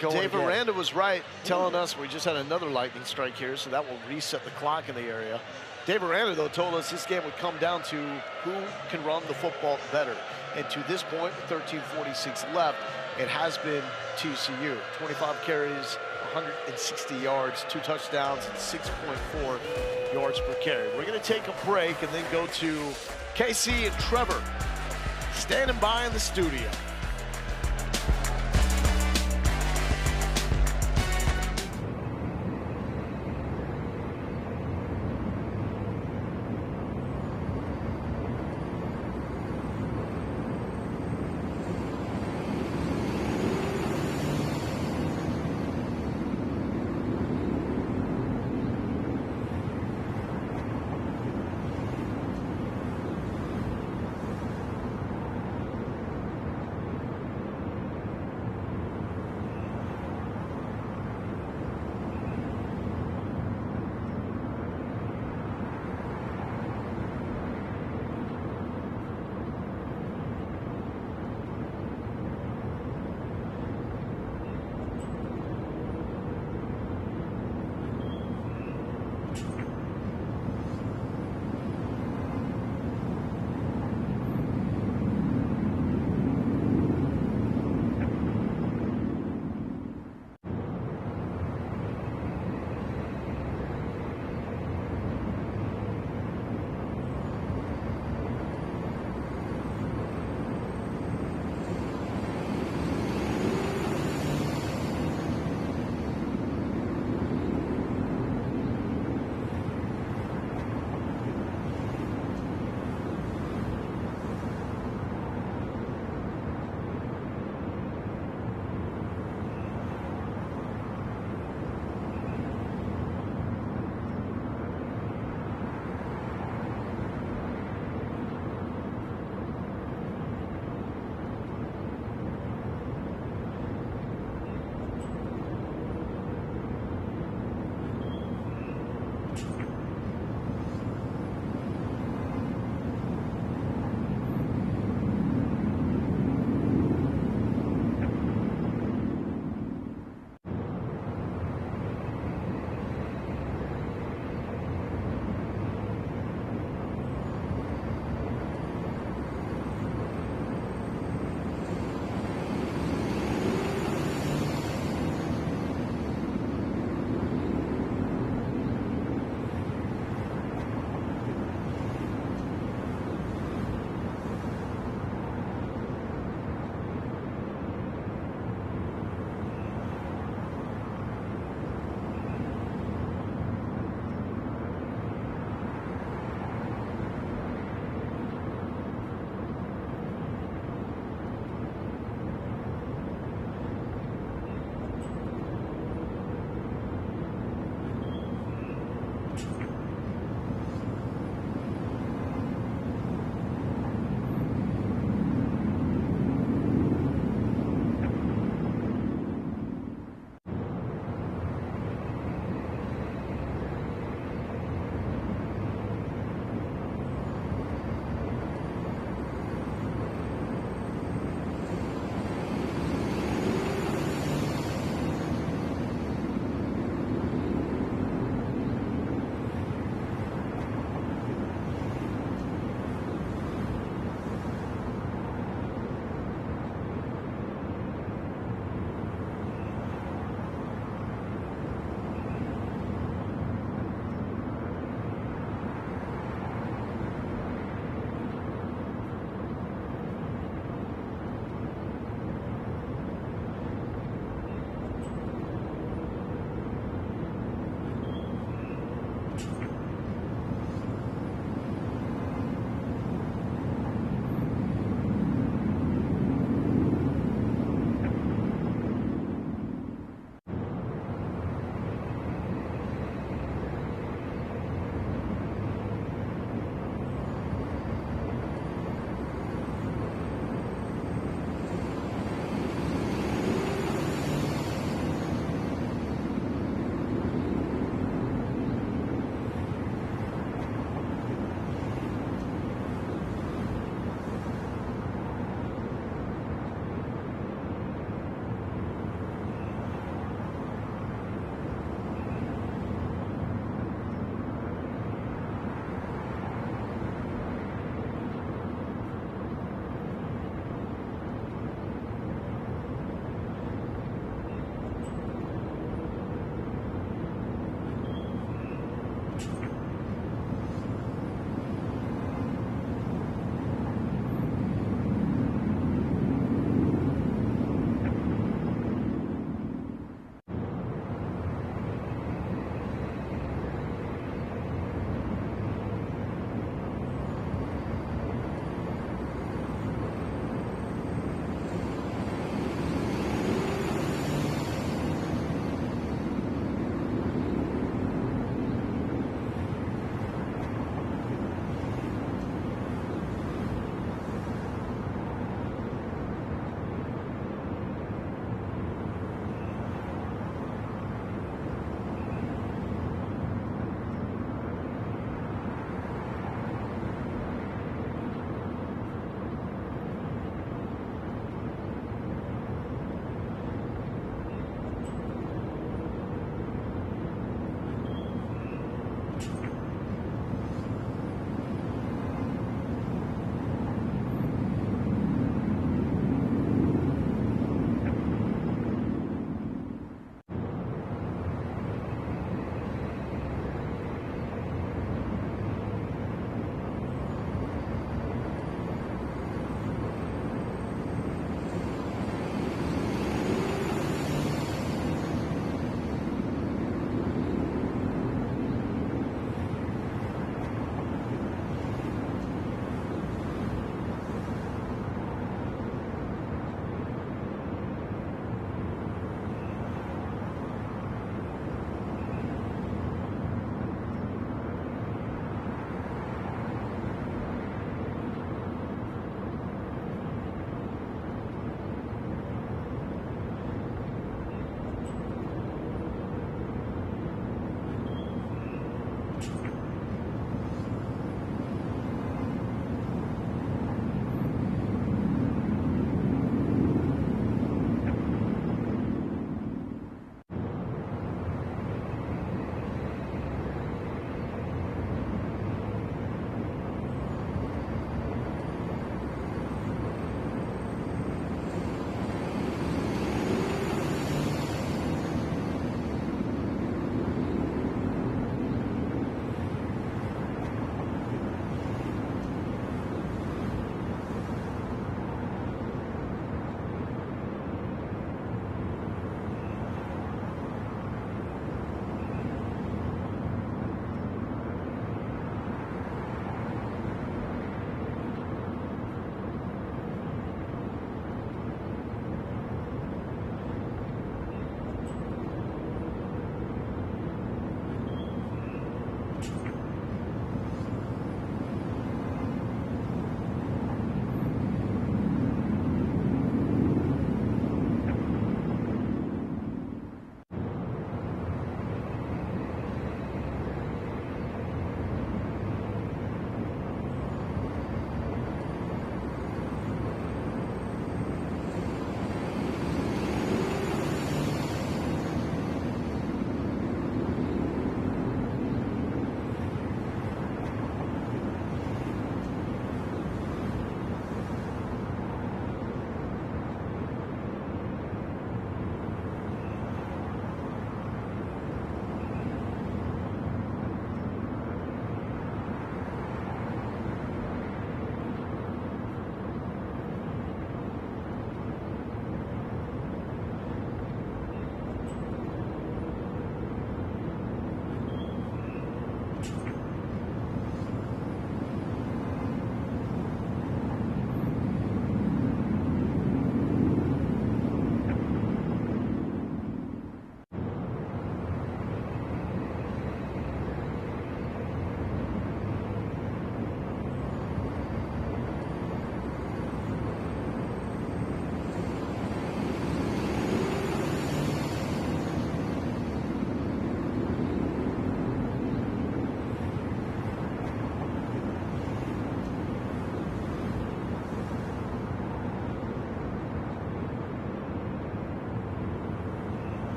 going. Dave Aranda was right telling us we just had another lightning strike here, so that will reset the clock in the area. Dave Aranda, though, told us this game would come down to who can run the football better. And to this point, with 13:46 left, it has been TCU. 25 carries, 160 yards, 2 touchdowns, and 6.4 yards per carry. We're going to take a break and then go to KC and Trevor standing by in the studio.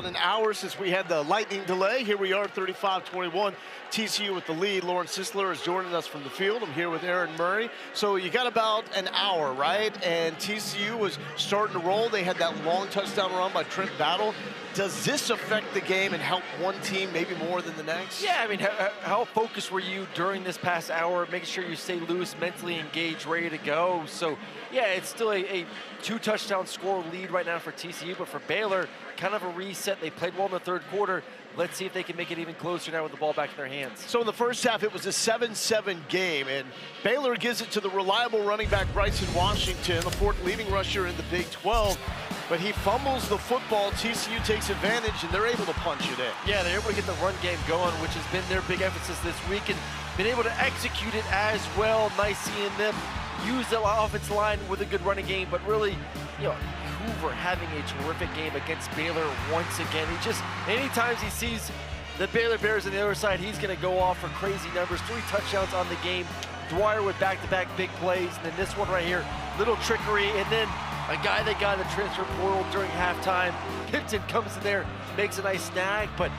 about an hour since we had the lightning delay. Here we are, 35-21. TCU with the lead. Lauren Sisler is joining us from the field. I'm here with Aaron Murray. So you got about an hour, right? And TCU was starting to roll. They had that long touchdown run by Trent Battle. Does this affect the game and help one team maybe more than the next? Yeah, I mean, how focused were you during this past hour, making sure you stay loose, mentally engaged, ready to go? So, yeah, it's still a 2-touchdown score lead right now for TCU, but for Baylor, kind of a reset. They played well in the third quarter. Let's see if they can make it even closer now with the ball back in their hands. So in the first half, it was a 7-7 game, and Baylor gives it to the reliable running back Bryson Washington, the fourth leading rusher in the Big 12. But he fumbles the football. TCU takes advantage, and they're able to punch it in. Yeah, they're able to get the run game going, which has been their big emphasis this week, and been able to execute it as well. Nice seeing them use the offensive line with a good running game, but really, you know, Hoover having a terrific game against Baylor once again. He just, anytime he sees the Baylor Bears on the other side, he's going to go off for crazy numbers. 3 touchdowns on the game. Dwyer with back-to-back big plays, and then this one right here, little trickery, and then a guy that got a transfer portal during halftime. Pimpton comes in there, makes a nice snag, but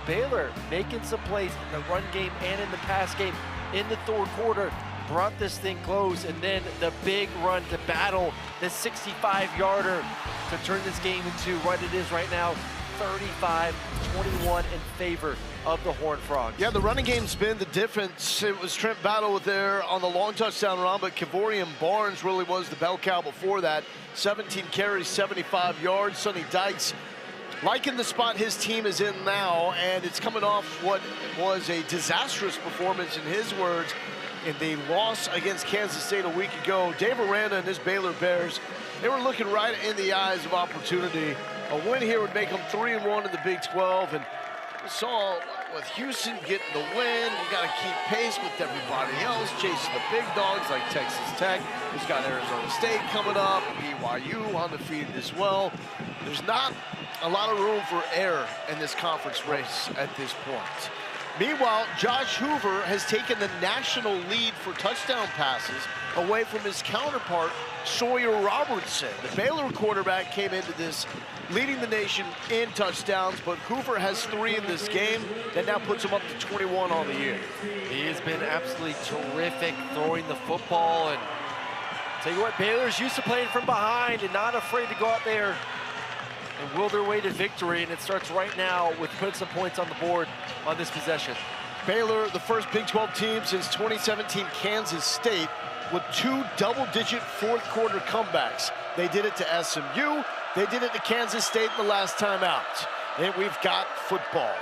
Baylor making some plays in the run game and in the pass game in the third quarter, brought this thing close, and then the big run to Battle, the 65-yarder to turn this game into what it is right now, 35-21 in favor of the Horned Frogs. Yeah, the running game's been the difference. It was Trent Battle there on the long touchdown run, but Kevorian Barnes really was the bell cow before that. 17 carries, 75 yards. Sonny Dykes liking the spot his team is in now, and it's coming off what was a disastrous performance, in his words, in the loss against Kansas State a week ago. Dave Aranda and his Baylor Bears, they were looking right in the eyes of opportunity. A win here would make them 3-1 in the Big 12, and we saw with Houston getting the win, you got to keep pace with everybody else, chasing the big dogs like Texas Tech, who's got Arizona State coming up, BYU undefeated as well. There's not a lot of room for error in this conference race at this point. Meanwhile, Josh Hoover has taken the national lead for touchdown passes away from his counterpart, Sawyer Robertson. The Baylor quarterback came into this leading the nation in touchdowns, but Hoover has 3 in this game. That now puts him up to 21 on the year. He has been absolutely terrific throwing the football, and tell you what, Baylor's used to playing from behind and not afraid to go out there and will their way to victory, and it starts right now with putting some points on the board on this possession. Baylor, the first Big 12 team since 2017 Kansas State, with 2 double-digit fourth quarter comebacks. They did it to SMU, they did it to Kansas State the last time out. And we've got football.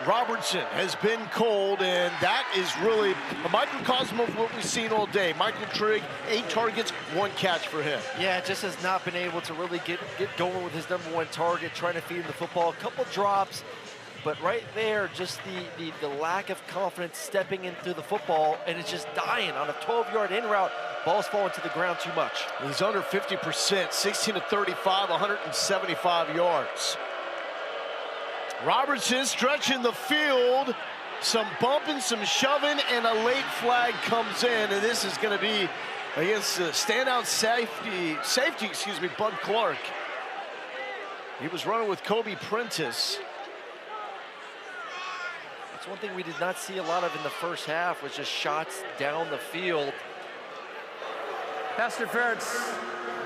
Robertson has been cold, and that is really a microcosm of what we've seen all day. Michael Trigg, 8 targets, 1 catch for him. Yeah, just has not been able to really get going with his #1 target, trying to feed him the football. A couple drops, but right there, just the lack of confidence stepping into the football, and it's just dying on a 12-yard in route. Ball's falling to the ground too much. He's under 50%, 16 of 35, 175 yards. Robertson stretching the field, some bumping, some shoving, and a late flag comes in, and this is going to be against the standout safety, Bud Clark. He was running with Kobe Prentice. That's one thing we did not see a lot of in the first half, was just shots down the field. Pass interference.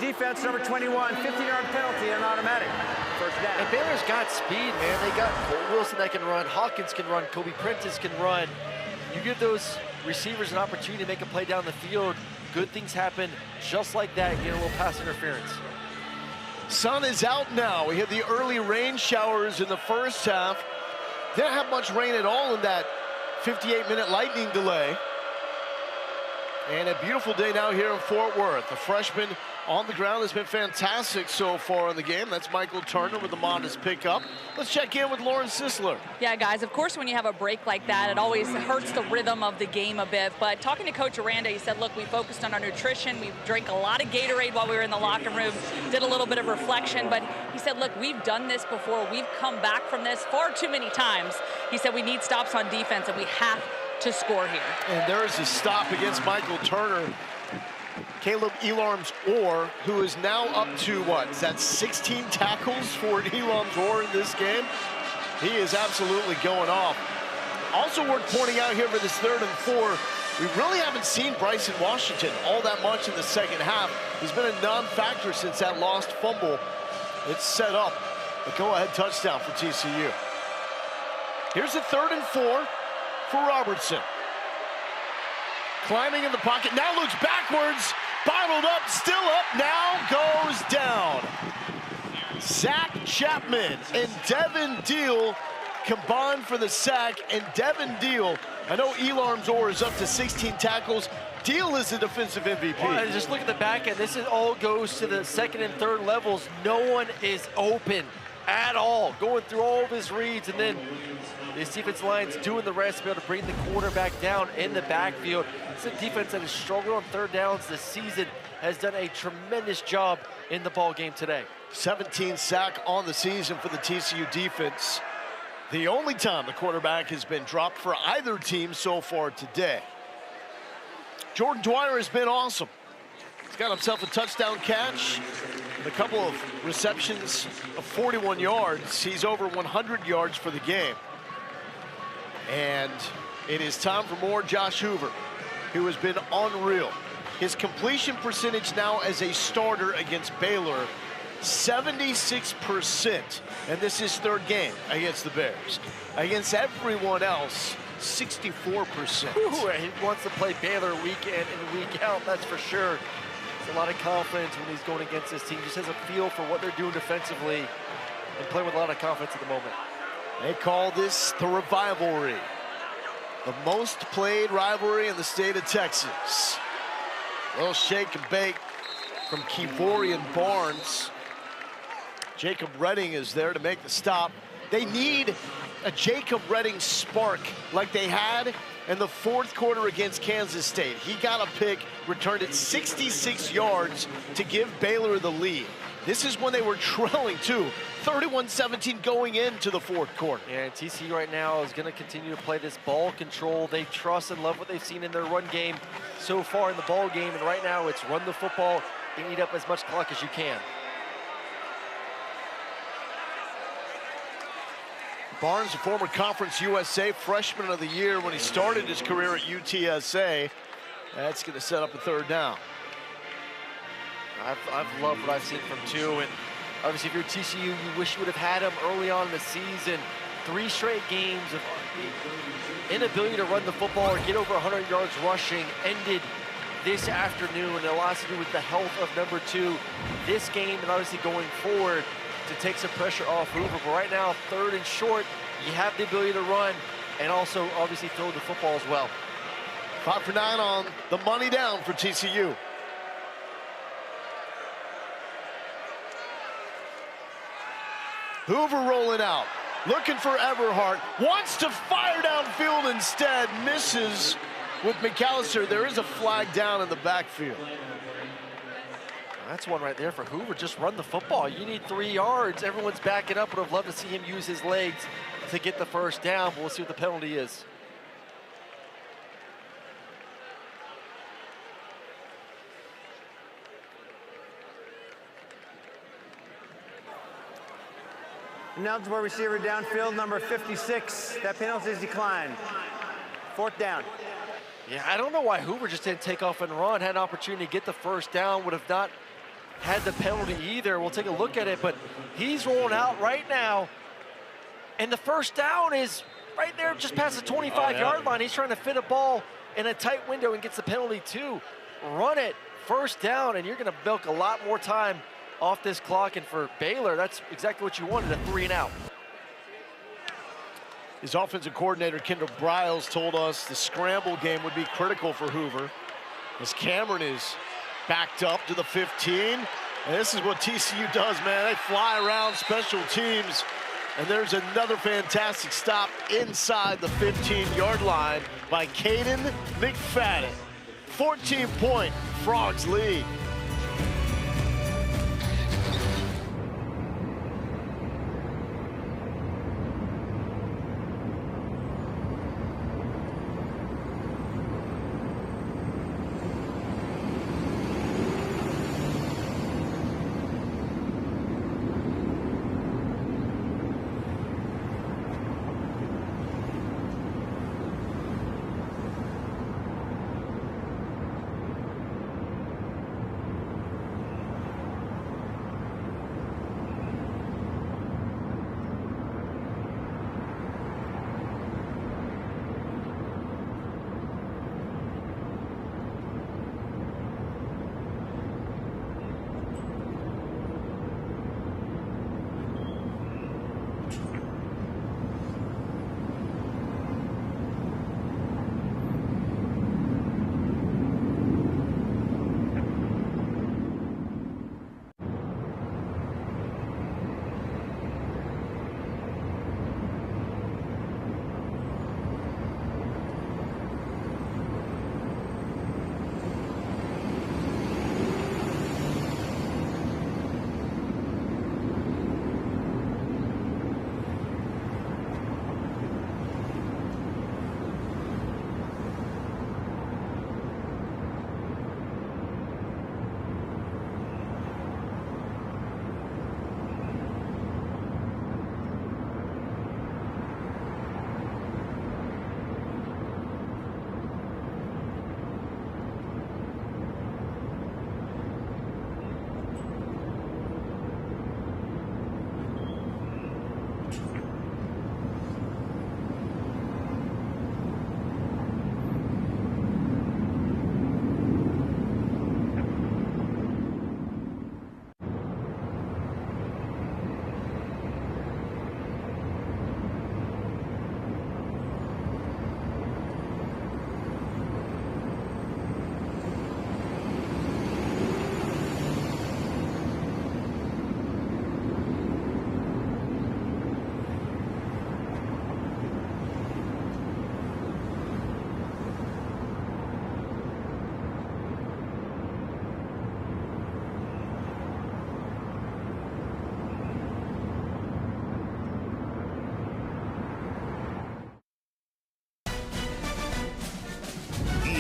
Defense number 21, 15-yard penalty and automatic. First down. And Baylor's got speed, man. They got Cole Wilson that can run, Hawkins can run, Kobe Prentice can run. You give those receivers an opportunity to make a play down the field, good things happen just like that, get a little pass interference. Sun is out now. We had the early rain showers in the first half. Didn't have much rain at all in that 58-minute lightning delay. And a beautiful day now here in Fort Worth. The freshman on the ground has been fantastic so far in the game. That's Michael Turner with the modest pickup. Let's check in with Lauren Sisler. Yeah, guys, of course, when you have a break like that, it always hurts the rhythm of the game a bit. But talking to Coach Aranda, he said, look, we focused on our nutrition. We drank a lot of Gatorade while we were in the locker room, did a little bit of reflection. But he said, look, we've done this before. We've come back from this far too many times. He said we need stops on defense, and we have to score here. And there is a stop against Michael Turner. Caleb Elarms-Orr, who is now up to, what, is that 16 tackles for Elarms-Orr in this game? He is absolutely going off. Also worth pointing out here for this 3rd and 4, we really haven't seen Bryson Washington all that much in the second half. He's been a non-factor since that lost fumble. It's set up a go-ahead touchdown for TCU. Here's a 3rd and 4 for Robertson. Climbing in the pocket, now looks backwards, bottled up, still up, now goes down. Zach Chapman and Devin Deal combined for the sack, and Devin Deal, I know Elarms-Orr is up to 16 tackles. Deal is the defensive MVP. Well, just look at the back end. This all goes to the 2nd and 3rd levels. No one is open at all, going through all of his reads, and then this defense line's doing the rest to be able to bring the quarterback down in the backfield. It's a defense that has struggled on 3rd downs this season, has done a tremendous job in the ball game today. 17 sack on the season for the TCU defense. The only time the quarterback has been dropped for either team so far today. Jordan Dwyer has been awesome. He's got himself a touchdown catch, a couple of receptions of 41 yards. He's over 100 yards for the game. And it is time for more Josh Hoover, who has been unreal. His completion percentage now as a starter against Baylor, 76%, and this is 3rd game against the Bears. Against everyone else, 64%. Ooh, he wants to play Baylor week in and week out, that's for sure. There's a lot of confidence when he's going against this team. Just has a feel for what they're doing defensively and playing with a lot of confidence at the moment. They call this the Revivalry, the most played rivalry in the state of Texas. Little shake and bake from Kevorian Barnes. Jacob Redding is there to make the stop. They need a Jacob Redding spark like they had in the 4th quarter against Kansas State. He got a pick, returned it 66 yards to give Baylor the lead. This is when they were trailing too, 31-17 going into the 4th quarter. Yeah, and TCU right now is going to continue to play this ball control. They trust and love what they've seen in their run game so far in the ball game, and right now it's run the football and eat up as much clock as you can. Barnes, a former Conference USA Freshman of the Year when he started his career at UTSA. That's going to set up a 3rd down. I've loved what I've seen from 2, and obviously if you're TCU, you wish you would have had him early on in the season. 3 straight games of inability to run the football or get over 100 yards rushing ended this afternoon, and a lot to do with the health of number 2 this game, and obviously going forward to take some pressure off Hoover. But right now, 3rd and short, you have the ability to run and also obviously throw the football as well. 5 for 9 on the money down for TCU. Hoover rolling out, looking for Everhart, wants to fire downfield instead, misses with McAllister. There is a flag down in the backfield. That's one right there for Hoover. Just run the football. You need 3 yards. Everyone's backing up. Would have loved to see him use his legs to get the 1st down, but we'll see what the penalty is. Ineligible receiver downfield, number 56. That penalty is declined. 4th down. Yeah, I don't know why Hoover just didn't take off and run. Had an opportunity to get the 1st down. Would have not had the penalty either. We'll take a look at it, but he's rolling out right now. And the 1st down is right there just past the 25-yard line. He's trying to fit a ball in a tight window and gets the penalty too. Run it, 1st down, and you're going to milk a lot more time off this clock. And for Baylor, that's exactly what you wanted, a 3 and out. His offensive coordinator, Kendall Briles, told us the scramble game would be critical for Hoover, as Cameron is backed up to the 15. And this is what TCU does, man. They fly around special teams. And there's another fantastic stop inside the 15-yard line by Caden McFadden. 14-point Frogs lead.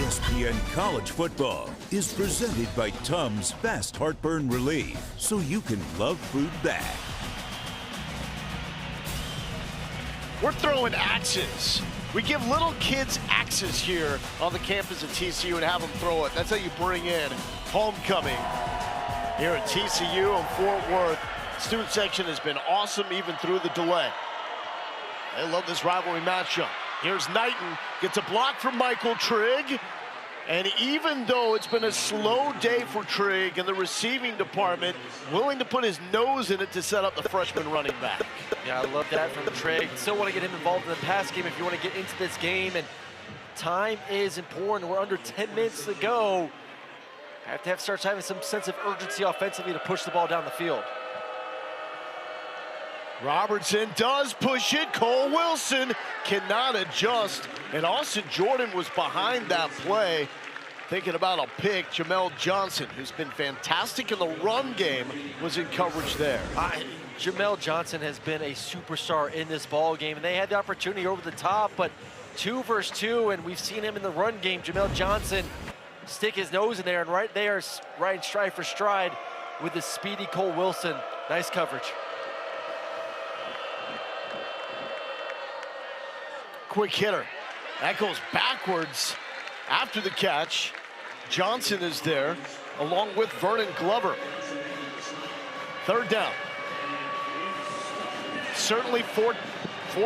ESPN College Football is presented by Tums Fast Heartburn Relief, so you can love food back. We're throwing axes. We give little kids axes here on the campus at TCU and have them throw it. That's how you bring in homecoming here at TCU and Fort Worth. Student section has been awesome even through the delay. They love this rivalry matchup. Here's Knighton, gets a block from Michael Trigg. And even though it's been a slow day for Trigg in the receiving department, willing to put his nose in it to set up the freshman running back. Yeah, I love that from Trigg. Still want to get him involved in the pass game if you want to get into this game. And time is important. We're under 10 minutes to go. Have to start having some sense of urgency offensively to push the ball down the field. Robertson does push it. Cole Wilson cannot adjust. And Austin Jordan was behind that play. Thinking about a pick, Jamel Johnson, who's been fantastic in the run game, was in coverage there. Jamel Johnson has been a superstar in this ball game, and they had the opportunity over the top, but 2 versus 2, and we've seen him in the run game. Jamel Johnson stick his nose in there, and right there, right stride for stride with the speedy Cole Wilson. Nice coverage. Quick hitter. That goes backwards after the catch. Johnson is there, along with Vernon Glover. 3rd down. Certainly four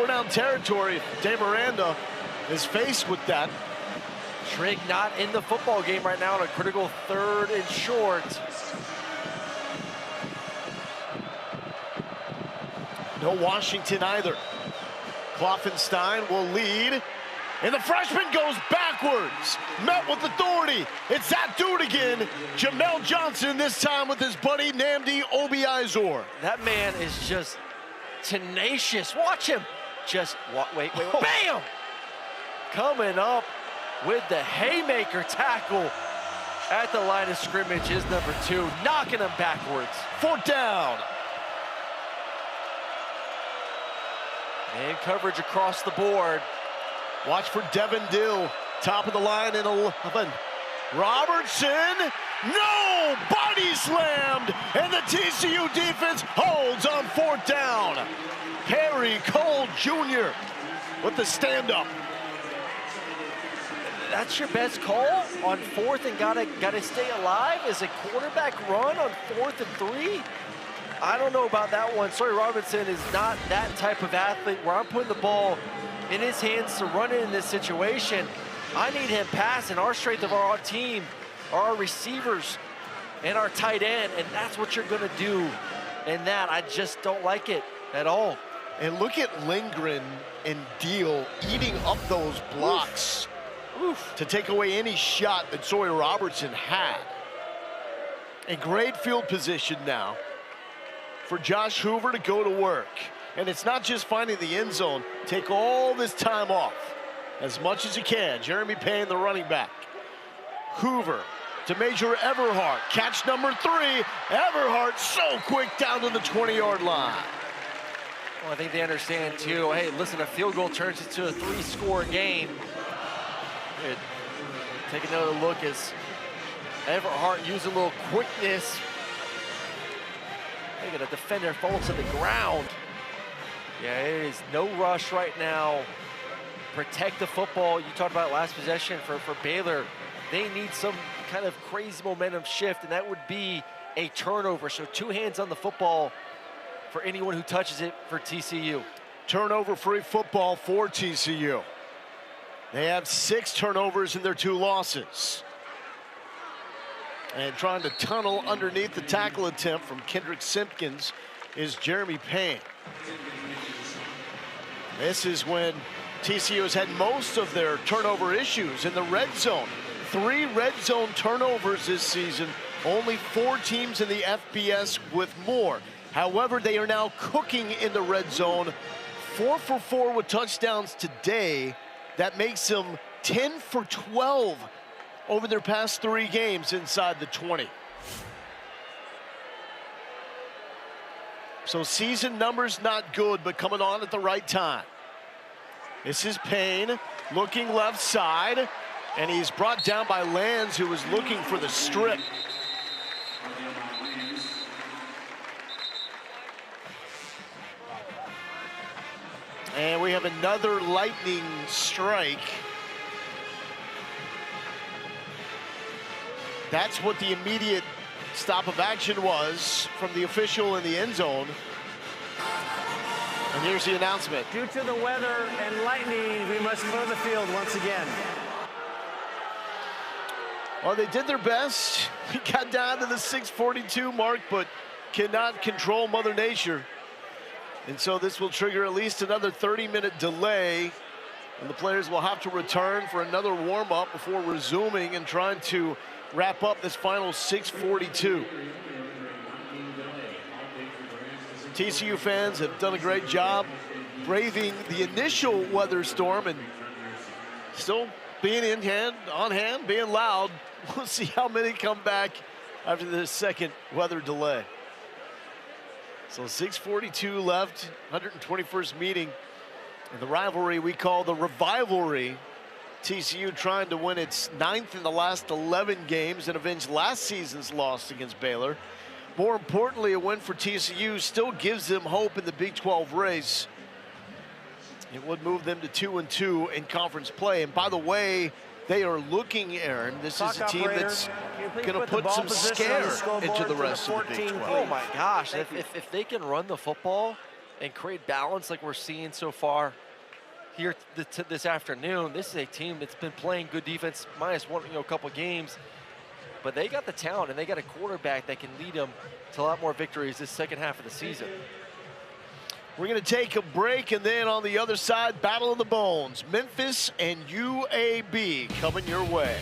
down territory. Dave Aranda is faced with that. Trigg not in the football game right now on a critical 3rd and short. No Washington either. Kloffenstein will lead, and the freshman goes backwards. Met with authority. It's that dude again, Jamel Johnson, this time with his buddy Nnamdi Obiazor. That man is just tenacious. Watch him. Just wait. Bam! Coming up with the haymaker tackle at the line of scrimmage is number 2, knocking him backwards. 4th down. Man coverage across the board. Watch for Devin Dill, top of the line in 11. Robertson, no! Body slammed, and the TCU defense holds on 4th down. Harry Cole Jr. with the stand-up. That's your best call on 4th and gotta stay alive as a quarterback run on 4th and 3? I don't know about that one. Sawyer Robertson is not that type of athlete where I'm putting the ball in his hands to run it in this situation. I need him passing. Our strength of our team are our receivers and our tight end, and that's what you're gonna do. And that, I just don't like it at all. And look at Lindgren and Deal eating up those blocks to take away any shot that Sawyer Robertson had. A great field position now for Josh Hoover to go to work. And it's not just finding the end zone. Take all this time off as much as you can. Jeremy Payne, the running back. Hoover to Major Everhart. Catch number 3. Everhart so quick down to the 20-yard line. Well, I think they understand too, hey, listen, a field goal turns into a 3-score game. Take another look as Everhart using a little quickness. Look at the defender falls to the ground. Yeah, it is no rush right now. Protect the football. You talked about last possession for Baylor. They need some kind of crazy momentum shift, and that would be a turnover. So 2 hands on the football for anyone who touches it for TCU. Turnover-free football for TCU. They have 6 turnovers in their 2 losses. And trying to tunnel underneath the tackle attempt from Kendrick Simpkins is Jeremy Payne. This is when TCU has had most of their turnover issues in the red zone. 3 red zone turnovers this season, only 4 teams in the FBS with more. However, they are now cooking in the red zone. 4 for 4 with touchdowns today. That makes them 10 for 12 over their past 3 games inside the 20. So season numbers not good, but coming on at the right time. This is Payne looking left side. And he's brought down by Lands, who was looking for the strip. And we have another lightning strike. That's what the immediate stop of action was from the official in the end zone. And here's the announcement. Due to the weather and lightning, we must clear the field once again. Well, they did their best. We got down to the 6:42 mark, but cannot control Mother Nature. And so this will trigger at least another 30-minute delay. And the players will have to return for another warm-up before resuming and trying to wrap up this final 6:42. TCU fans have done a great job braving the initial weather storm and still being on hand, being loud. We'll see how many come back after the second weather delay. So 6:42 left, 121st meeting in the rivalry we call the Revivalry. TCU trying to win its 9th in the last 11 games and avenge last season's loss against Baylor. More importantly, a win for TCU still gives them hope in the Big 12 race. It would move them to 2-2 in conference play. And by the way, they are looking, Aaron, this is a team that's going to put some scare into the rest of the Big 12. Oh my gosh, if they can run the football and create balance like we're seeing so far here this afternoon, this is a team that's been playing good defense, minus one, a couple games. But they got the talent, and they got a quarterback that can lead them to a lot more victories this second half of the season. We're going to take a break, and then on the other side, Battle of the Bones. Memphis and UAB coming your way.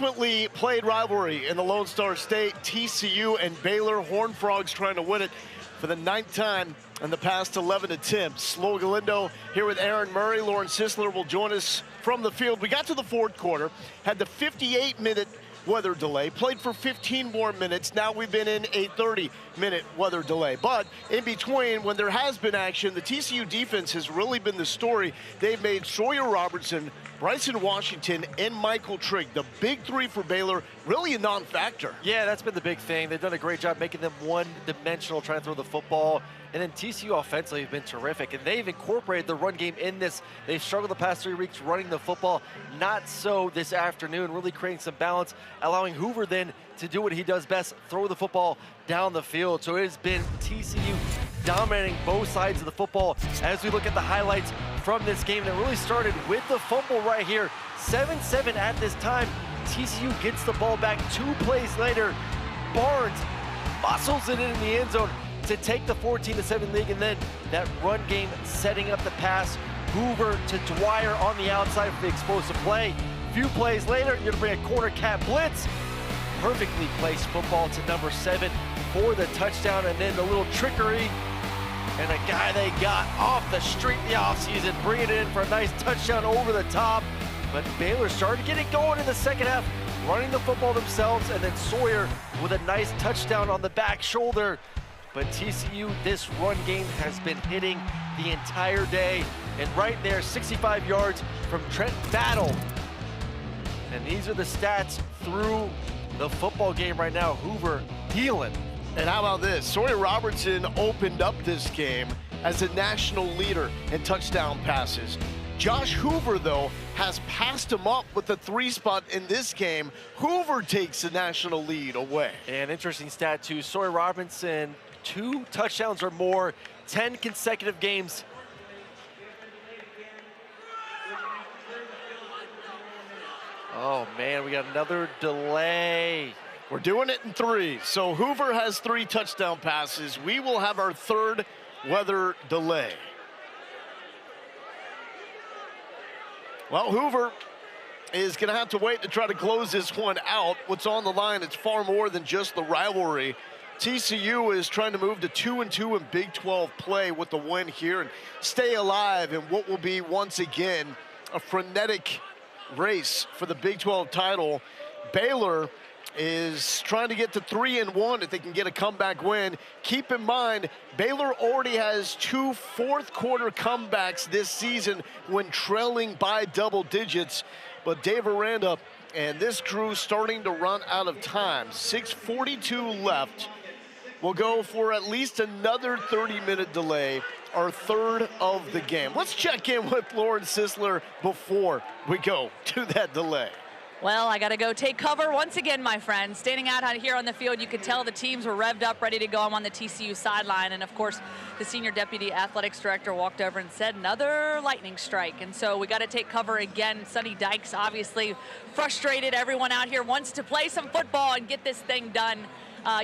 frequently played rivalry in the Lone Star State, TCU and Baylor. Horned Frogs trying to win it for the 9th time in the past 11 attempts. Lowell Galindo here with Aaron Murray. Lauren Sisler will join us from the field. We got to the 4th quarter, had the 58-minute weather delay, played for 15 more minutes. Now we've been in a 30-minute weather delay. But in between, when there has been action, the TCU defense has really been the story. They've made Sawyer Robertson, Bryson Washington, and Michael Trigg, the big three for Baylor, really a non-factor. Yeah, that's been the big thing. They've done a great job making them one-dimensional, trying to throw the football. And then TCU offensively have been terrific, and they've incorporated the run game in this. They've struggled the past 3 weeks running the football. Not so this afternoon, really creating some balance, allowing Hoover then to do what he does best, throw the football down the field. So it has been TCU dominating both sides of the football as we look at the highlights from this game. And it really started with the fumble right here. 7-7 at this time. TCU gets the ball back 2 plays later. Barnes muscles it in the end zone to take the 14-7 lead, and then that run game setting up the pass. Hoover to Dwyer on the outside for the explosive play. Few plays later, you're gonna bring a corner cat blitz. Perfectly placed football to number 7 for the touchdown, and then the little trickery. And a guy they got off the street in the offseason, bringing it in for a nice touchdown over the top. But Baylor started getting going in the second half, running the football themselves, and then Sawyer with a nice touchdown on the back shoulder. But TCU, this run game has been hitting the entire day. And right there, 65 yards from Trent Battle. And these are the stats through the football game right now. Hoover dealing. And how about this? Sawyer Robertson opened up this game as a national leader in touchdown passes. Josh Hoover, though, has passed him up with the 3 spot in this game. Hoover takes the national lead away. And interesting stat, too. Sawyer Robinson, 2 touchdowns or more, 10 consecutive games. Oh, man, we got another delay. We're doing it in 3. So Hoover has 3 touchdown passes. We will have our 3rd weather delay. Well, Hoover is going to have to wait to try to close this one out. What's on the line, it's far more than just the rivalry. TCU is trying to move to 2-2 in Big 12 play with the win here and stay alive in what will be, once again, a frenetic race for the Big 12 title. Baylor is trying to get to 3-1 if they can get a comeback win. Keep in mind, Baylor already has 2 fourth-quarter comebacks this season when trailing by double digits. But Dave Aranda and this crew starting to run out of time. 6:42 left. We'll go for at least another 30-minute delay, our 3rd of the game. Let's check in with Lauren Sisler before we go to that delay. Well, I got to go take cover once again, my friend. Standing out here on the field, you could tell the teams were revved up, ready to go. I'm on the TCU sideline, and of course, the senior deputy athletics director walked over and said, another lightning strike. And so we got to take cover again. Sonny Dykes obviously frustrated. Everyone out here wants to play some football and get this thing done.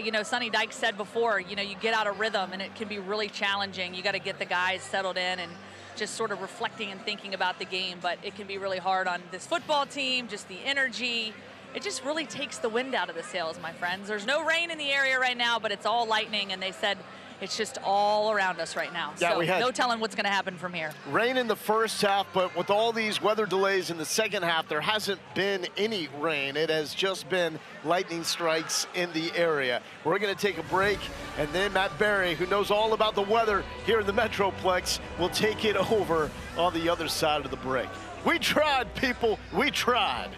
You know, Sonny Dykes said before, you know, you get out of rhythm and it can be really challenging. You got to get the guys settled in and just sort of reflecting and thinking about the game, but it can be really hard on this football team, just the energy. It just really takes the wind out of the sails, my friends. There's no rain in the area right now, but it's all lightning, and they said it's just all around us right now. Yeah, so we had no telling what's going to happen from here. Rain in the first half, but with all these weather delays in the second half, there hasn't been any rain. It has just been lightning strikes in the area. We're going to take a break, and then Matt Barry, who knows all about the weather here in the Metroplex, will take it over on the other side of the break. We tried, people. We tried.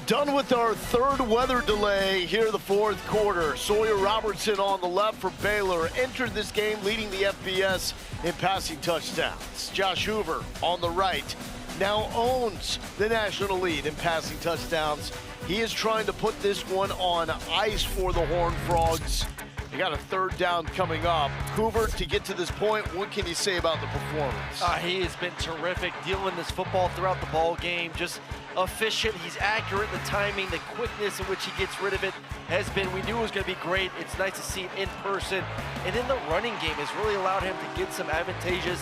Done with our third weather delay here in the fourth quarter. Sawyer Robertson on the left for Baylor entered this game leading the FBS in passing touchdowns. Josh Hoover on the right now owns the national lead in passing touchdowns. He is trying to put this one on ice for the Horned Frogs. They got a third down coming up. Hoover, to get to this point, what can you say about the performance? He has been terrific dealing this football throughout the ball game. Just efficient. He's accurate. The timing, the quickness in which he gets rid of it has been. We knew it was going to be great. It's nice to see it in person. And in the running game has really allowed him to get some advantageous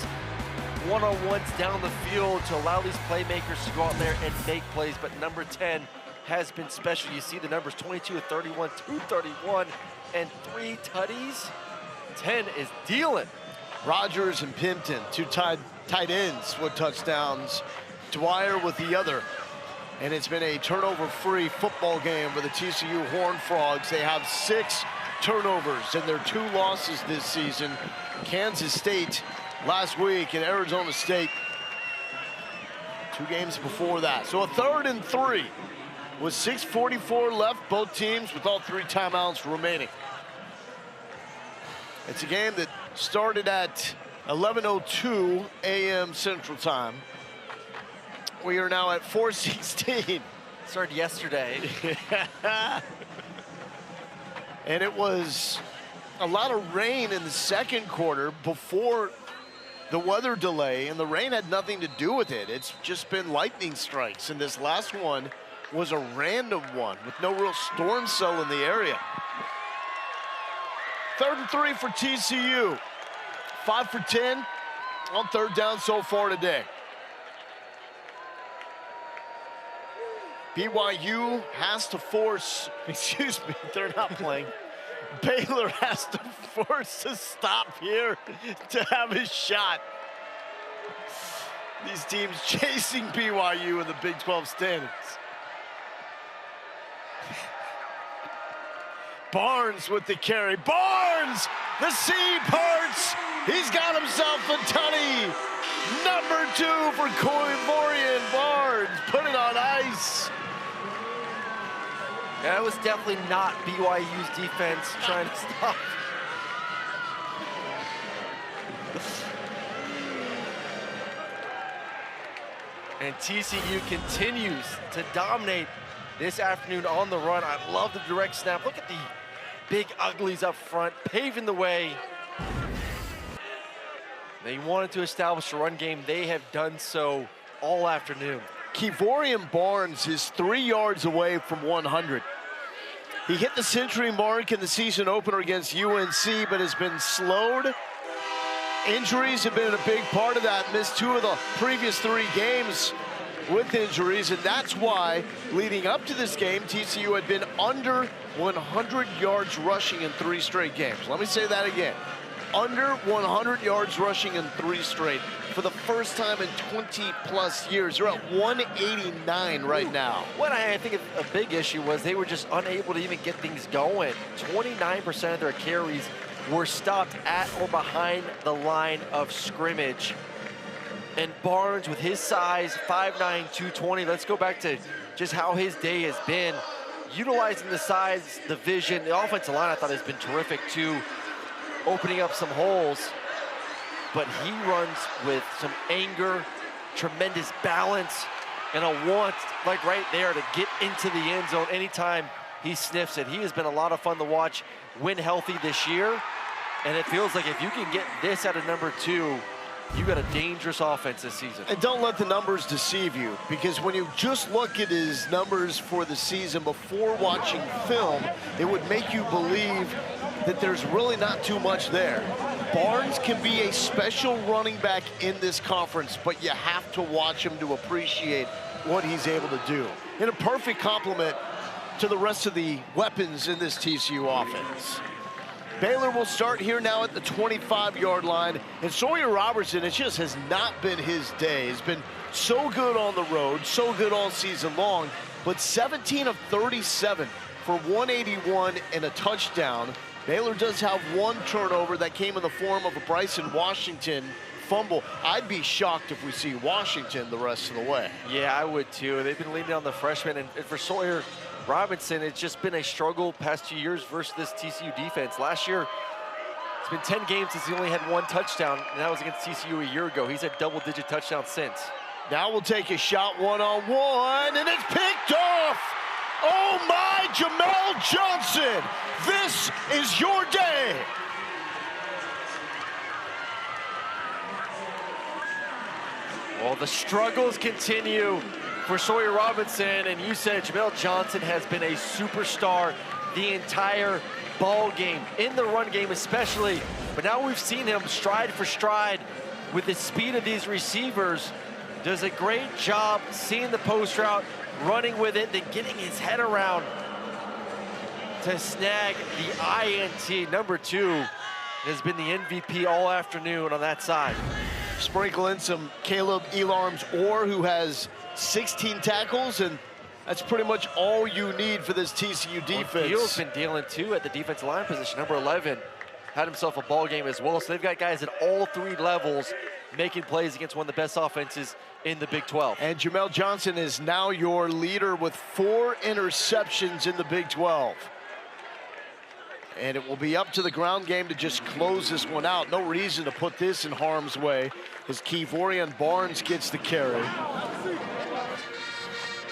one-on-ones down the field to allow these playmakers to go out there and make plays. But number 10 has been special. You see the numbers 22 of 31, 231, and 3 tutties. 10 is dealing. Rogers and Pimpton, two tight ends with touchdowns. Dwyer with the other. And it's been a turnover-free football game for the TCU Horned Frogs. They have 6 turnovers in their 2 losses this season. Kansas State last week and Arizona State 2 games before that. So a 3rd and 3 with 6:44 left, both teams with all 3 timeouts remaining. It's a game that started at 11:02 a.m. Central Time. We are now at 4:16. Started yesterday. And it was a lot of rain in the second quarter before the weather delay, and the rain had nothing to do with it. It's just been lightning strikes, and this last one was a random one with no real storm cell in the area. 3rd and 3 for TCU. 5 for 10 on 3rd down so far today. BYU has to force, excuse me, they're not playing. Baylor has to force a stop here to have a shot. These teams chasing BYU in the Big 12 standings. Barnes with the carry. Barnes, the seam parts. He's got himself a tutty. Number 2 for Coivorian. Barnes put it on ice. Yeah, it was definitely not BYU's defense trying to stop. And TCU continues to dominate this afternoon on the run. I love the direct snap. Look at the big uglies up front, paving the way. They wanted to establish a run game. They have done so all afternoon. Coivorian Barnes is 3 yards away from 100. He hit the century mark in the season opener against UNC, but has been slowed. Injuries have been a big part of that. Missed 2 of the previous 3 games with injuries, and that's why, leading up to this game, TCU had been under 100 yards rushing in 3 straight games. Let me say that again. Under 100 yards rushing in 3 straight. For the first time in 20-plus years. They're at 189 right now. What I think a big issue was they were just unable to even get things going. 29% of their carries were stopped at or behind the line of scrimmage. And Barnes, with his size, 5'9", 220, let's go back to just how his day has been. Utilizing the size, the vision, the offensive line I thought has been terrific too, opening up some holes. But he runs with some anger, tremendous balance, and a want, like right there, to get into the end zone anytime he sniffs it. He has been a lot of fun to watch when healthy this year. And it feels like if you can get this out of number 2, you got a dangerous offense this season. And don't let the numbers deceive you, because when you just look at his numbers for the season before watching film, it would make you believe that there's really not too much there. Barnes can be a special running back in this conference, but you have to watch him to appreciate what he's able to do. And a perfect complement to the rest of the weapons in this TCU offense. Baylor will start here now at the 25-yard line. And Sawyer Robertson, it just has not been his day. He's been so good on the road, so good all season long, but 17 of 37 for 181 and a touchdown. Baylor does have 1 turnover that came in the form of a Bryson Washington fumble. I'd be shocked if we see Washington the rest of the way. Yeah, I would too. They've been leaning on the freshman, and for Sawyer Robinson, it's just been a struggle past 2 years versus this TCU defense. Last year, it's been 10 games since he only had 1 touchdown, and that was against TCU a year ago. He's had double-digit touchdowns since. Now we'll take a shot one-on-one, and it's picked off! Oh my, Jamel Johnson! This is your day! Well, the struggles continue for Sawyer Robinson, and you said Jamel Johnson has been a superstar the entire ball game, in the run game especially. But now we've seen him stride for stride with the speed of these receivers. Does a great job seeing the post route, running with it, then getting his head around to snag the INT. Number 2 has been the MVP all afternoon on that side. Sprinkle in some Caleb Elarms Orr, who has 16 tackles, and that's pretty much all you need for this TCU defense. Beal's been dealing too at the defensive line position. Number 11 had himself a ball game as well. So they've got guys at all 3 levels making plays against one of the best offenses in the Big 12. And Jamel Johnson is now your leader with 4 interceptions in the Big 12. And it will be up to the ground game to just close this one out. No reason to put this in harm's way as Kevorian Barnes gets the carry.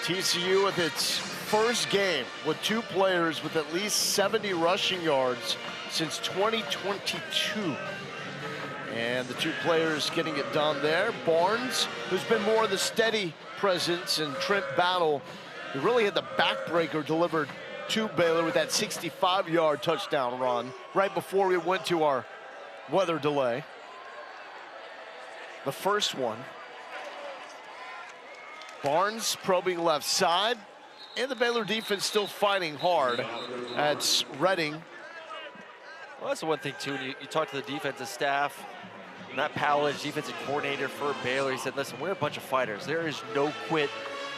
TCU with its first game with 2 players with at least 70 rushing yards since 2022. And the 2 players getting it done there. Barnes, who's been more of the steady presence, and Trent Battle, who really had the backbreaker delivered to Baylor with that 65-yard touchdown run right before we went to our weather delay. The first one. Barnes probing left side, and the Baylor defense still fighting hard. That's Redding. Well, that's the one thing too, when you talk to the defensive staff, Matt Powledge, defensive coordinator for Baylor, he said, listen, we're a bunch of fighters. There is no quit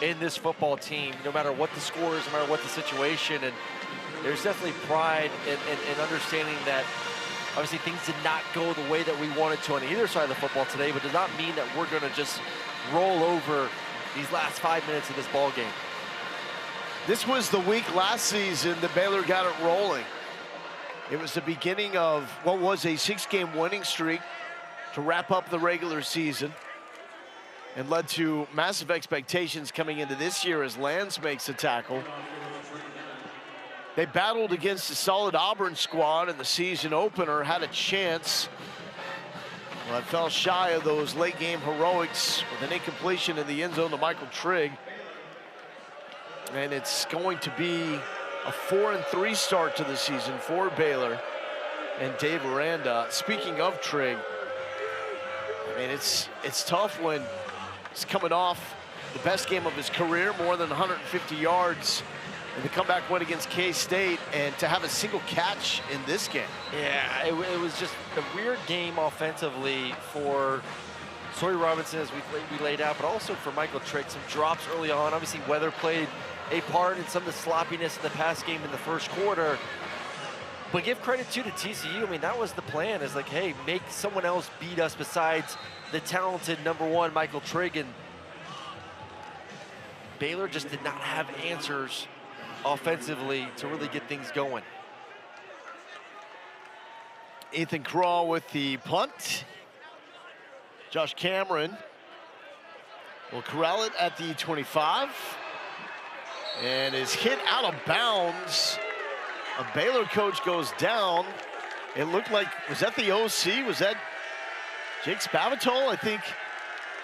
in this football team, no matter what the score is, no matter what the situation. And there's definitely pride in understanding that obviously things did not go the way that we wanted to on either side of the football today, but does not mean that we're going to just roll over these last 5 minutes of this ball game. This was the week last season that Baylor got it rolling. It was the beginning of what was a 6-game winning streak to wrap up the regular season, and led to massive expectations coming into this year as Lance makes a tackle. They battled against a solid Auburn squad in the season opener, had a chance. Well, it fell shy of those late game heroics with an incompletion in the end zone to Michael Trigg. And it's going to be a 4-3 start to the season for Baylor and Dave Aranda. Speaking of Trigg, I mean, it's tough when he's coming off the best game of his career, more than 150 yards, and the comeback win against K-State, and to have a single catch in this game. Yeah, it was just a weird game offensively for Sawyer Robinson, as we laid out, but also for Michael Trigg. Some drops early on. Obviously, weather played a part in some of the sloppiness in the pass game in the first quarter. But give credit to TCU. I mean, that was the plan, is like, hey, make someone else beat us besides the talented number 1, Michael Trigg. And Baylor just did not have answers offensively to really get things going. Ethan Crawl with the punt. Josh Cameron will corral it at the 25 and is hit out of bounds. A Baylor coach goes down. It looked like, was that the OC? Was that Jake Spavital? I think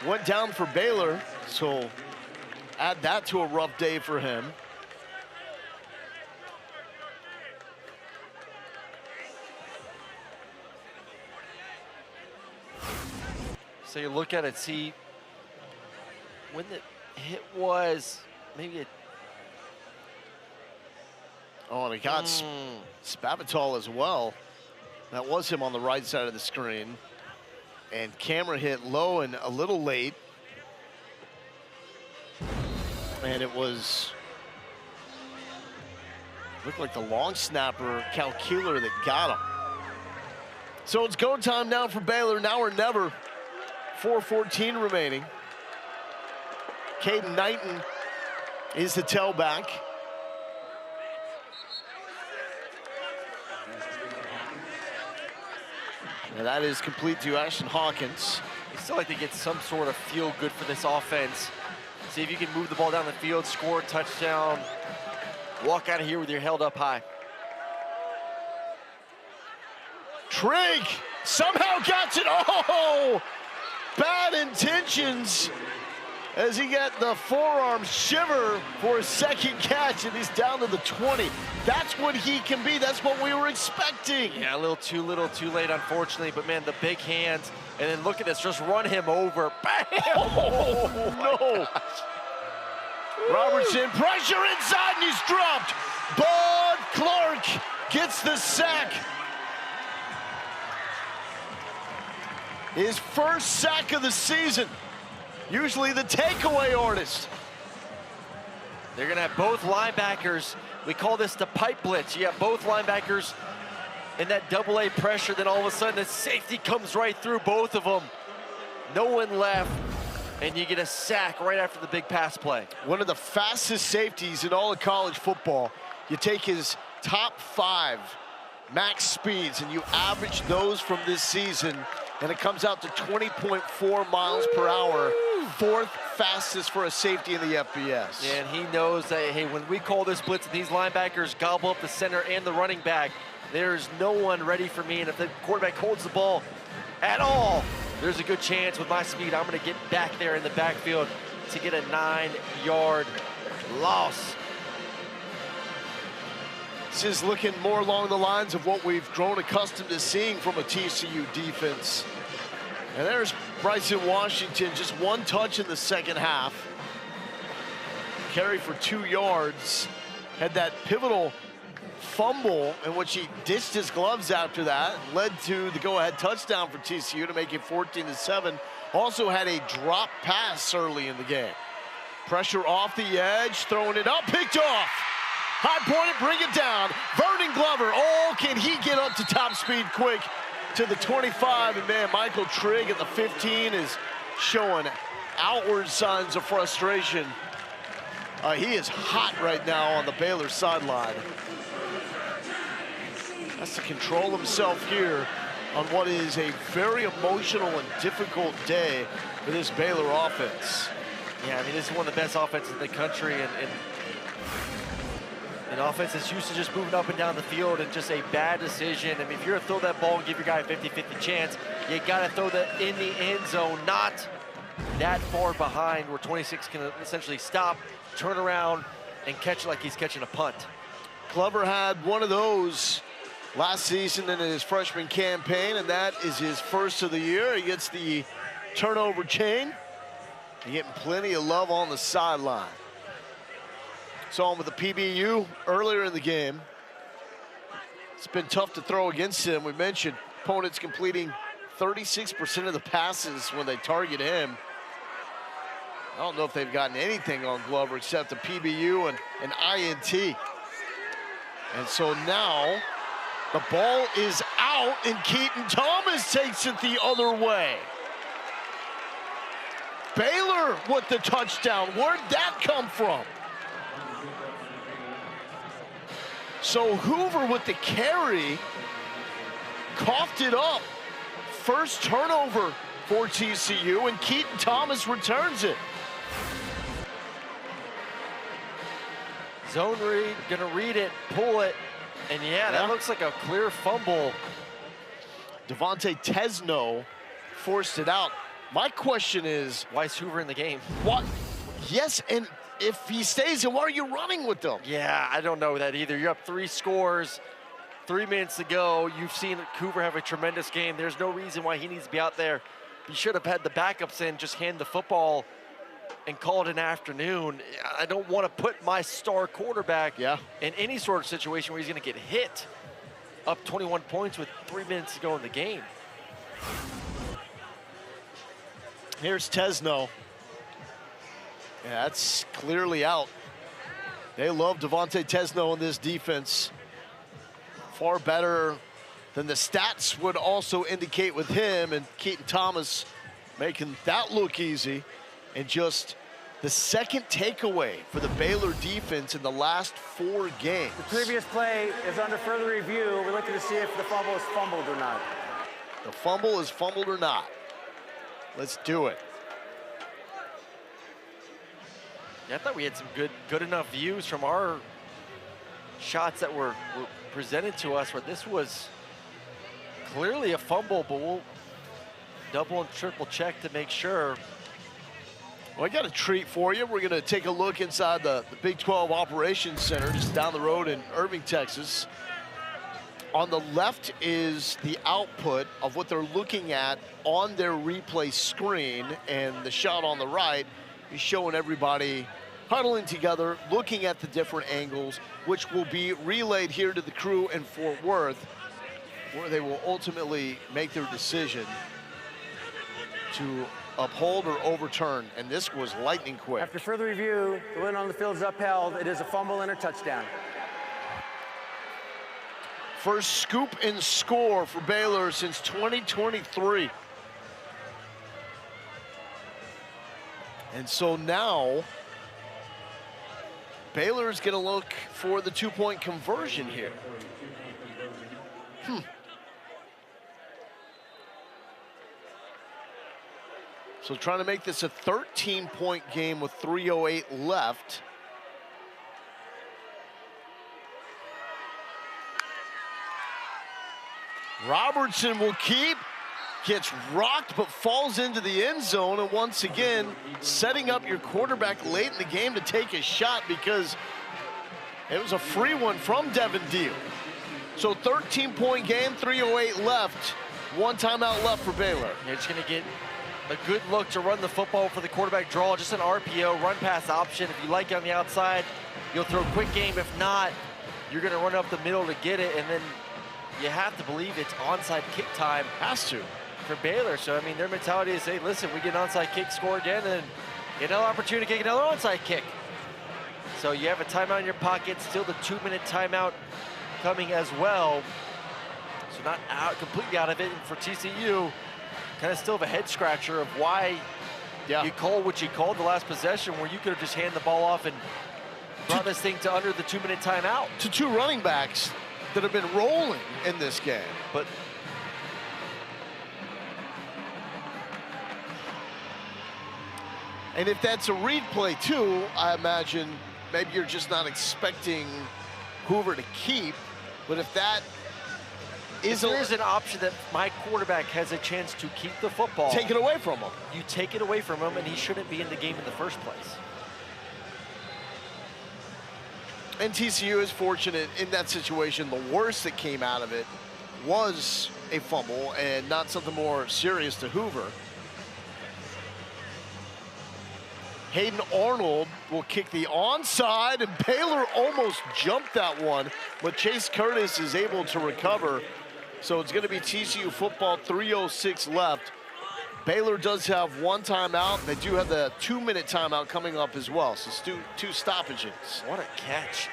went down for Baylor. So add that to a rough day for him. So you look at it, see when the hit was, maybe it. Oh, and he got Spavital as well. That was him on the right side of the screen. And camera hit low and a little late. And it was, looked like the long snapper, Cal Keeler, that got him. So it's go time now for Baylor, now or never. 4:14 remaining. Caden Knighton is the tailback. And that is complete to Ashton Hawkins. You still like to get some sort of feel good for this offense. See if you can move the ball down the field, score a touchdown, walk out of here with your held up high. Trigg somehow gets it. Oh, bad intentions as he got the forearm shiver for a second catch, and he's down to the 20. That's what he can be. That's what we were expecting. Yeah, a little too late, unfortunately, but man, the big hands, and then look at this, just run him over. Bam! Oh, no. Robertson, pressure inside, and he's dropped. Bud Clark gets the sack. His first sack of the season. Usually the takeaway artist. They're gonna have both linebackers. We call this the pipe blitz. You have both linebackers in that double-A pressure, then all of a sudden the safety comes right through both of them. No one left, and you get a sack right after the big pass play. One of the fastest safeties in all of college football. You take his top 5 max speeds and you average those from this season, and it comes out to 20.4 miles per hour. 4th fastest for a safety in the FBS. And he knows that, hey, when we call this blitz and these linebackers gobble up the center and the running back, there's no one ready for me. And if the quarterback holds the ball at all, there's a good chance with my speed, I'm gonna get back there in the backfield to get a 9-yard loss. This is looking more along the lines of what we've grown accustomed to seeing from a TCU defense. And there's Bryson Washington, just 1 touch in the second half. Carry for 2 yards. Had that pivotal fumble in which he ditched his gloves after that. Led to the go-ahead touchdown for TCU to make it 14-7. Also had a drop pass early in the game. Pressure off the edge, throwing it up, picked off. High point, bring it down. Vernon Glover, oh, can he get up to top speed quick to the 25? And man, Michael Trigg at the 15 is showing outward signs of frustration. He is hot right now on the Baylor sideline. Has to control himself here on what is a very emotional and difficult day for this Baylor offense. Yeah, I mean, this is one of the best offenses in the country, and an offense that's used to just moving up and down the field, and just a bad decision. I mean, if you're gonna throw that ball and give your guy a 50-50 chance, you gotta throw that in the end zone, not that far behind where 26 can essentially stop, turn around, and catch it like he's catching a punt. Glover had one of those last season in his freshman campaign, and that is his first of the year. He gets the turnover chain. He's getting plenty of love on the sideline. Saw him with the PBU earlier in the game. It's been tough to throw against him. We mentioned opponents completing 36% of the passes when they target him. I don't know if they've gotten anything on Glover except a PBU and an INT. And so now the ball is out, and Keaton Thomas takes it the other way. Baylor with the touchdown. Where'd that come from? So Hoover with the carry, coughed it up. First turnover for TCU, and Keaton Thomas returns it. Zone read, gonna read it, pull it, and yeah, that looks like a clear fumble. Devontae Tesno forced it out. My question is, why is Hoover in the game? What? Yes, and if he stays in, why are you running with them? Yeah, I don't know that either. You're up 3 scores, 3 minutes to go. You've seen Hoover have a tremendous game. There's no reason why he needs to be out there. He should have had the backups in, just hand the football and call it an afternoon. I don't want to put my star quarterback in any sort of situation where he's going to get hit up 21 points with 3 minutes to go in the game. Here's Tesno. Yeah, that's clearly out. They love Devontae Tesno in this defense. Far better than the stats would also indicate with him, and Keaton Thomas making that look easy, and just the second takeaway for the Baylor defense in the last 4 games. The previous play is under further review. We're looking to see if the fumble is fumbled or not. The fumble is fumbled or not. Let's do it. Yeah, I thought we had some good enough views from our shots that were presented to us where this was clearly a fumble, but we'll double and triple check to make sure. Well, I got a treat for you. We're going to take a look inside the Big 12 Operations Center just down the road in Irving, Texas. On the left is the output of what they're looking at on their replay screen, and the shot on the right is showing everybody huddling together, looking at the different angles, which will be relayed here to the crew in Fort Worth, where they will ultimately make their decision to uphold or overturn, and this was lightning quick. After further review, the win on the field is upheld. It is a fumble and a touchdown. First scoop and score for Baylor since 2023. And so now, Baylor's gonna look for the 2-point conversion here. So trying to make this a 13-point game with 3:08 left. Robertson will keep, gets rocked but falls into the end zone, and once again setting up your quarterback late in the game to take a shot because it was a free one from Devin Deal. So 13-point game, 3:08 left, 1 timeout left for Baylor. You're just gonna get a good look to run the football for the quarterback draw, just an RPO, run pass option. If you like it on the outside, you'll throw a quick game. If not, you're gonna run up the middle to get it, and then you have to believe it's onside kick time. Has to. For Baylor. So, I mean, their mentality is, hey, listen, we get an onside kick, score again, and get another opportunity to kick another onside kick. So you have a timeout in your pocket, still the 2-minute timeout coming as well. So not completely out of it. And for TCU, kind of still have a head scratcher of why you called what you called the last possession, where you could have just handed the ball off and brought this thing to under the 2-minute timeout. To 2 running backs that have been rolling in this game. But and if that's a read play too, I imagine maybe you're just not expecting Hoover to keep, but if that is there's an option that my quarterback has a chance to keep the football, take it away from him. You take it away from him, and he shouldn't be in the game in the first place. And TCU is fortunate in that situation. The worst that came out of it was a fumble and not something more serious to Hoover. Hayden Arnold will kick the onside, and Baylor almost jumped that one, but Chase Curtis is able to recover. So it's going to be TCU football, 3:06 left. Baylor does have 1 timeout. They do have the 2-minute timeout coming up as well, so 2 stoppages. What a catch.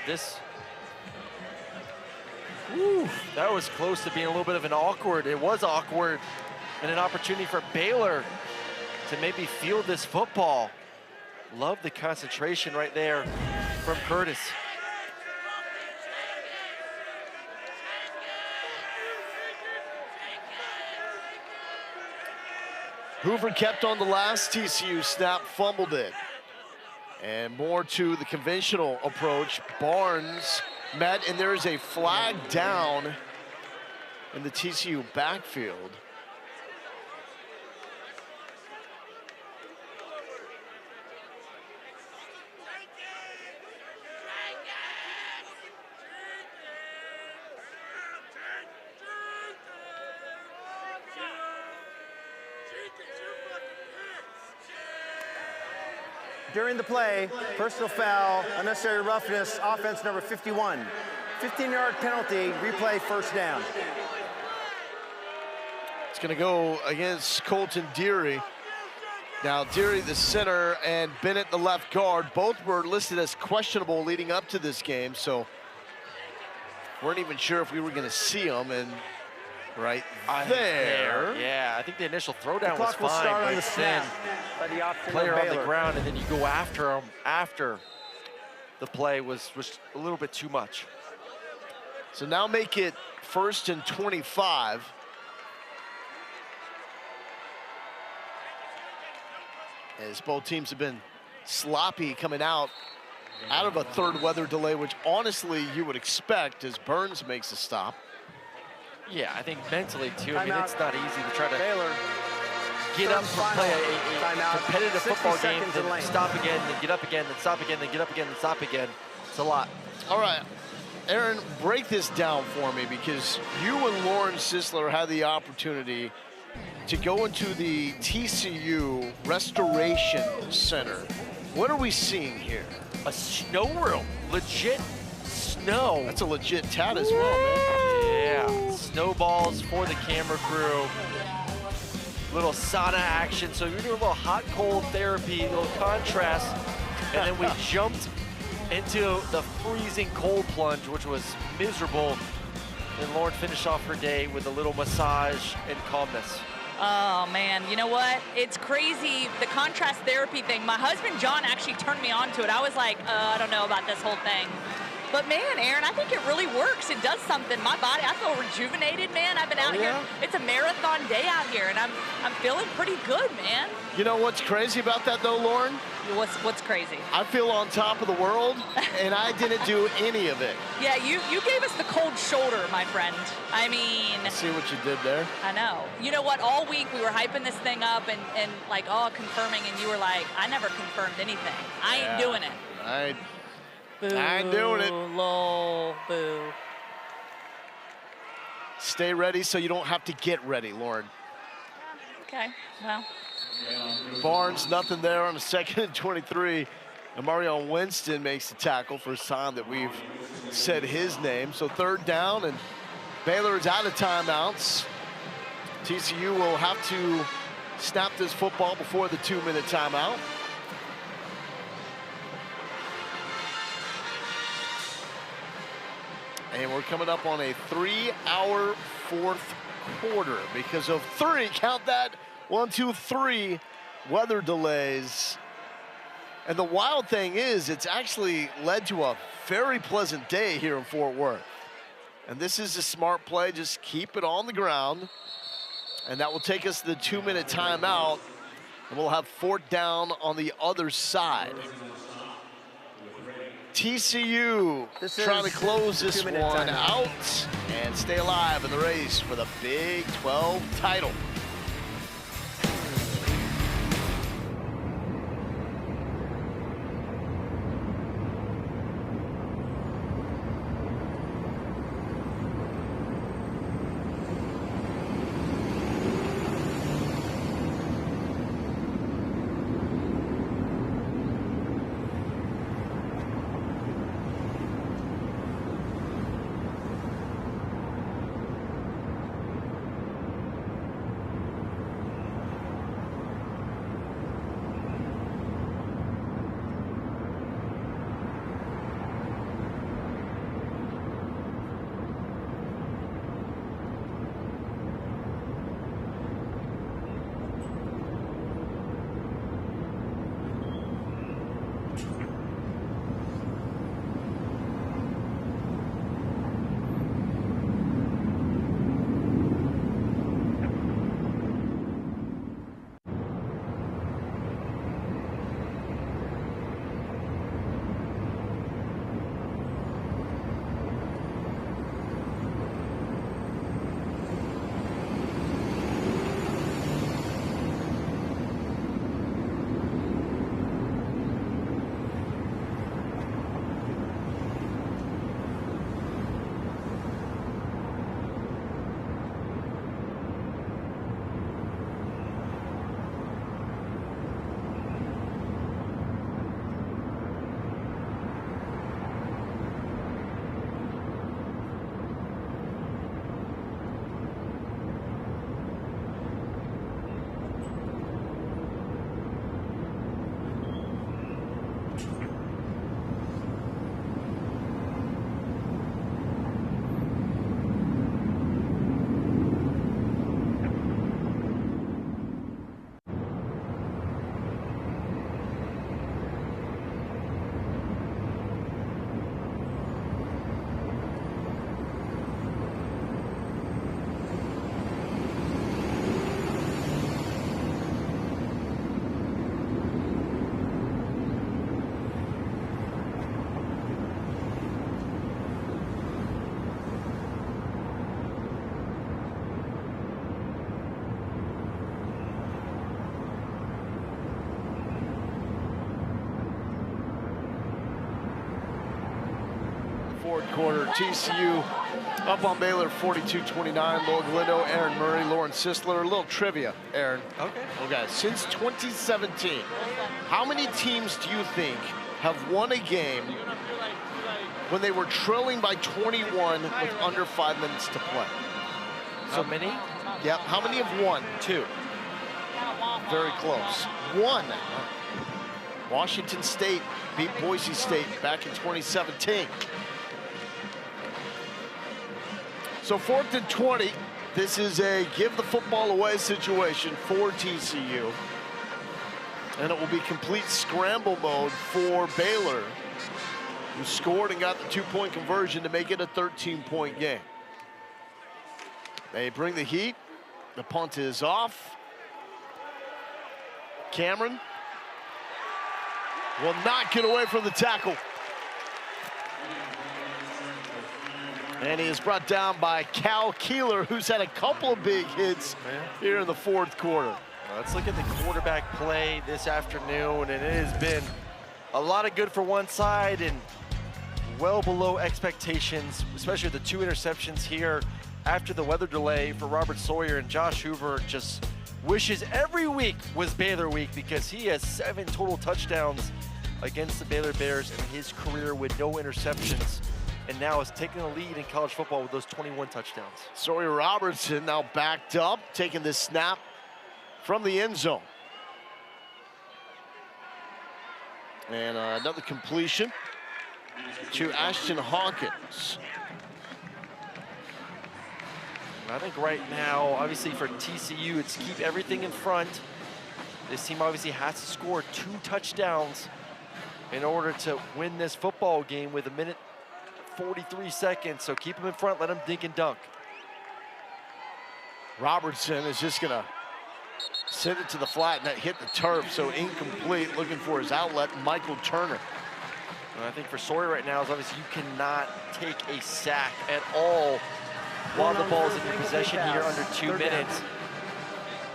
Whew, that was close to being a little bit of an awkward. It was awkward, and an opportunity for Baylor to maybe field this football. Love the concentration right there from Curtis. Hoover kept on the last TCU snap, fumbled it. And more to the conventional approach. Barnes met, and there is a flag down in the TCU backfield. During the play, personal foul, unnecessary roughness, offense number 51. 15-yard penalty, replay, first down. It's going to go against Colton Deary. Now, Deary, the center, and Bennett, the left guard, both were listed as questionable leading up to this game, so weren't even sure if we were going to see them. And right there. Yeah, I think the initial throwdown was Clock will fine, start on but the snap then by the option player of on the Baylor. ground, and then you go after him after the play was a little bit too much. So now make it 1st and 25. As both teams have been sloppy coming out of a third weather delay, which honestly you would expect as Burns makes a stop. Yeah, I think mentally too. I mean, Timeout. it's not easy to try to Baylor. get up and play a Timeout. competitive 60 football game, seconds in then lane. stop again, then get up again, then stop again, then get up again, then stop again. It's a lot. All right, Aaron, break this down for me, because you and Lauren Sisler had the opportunity to go into the TCU Restoration Center. What are we seeing here? A snow room, legit snow. That's a legit tat as well, man. Yeah, snowballs for the camera crew. Little sauna action, so you're doing a little hot cold therapy, a little contrast, and then we jumped into the freezing cold plunge, which was miserable. And Lauren finished off her day with a little massage and calmness. Oh man, you know what? It's crazy, the contrast therapy thing. My husband John actually turned me on to it. I was like, I don't know about this whole thing. But man, Aaron, I think it really works. It does something. My body, I feel rejuvenated, man. I've been out here. It's a marathon day out here, and I'm feeling pretty good, man. You know what's crazy about that though, Lauren? What's crazy? I feel on top of the world, and I didn't do any of it. Yeah, you gave us the cold shoulder, my friend. I mean, See what you did there? I know. You know what? All week we were hyping this thing up and like all confirming, and you were like, I never confirmed anything. I ain't doing it. I ain't doing it. Lol, boo. Stay ready so you don't have to get ready, Lauren. Okay, well. Barnes, nothing there on a 2nd and 23. And Mario Winston makes the tackle, first time that we've said his name. So 3rd down, and Baylor is out of timeouts. TCU will have to snap this football before the 2-minute timeout. And we're coming up on a 3-hour 4th quarter because of 3, count that, 1, 2, 3 weather delays. And the wild thing is, it's actually led to a very pleasant day here in Fort Worth. And this is a smart play, just keep it on the ground. And that will take us to the 2-minute timeout. And we'll have 4th down on the other side. TCU trying to close this one out and stay alive in the race for the Big 12 title. Fourth quarter, TCU up on Baylor 42-29. Lowell Galindo, Aaron Murray, Lauren Sisler. A little trivia, Aaron. Okay, since 2017, how many teams do you think have won a game when they were trailing by 21 with under 5 minutes to play? So many? Yep, how many have won? 2. Very close. 1. Washington State beat Boise State back in 2017. So 4th and 20. This is a give the football away situation for TCU. And it will be complete scramble mode for Baylor, who scored and got the 2-point conversion to make it a 13-point game. They bring the heat. The punt is off. Cameron will not get away from the tackle. And he is brought down by Cal Keeler, who's had a couple of big hits here in the fourth quarter. Let's look at the quarterback play this afternoon, and it has been a lot of good for one side and well below expectations, especially the 2 interceptions here after the weather delay for Robert Sawyer. And Josh Hoover just wishes every week was Baylor week, because he has 7 total touchdowns against the Baylor Bears in his career with no interceptions, and now is taking the lead in college football with those 21 touchdowns. Sawyer Robertson now backed up, taking the snap from the end zone. And another completion to Ashton Hawkins. I think right now, obviously for TCU, it's keep everything in front. This team obviously has to score 2 touchdowns in order to win this football game with 1 minute 43 seconds. So keep them in front, let them dink and dunk. Robertson is just gonna send it to the flat, and that hit the turf, so incomplete. Looking for his outlet, Michael Turner. And I think for Sawyer right now is obviously you cannot take a sack at all while the ball's in your possession here under 2 minutes.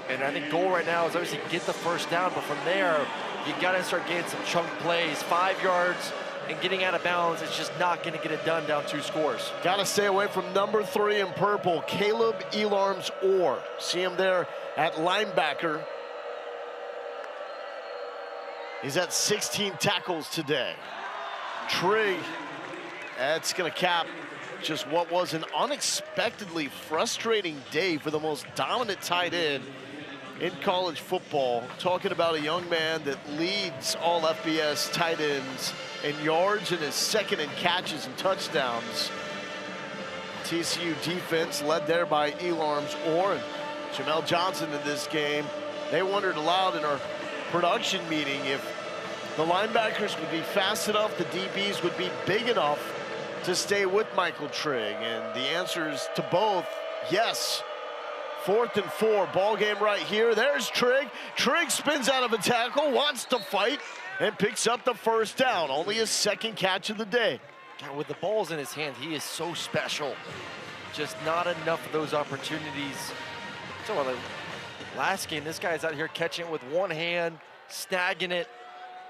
And I think goal right now is obviously get the first down, but from there, you gotta start getting some chunk plays. 5 yards and getting out of bounds is just not gonna get it done down 2 scores. Gotta stay away from number 3 in purple, Caleb Elarms-Orr. See him there at linebacker. He's at 16 tackles today. Trigg, that's gonna cap just what was an unexpectedly frustrating day for the most dominant tight end in college football. Talking about a young man that leads all FBS tight ends in yards and is second in catches and touchdowns. TCU defense led there by Elarms-Orr and Jamel Johnson in this game. They wondered aloud in our production meeting if the linebackers would be fast enough, the DBs would be big enough to stay with Michael Trigg, and the answer is to both, yes. 4th and 4, ball game right here. There's Trigg. Trigg spins out of a tackle, wants to fight, and picks up the first down. Only his 2nd catch of the day. God, with the balls in his hand, he is so special. Just not enough of those opportunities. So the last game, this guy's out here catching it with one hand, snagging it.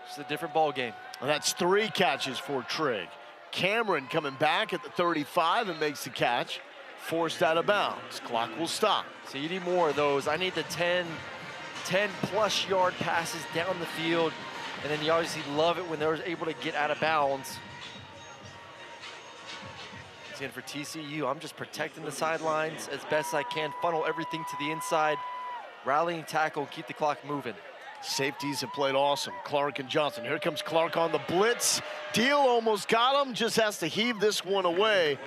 It's a different ball game. Well, that's 3 catches for Trigg. Cameron coming back at the 35 and makes the catch. Forced out of bounds. Clock will stop. So you need more of those. I need the 10-plus yard passes down the field. And then you obviously love it when they're able to get out of bounds. And for TCU, I'm just protecting the sidelines as best I can, funnel everything to the inside, rallying tackle, keep the clock moving. Safeties have played awesome. Clark and Johnson. Here comes Clark on the blitz. Deal almost got him, just has to heave this one away.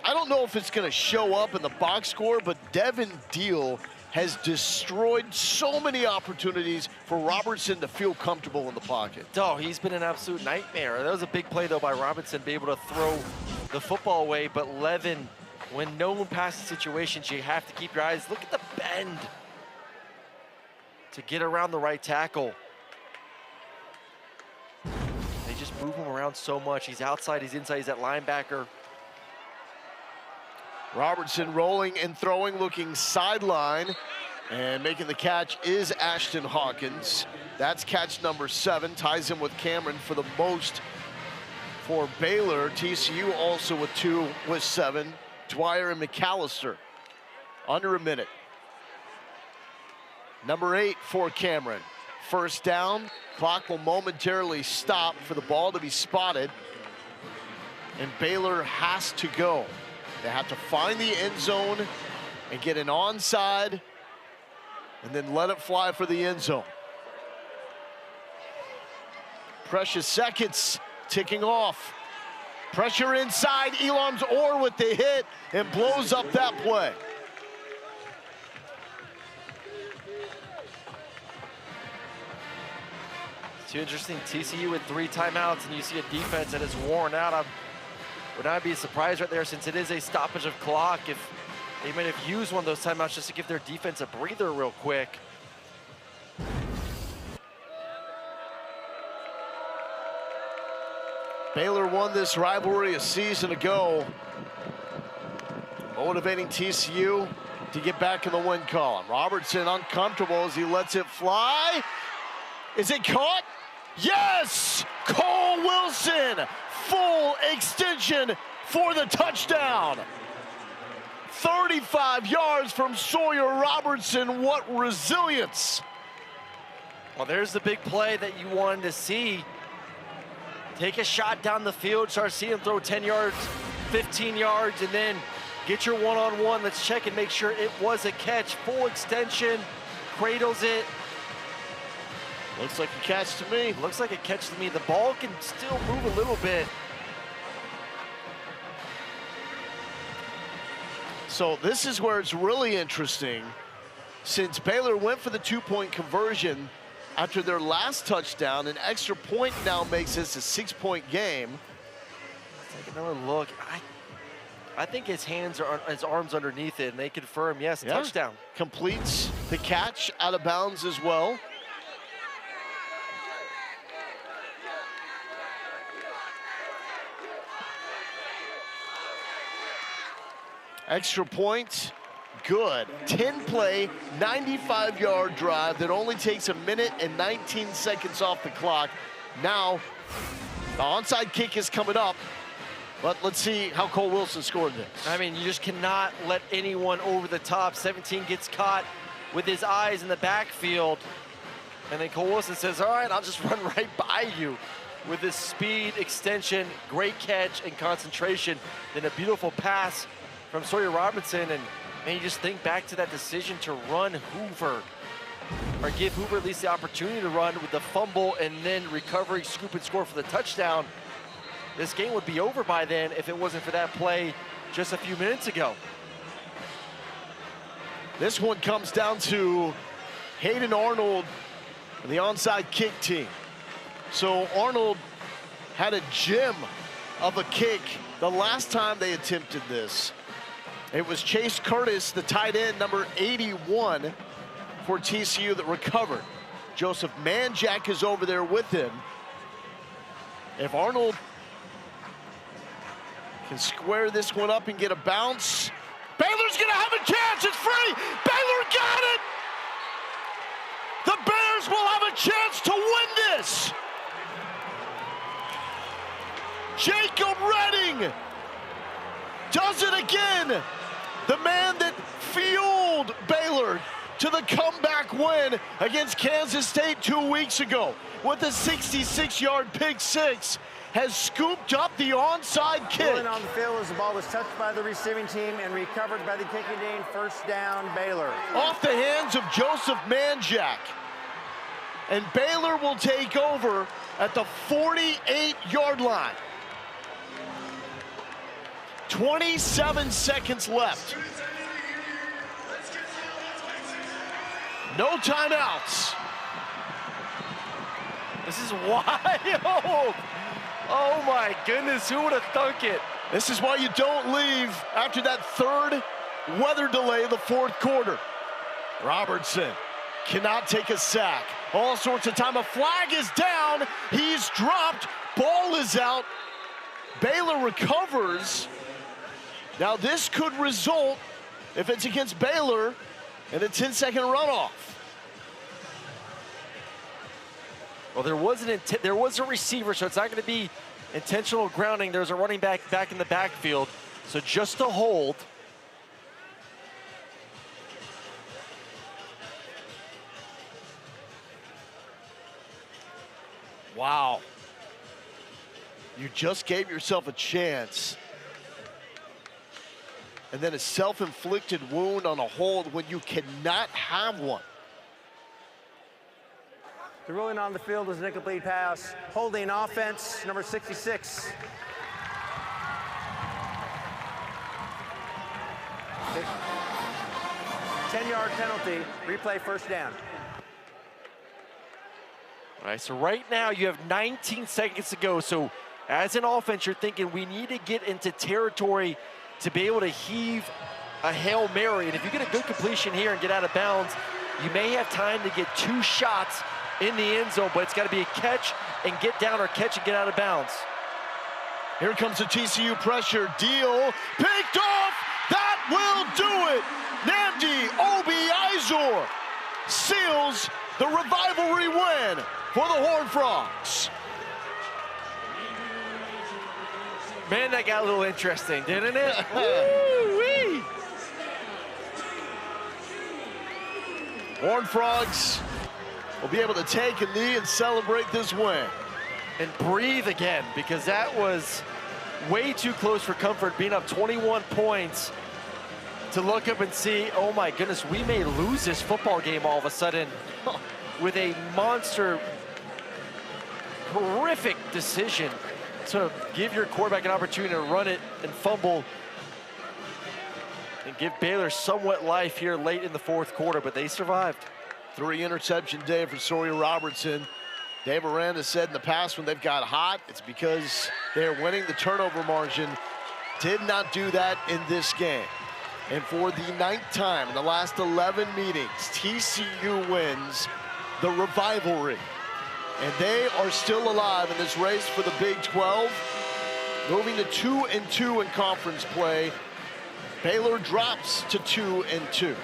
I don't know if it's gonna show up in the box score, but Devin Deal has destroyed so many opportunities for Robertson to feel comfortable in the pocket. Oh, he's been an absolute nightmare. That was a big play though by Robinson, be able to throw the football away, but Levin, when no one passes situations, you have to keep your eyes. Look at the bend to get around the right tackle. They just move him around so much. He's outside, he's inside, he's at linebacker. Robertson rolling and throwing, looking sideline, and making the catch is Ashton Hawkins. That's catch number 7, ties him with Cameron for the most for Baylor. TCU also with 2 with 7. Dwyer and McAllister. Under a minute. Number 8 for Cameron. First down. Clock will momentarily stop for the ball to be spotted. And Baylor has to go. They have to find the end zone and get an onside and then let it fly for the end zone. Precious seconds ticking off. Pressure inside. Elam's Orr with the hit and blows up that play. It's too interesting. TCU with 3 timeouts, and you see a defense that is worn out. I would not be surprised right there, since it is a stoppage of clock, if they might have used one of those timeouts just to give their defense a breather real quick. Baylor won this rivalry a season ago, motivating TCU to get back in the win column. Robertson uncomfortable as he lets it fly. Is it caught? Yes! Cole Wilson, full extension for the touchdown. 35 yards from Sawyer Robertson. What resilience. Well, there's the big play that you wanted to see. Take a shot down the field, start seeing him throw 10 yards, 15 yards, and then get your one-on-one. Let's check and make sure it was a catch. Full extension, cradles it. Looks like a catch to me. Looks like a catch to me. The ball can still move a little bit. So this is where it's really interesting. Since Baylor went for the 2-point conversion after their last touchdown, an extra point now makes this a 6-point game. Take another look. I think his arms underneath it, and they confirm, yes, touchdown. Completes the catch out of bounds as well. Extra point, good. 10-play, 95-yard drive that only takes 1 minute and 19 seconds off the clock. Now, the onside kick is coming up, but let's see how Cole Wilson scored this. I mean, you just cannot let anyone over the top. 17 gets caught with his eyes in the backfield, and then Cole Wilson says, all right, I'll just run right by you. With his speed, extension, great catch, and concentration. Then a beautiful pass from Sawyer Robertson, and man, you just think back to that decision to run Hoover, or give Hoover at least the opportunity to run with the fumble and then recovery, scoop and score for the touchdown. This game would be over by then if it wasn't for that play just a few minutes ago. This one comes down to Hayden Arnold and the onside kick team. So Arnold had a gem of a kick the last time they attempted this. It was Chase Curtis, the tight end, number 81 for TCU, that recovered. Joseph Manjack is over there with him. If Arnold can square this one up and get a bounce, Baylor's gonna have a chance, it's free! Baylor got it! The Bears will have a chance to win this! Jacob Redding does it again. The man that fueled Baylor to the comeback win against Kansas State 2 weeks ago with a 66-yard pick six has scooped up the onside kick. Rolling on the field as the ball was touched by the receiving team and recovered by the kicking team. First down, Baylor. Off the hands of Joseph Manjack. And Baylor will take over at the 48-yard line. 27 seconds left. No timeouts. This is wild. Oh my goodness, who would have thunk it? This is why you don't leave after that third weather delay of the fourth quarter. Robertson cannot take a sack. All sorts of time. A flag is down. He's dropped. Ball is out. Baylor recovers. Now this could result, if it's against Baylor, in a 10-second runoff. Well, there was a receiver, so it's not going to be Intentional grounding. There's a running back in the backfield. So just a hold. Wow. You just gave yourself a chance. And then a self-inflicted wound on a hold when you cannot have one. The ruling on the field is an incomplete pass. Holding offense, number 66. Okay. 10-yard penalty, replay first down. All right, so right now you have 19 seconds to go. So as an offense, you're thinking we need to get into territory to be able to heave a Hail Mary. And if you get a good completion here and get out of bounds, you may have time to get 2 shots in the end zone, but it's got to be a catch and get down or catch and get out of bounds. Here comes the TCU pressure. Deal picked off. That will do it. Nnamdi Obi-Izor seals the rivalry win for the Horned Frogs. Man, that got a little interesting, didn't it? Woo-wee. Horned Frogs will be able to take a knee and celebrate this win. And breathe again, because that was way too close for comfort, being up 21 points to look up and see, oh my goodness, we may lose this football game all of a sudden with a monster, horrific decision to give your quarterback an opportunity to run it and fumble and give Baylor somewhat life here late in the 4th quarter, but they survived. 3 interception day for Sawyer Robertson. Dave Aranda said in the past when they've got hot, it's because they're winning the turnover margin. Did not do that in this game. And for the 9th time in the last 11 meetings, TCU wins the rivalry. And they are still alive in this race for the Big 12, moving to 2-2 in conference play. Baylor drops to 2-2.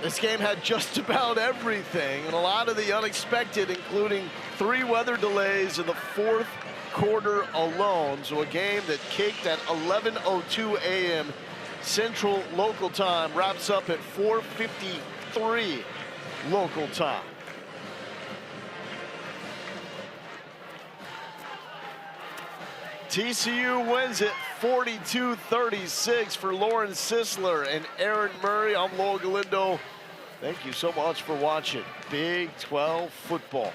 This game had just about everything and a lot of the unexpected, including 3 weather delays in the 4th quarter alone. So a game that kicked at 11:02 a.m. Central local time wraps up at 4:53 local time. TCU wins it 42-36 for Lauren Sisler and Aaron Murray. I'm Lowell Galindo. Thank you so much for watching Big 12 football.